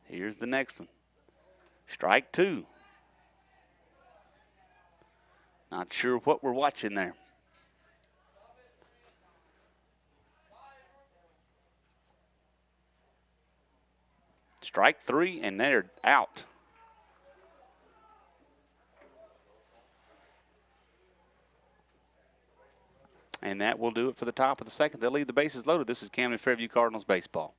Here's the next one. Strike two. Not sure what we're watching there. Strike three, and they're out. And that will do it for the top of the second. They'll leave the bases loaded. This is Camden Fairview Cardinals baseball.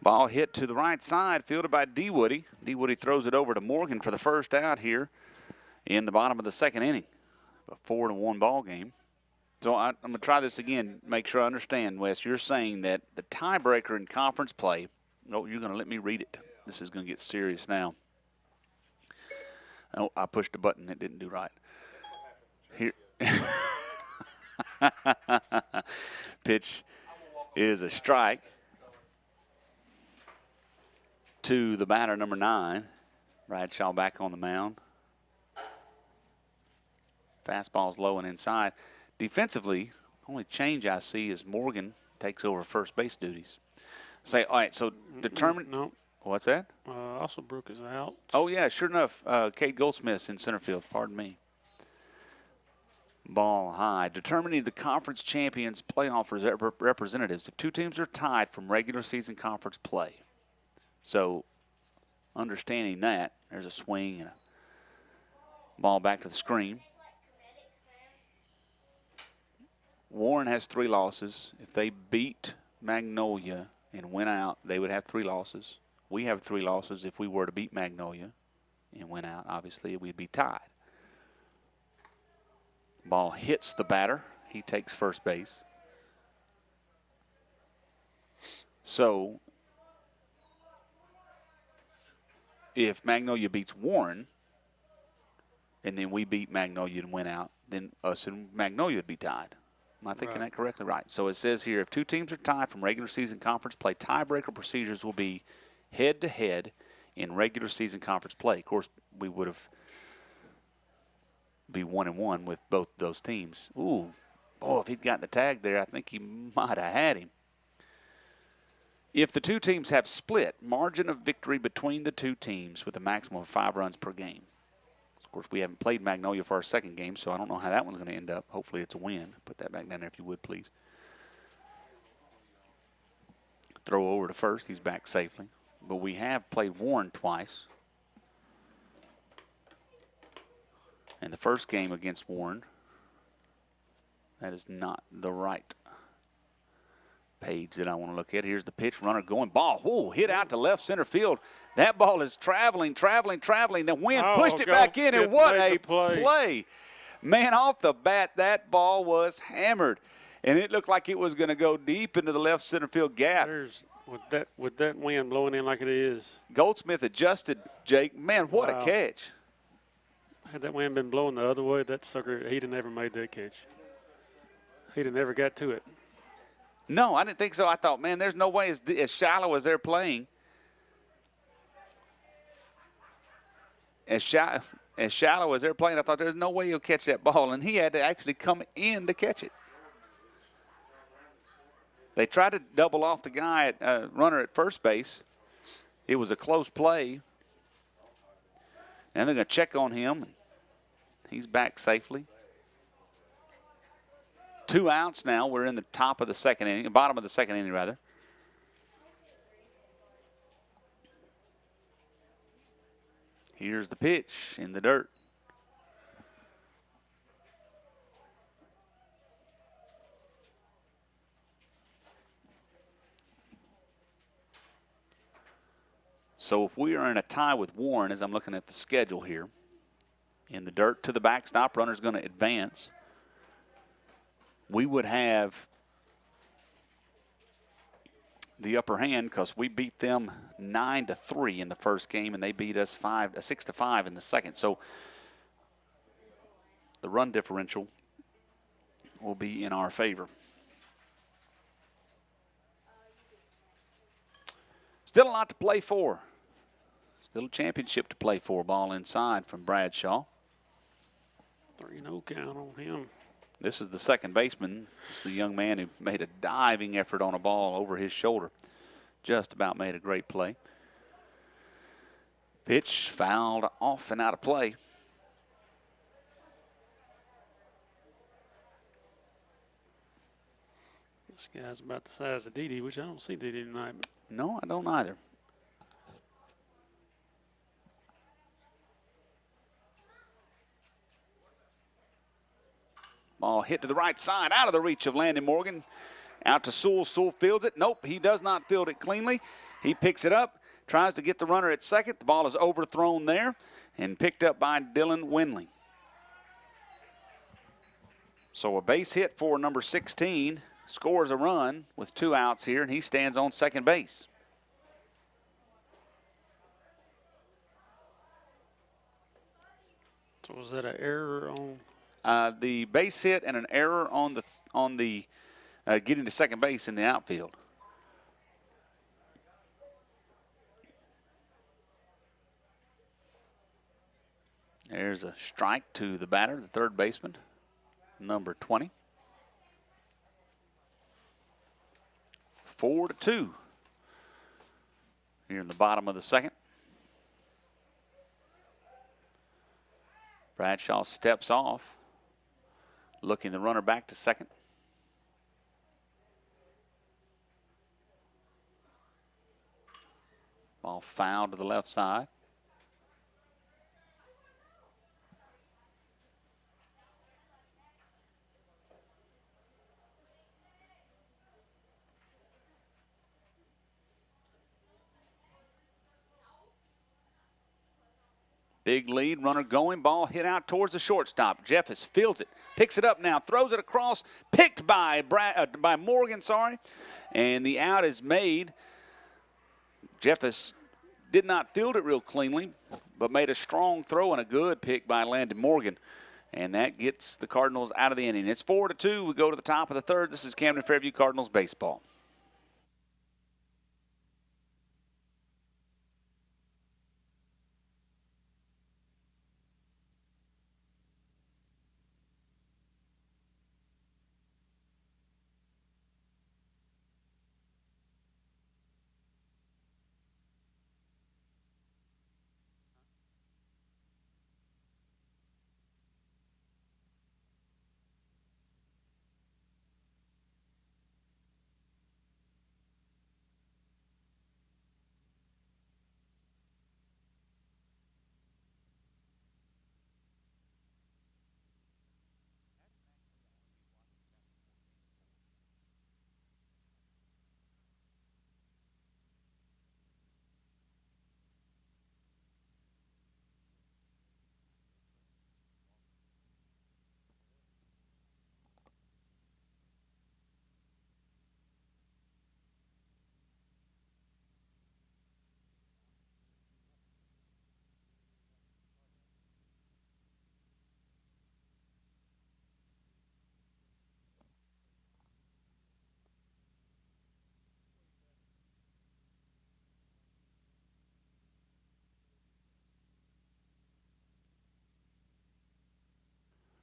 Ball hit to the right side, fielded by D. Woody. D. Woody throws it over to Morgan for the first out here in the bottom of the second inning. A 4-1 ball game. So I'm going to try this again, make sure I understand, Wes. You're saying that the tiebreaker in conference play, oh, you're going to let me read it. This is going to get serious now. Oh, I pushed a button that didn't do right. Here. Pitch is a strike to the batter, number 9. Bradshaw back on the mound. Fastball's low and inside. Defensively, only change I see is Morgan takes over first base duties. Say, all right, so determine. No. What's that? Osselbrook is out. Oh, yeah, sure enough. Kate Goldsmith's in center field. Pardon me. Ball high. Determining the conference champions playoff representatives. If two teams are tied from regular season conference play. So, understanding that, there's a swing and a ball back to the screen. Warren has 3 losses. If they beat Magnolia and win out, they would have 3 losses. We have 3 losses. If we were to beat Magnolia and win out, obviously we'd be tied. Ball hits the batter. He takes first base. So, if Magnolia beats Warren and then we beat Magnolia and win out, then us and Magnolia would be tied. Am I thinking that correctly? Right. So it says here, if two teams are tied from regular season conference play, tiebreaker procedures will be head-to-head in regular season conference play. Of course, we would have be 1-1 with both those teams. Ooh, boy, if he'd gotten the tag there, I think he might have had him. If the two teams have split, margin of victory between the two teams with a maximum of 5 runs per game. Of course, we haven't played Magnolia for our second game, so I don't know how that one's going to end up. Hopefully it's a win. Put that back down there if you would, please. Throw over to first. He's back safely. But we have played Warren twice. In the first game against Warren, that is not the right page that I want to look at. Here's the pitch. Runner going. Ball. Whoa, hit out to left center field. That ball is traveling. The wind pushed it back in, and what a play. Man, off the bat, that ball was hammered. And it looked like it was going to go deep into the left center field gap. With that wind blowing in like it is. Goldsmith adjusted, Jake. Man, what a catch. Had that wind been blowing the other way, that sucker, he'd have never made that catch. He'd have never got to it. No, I didn't think so. I thought, man, there's no way as shallow as they're playing. As shallow as they're playing, I thought there's no way he'll catch that ball. And he had to actually come in to catch it. They tried to double off the guy at runner at first base. It was a close play. And they're going to check on him. He's back safely. 2 outs now. We're in the top of the second inning, bottom of the second inning, rather. Here's the pitch in the dirt. So if we are in a tie with Warren, as I'm looking at the schedule here, in the dirt to the backstop, runner's going to advance. We would have the upper hand because we beat them 9-3 in the first game, and they beat us 6-5 in the second. So the run differential will be in our favor. Still a lot to play for. Still a championship to play for. Ball inside from Bradshaw. 3-0 count on him. This is the second baseman. This is the young man who made a diving effort on a ball over his shoulder. Just about made a great play. Pitch fouled off and out of play. This guy's about the size of Didi, which I don't see Didi tonight. No, I don't either. Ball hit to the right side, out of the reach of Landon Morgan. Out to Sewell. Sewell fields it. Nope, he does not field it cleanly. He picks it up, tries to get the runner at second. The ball is overthrown there and picked up by Dylan Winley. So a base hit for number 16. Scores a run with 2 outs here, and he stands on second base. So was that an error on? The base hit and an error on the getting to second base in the outfield. There's a strike to the batter, the third baseman, number 20. 4-2 here in the bottom of the second. Bradshaw steps off, looking the runner back to second. Ball fouled to the left side. Big lead, runner going, ball hit out towards the shortstop. Jeffers fields it, picks it up now, throws it across, picked by Morgan, and the out is made. Jeffers did not field it real cleanly, but made a strong throw and a good pick by Landon Morgan, and that gets the Cardinals out of the inning. It's 4-2. We go to the top of the third. This is Camden Fairview Cardinals baseball.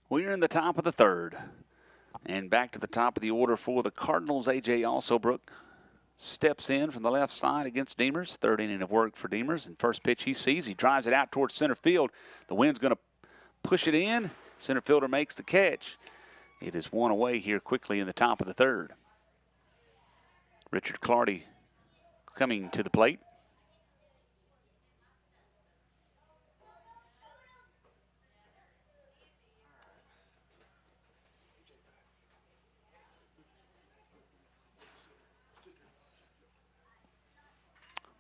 We're in the top of the third. And back to the top of the order for the Cardinals. A.J. Alsobrook steps in from the left side against Demers. Third inning of work for Demers. And first pitch he sees, he drives it out towards center field. The wind's going to push it in. Center fielder makes the catch. It is one away here quickly in the top of the third. Richard Clardy coming to the plate.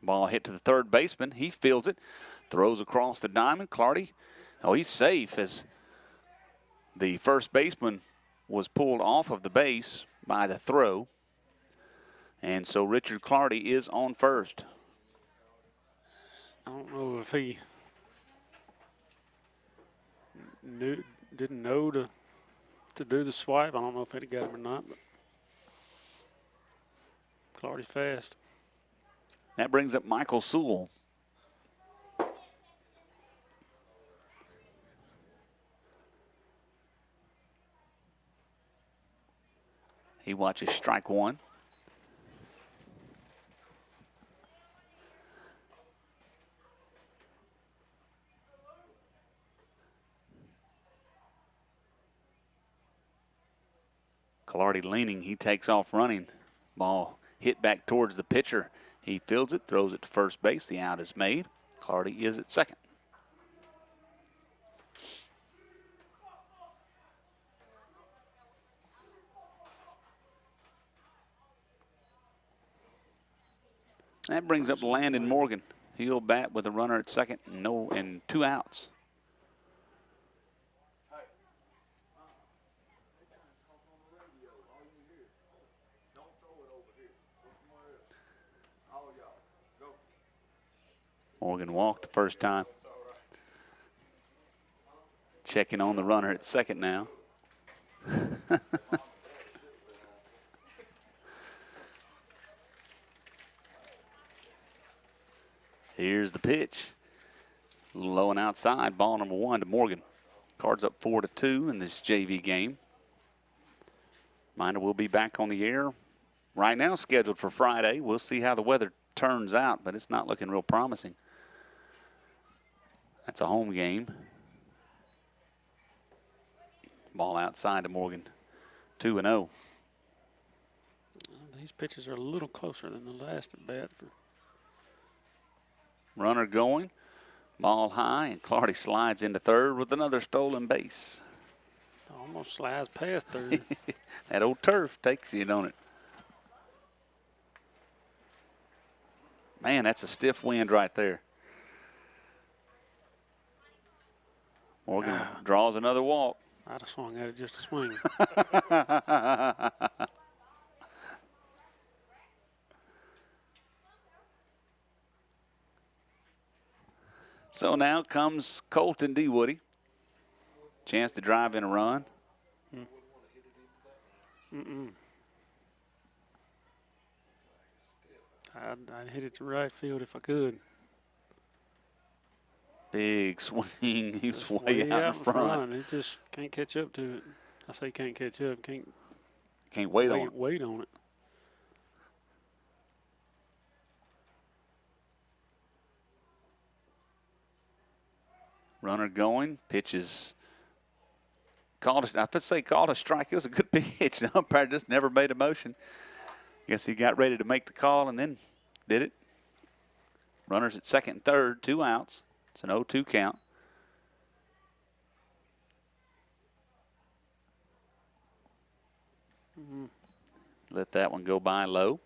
Ball hit to the third baseman. He fields it, throws across the diamond. Clardy, oh, he's safe as the first baseman was pulled off of the base by the throw. And so Richard Clardy is on first. I don't know if he didn't know to do the swipe. I don't know if it got him or not, but Clardy's fast. That brings up Michael Sewell. He watches strike one. Clardy leaning, he takes off running. Ball hit back towards the pitcher. He fields it, throws it to first base. The out is made. Clardy is at second. That brings up Landon Morgan. He'll bat with a runner at second and 2 outs. Morgan walked the first time. Checking on the runner at second now. Here's the pitch. Low and outside, ball number 1 to Morgan. Cards up 4-2 in this JV game. Reminder, we'll be back on the air right now, scheduled for Friday. We'll see how the weather turns out, but it's not looking real promising. That's a home game. Ball outside to Morgan. 2-0. These pitches are a little closer than the last at bat. Runner going. Ball high, and Clardy slides into third with another stolen base. Almost slides past third. That old turf takes you, don't it? Man, that's a stiff wind right there. Morgan draws another walk. I'd have swung at it just a swing. So now comes Colton Woody. Chance to drive in a run. I'd hit it to right field if I could. Big swing. He was way out in front. He just can't catch up to it. I say can't catch up. Can't wait on it. Wait on it. Runner going. Pitches called. I would say called a strike. It was a good pitch. The umpire just never made a motion. Guess he got ready to make the call and then did it. Runners at second and third. 2 outs. It's an 0-2 count. Let that one go by low.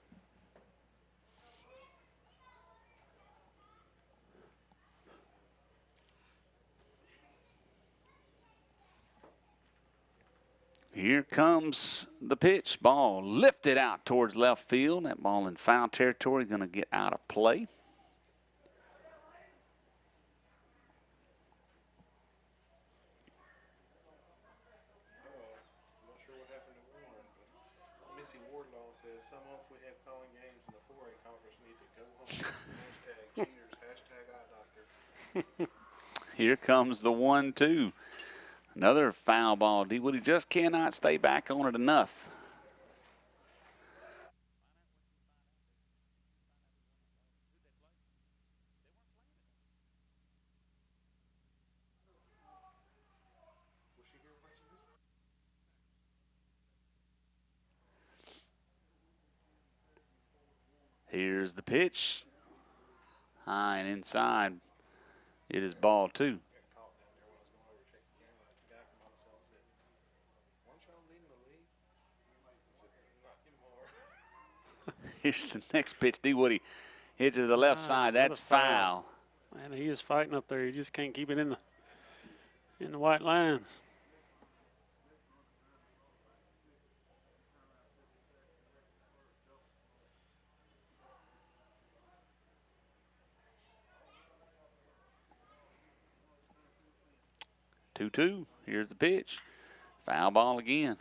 Here comes the pitch. Ball lifted out towards left field. That ball in foul territory, going to get out of play. Some months we have calling games in the 4A conference need to go home. Hashtag juniors, hashtag eye doctor. Here comes the 1-2. Another foul ball. D. Woody just cannot stay back on it enough. Here's the pitch. High and inside. It is ball 2. Caught down there when I was going over to check the camera. The guy from Monticello said, "Weren't y'all leading the league?" I said, "Not anymore." Here's the next pitch. D. Woody hits it to the left side. That's foul. Man, he is fighting up there. He just can't keep it in the white lines. Two. Here's the pitch. Foul ball again.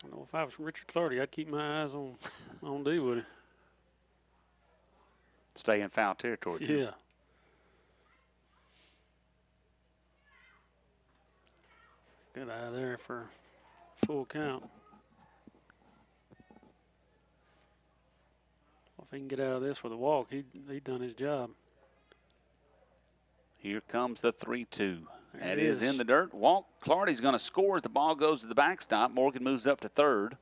I know if I was Richard Clardy, I'd keep my eyes on D. Woody. Stay in foul territory. Too. Yeah. Good eye there for full count. If he can get out of this with a walk, he done his job. Here comes the 3-2. That it is is. in the dirt. Walk. Clardy's going to score as the ball goes to the backstop. Morgan moves up to third.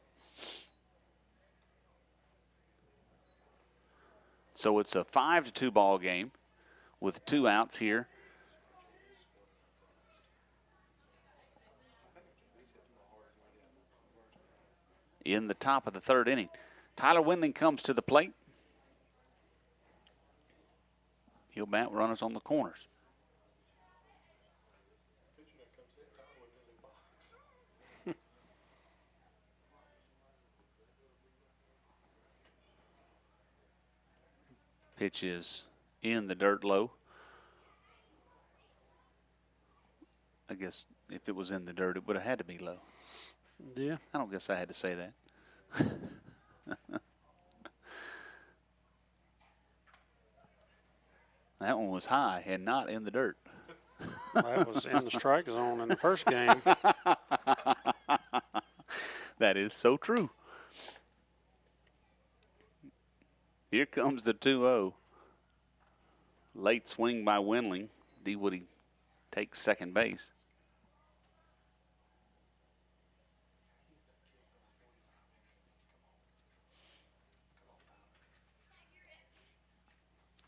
So it's a 5-2 ball game with 2 outs here. In the top of the 3rd inning. Tyler Windling comes to the plate. He'll bat runners on the corners. Pitch is in the dirt low. I guess if it was in the dirt, it would have had to be low. Yeah. I don't guess I had to say that. That one was high and not in the dirt. That was in the strike zone in the first game. That is so true. Here comes the 2-0. Late swing by Windling. D. Woody takes second base.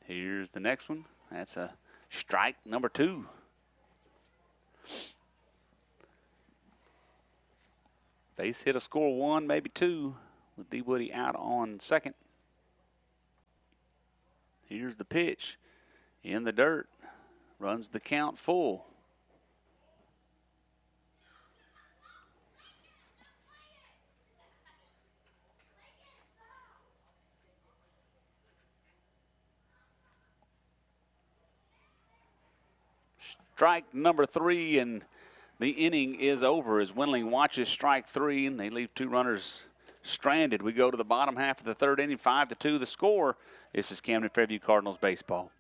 Here's the next one. That's a strike number 2. Base hit, a score 1, maybe 2, with D. Woody out on second. Here's the pitch. In the dirt. Runs the count full. Strike number 3, and the inning is over as Windling watches strike 3, and they leave 2 runners stranded. We go to the bottom half of the 3rd inning, 5-2 the score. This is Camden Fairview Cardinals baseball.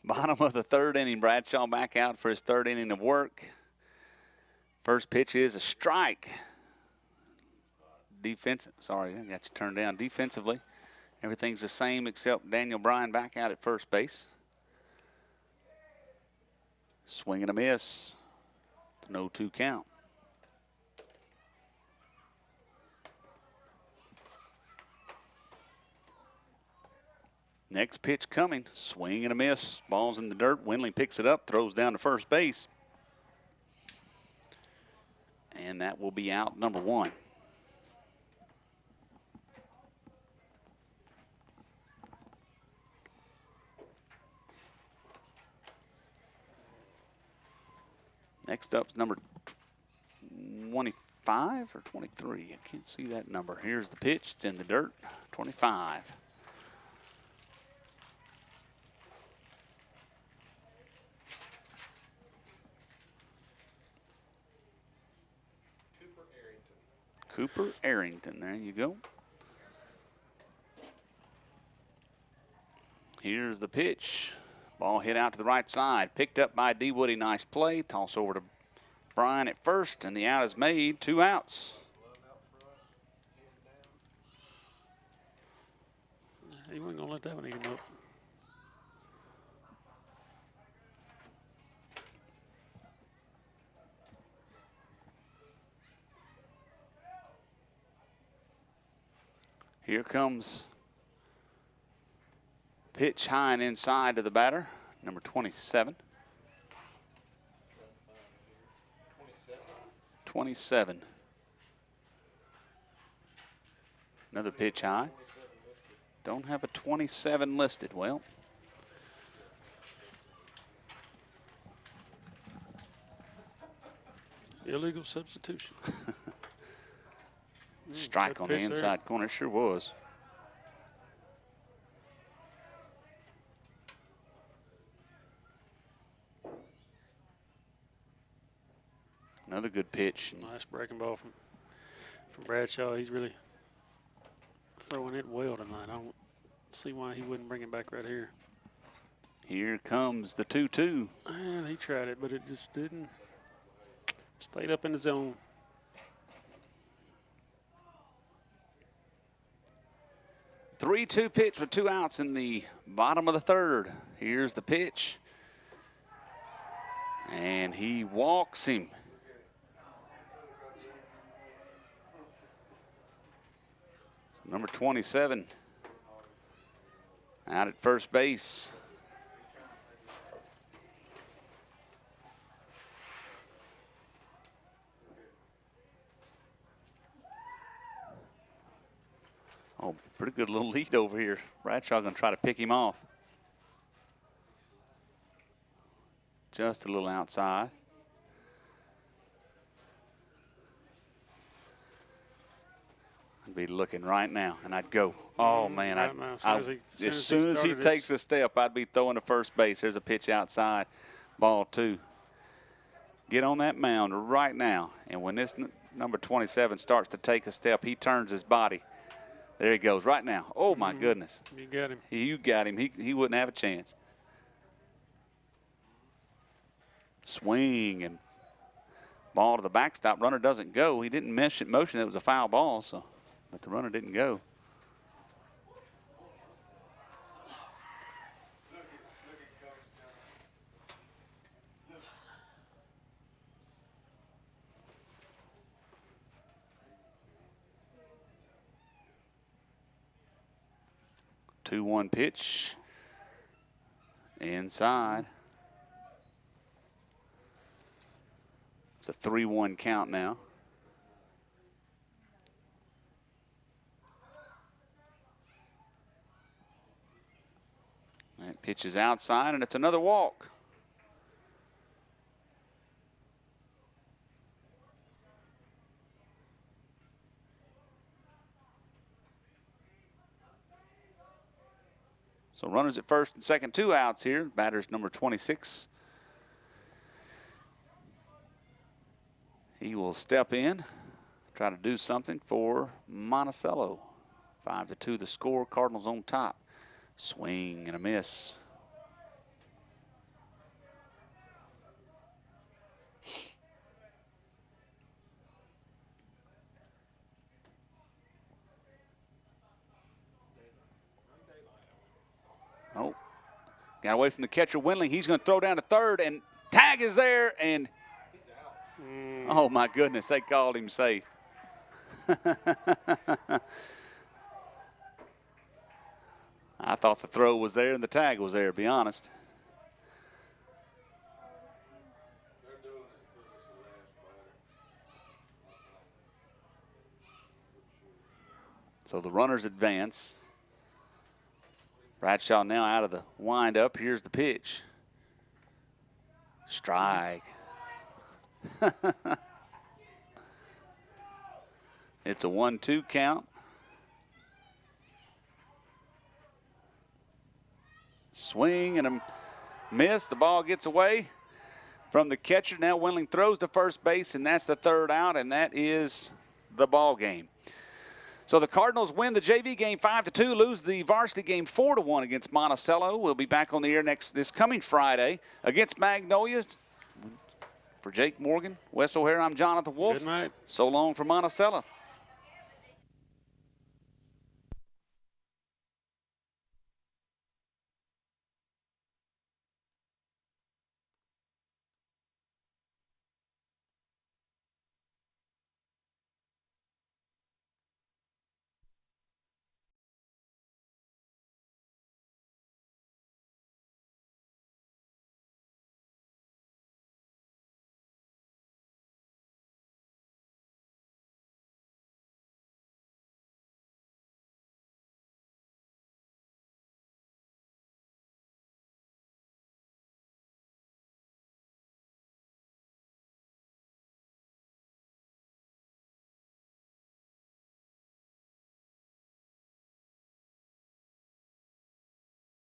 Bottom of the third inning. Bradshaw back out for his third inning of work. First pitch is a strike. Sorry, I got you turned down. Defensively, everything's the same except Daniel Bryan back out at first base. Swing and a miss. No 2 count. Next pitch coming. Swing and a miss. Ball's in the dirt. Windley picks it up, throws down to first base. And that will be out number 1. Next up's number 25 or 23. I can't see that number. Here's the pitch. It's in the dirt. 25. Cooper Arrington. There you go. Here's the pitch. Ball hit out to the right side. Picked up by D. Woody. Nice play. Toss over to Bryan at first, and the out is made. 2 outs. He wasn't going to let that one eat him up. Here comes pitch high and inside to the batter, number 27. 27. Another pitch high. Don't have a 27 listed. Well, illegal substitution. strike on the inside corner. Sure was. Another good pitch. Nice breaking ball from Bradshaw. He's really throwing it well tonight. I don't see why he wouldn't bring it back right here. Here comes the 2-2. And he tried it, but it just didn't. Stayed up in the zone. 3-2 pitch with 2 outs in the bottom of the third. Here's the pitch. And he walks him. So number 27 out at first base. Oh, pretty good little lead over here. Bradshaw going to try to pick him off. Just a little outside. I'd be looking right now, and I'd go. Oh, man. As soon as he takes a step, I'd be throwing to first base. There's a pitch outside. Ball 2. Get on that mound right now. And when this number 27 starts to take a step, he turns his body. There he goes right now. Oh, my goodness. You got him. You got him. He wouldn't have a chance. Swing and ball to the backstop. Runner doesn't go. He didn't motion that it was a foul ball, so, but the runner didn't go. Two-one pitch. Inside. It's a 3-1 count now. That pitch is outside, and it's another walk. So runners at first and second, 2 outs here. Batter's number 26. He will step in, try to do something for Monticello. 5-2 the score. Cardinals on top. Swing and a miss. Oh, got away from the catcher, Windling. He's going to throw down to third, and tag is there, and oh, my goodness, they called him safe. I thought the throw was there and the tag was there, to be honest. So the runners advance. Bradshaw now out of the windup. Here's the pitch. Strike. It's a 1-2 count. Swing and a miss. The ball gets away from the catcher. Now Windling throws to first base, and that's the third out, and that is the ball game. So the Cardinals win the JV game 5-2, lose the varsity game 4-1 against Monticello. We'll be back on the air this coming Friday against Magnolia. For Jake Morgan, Wes O'Hare, I'm Jonathan Wolf. Good night. So long from Monticello.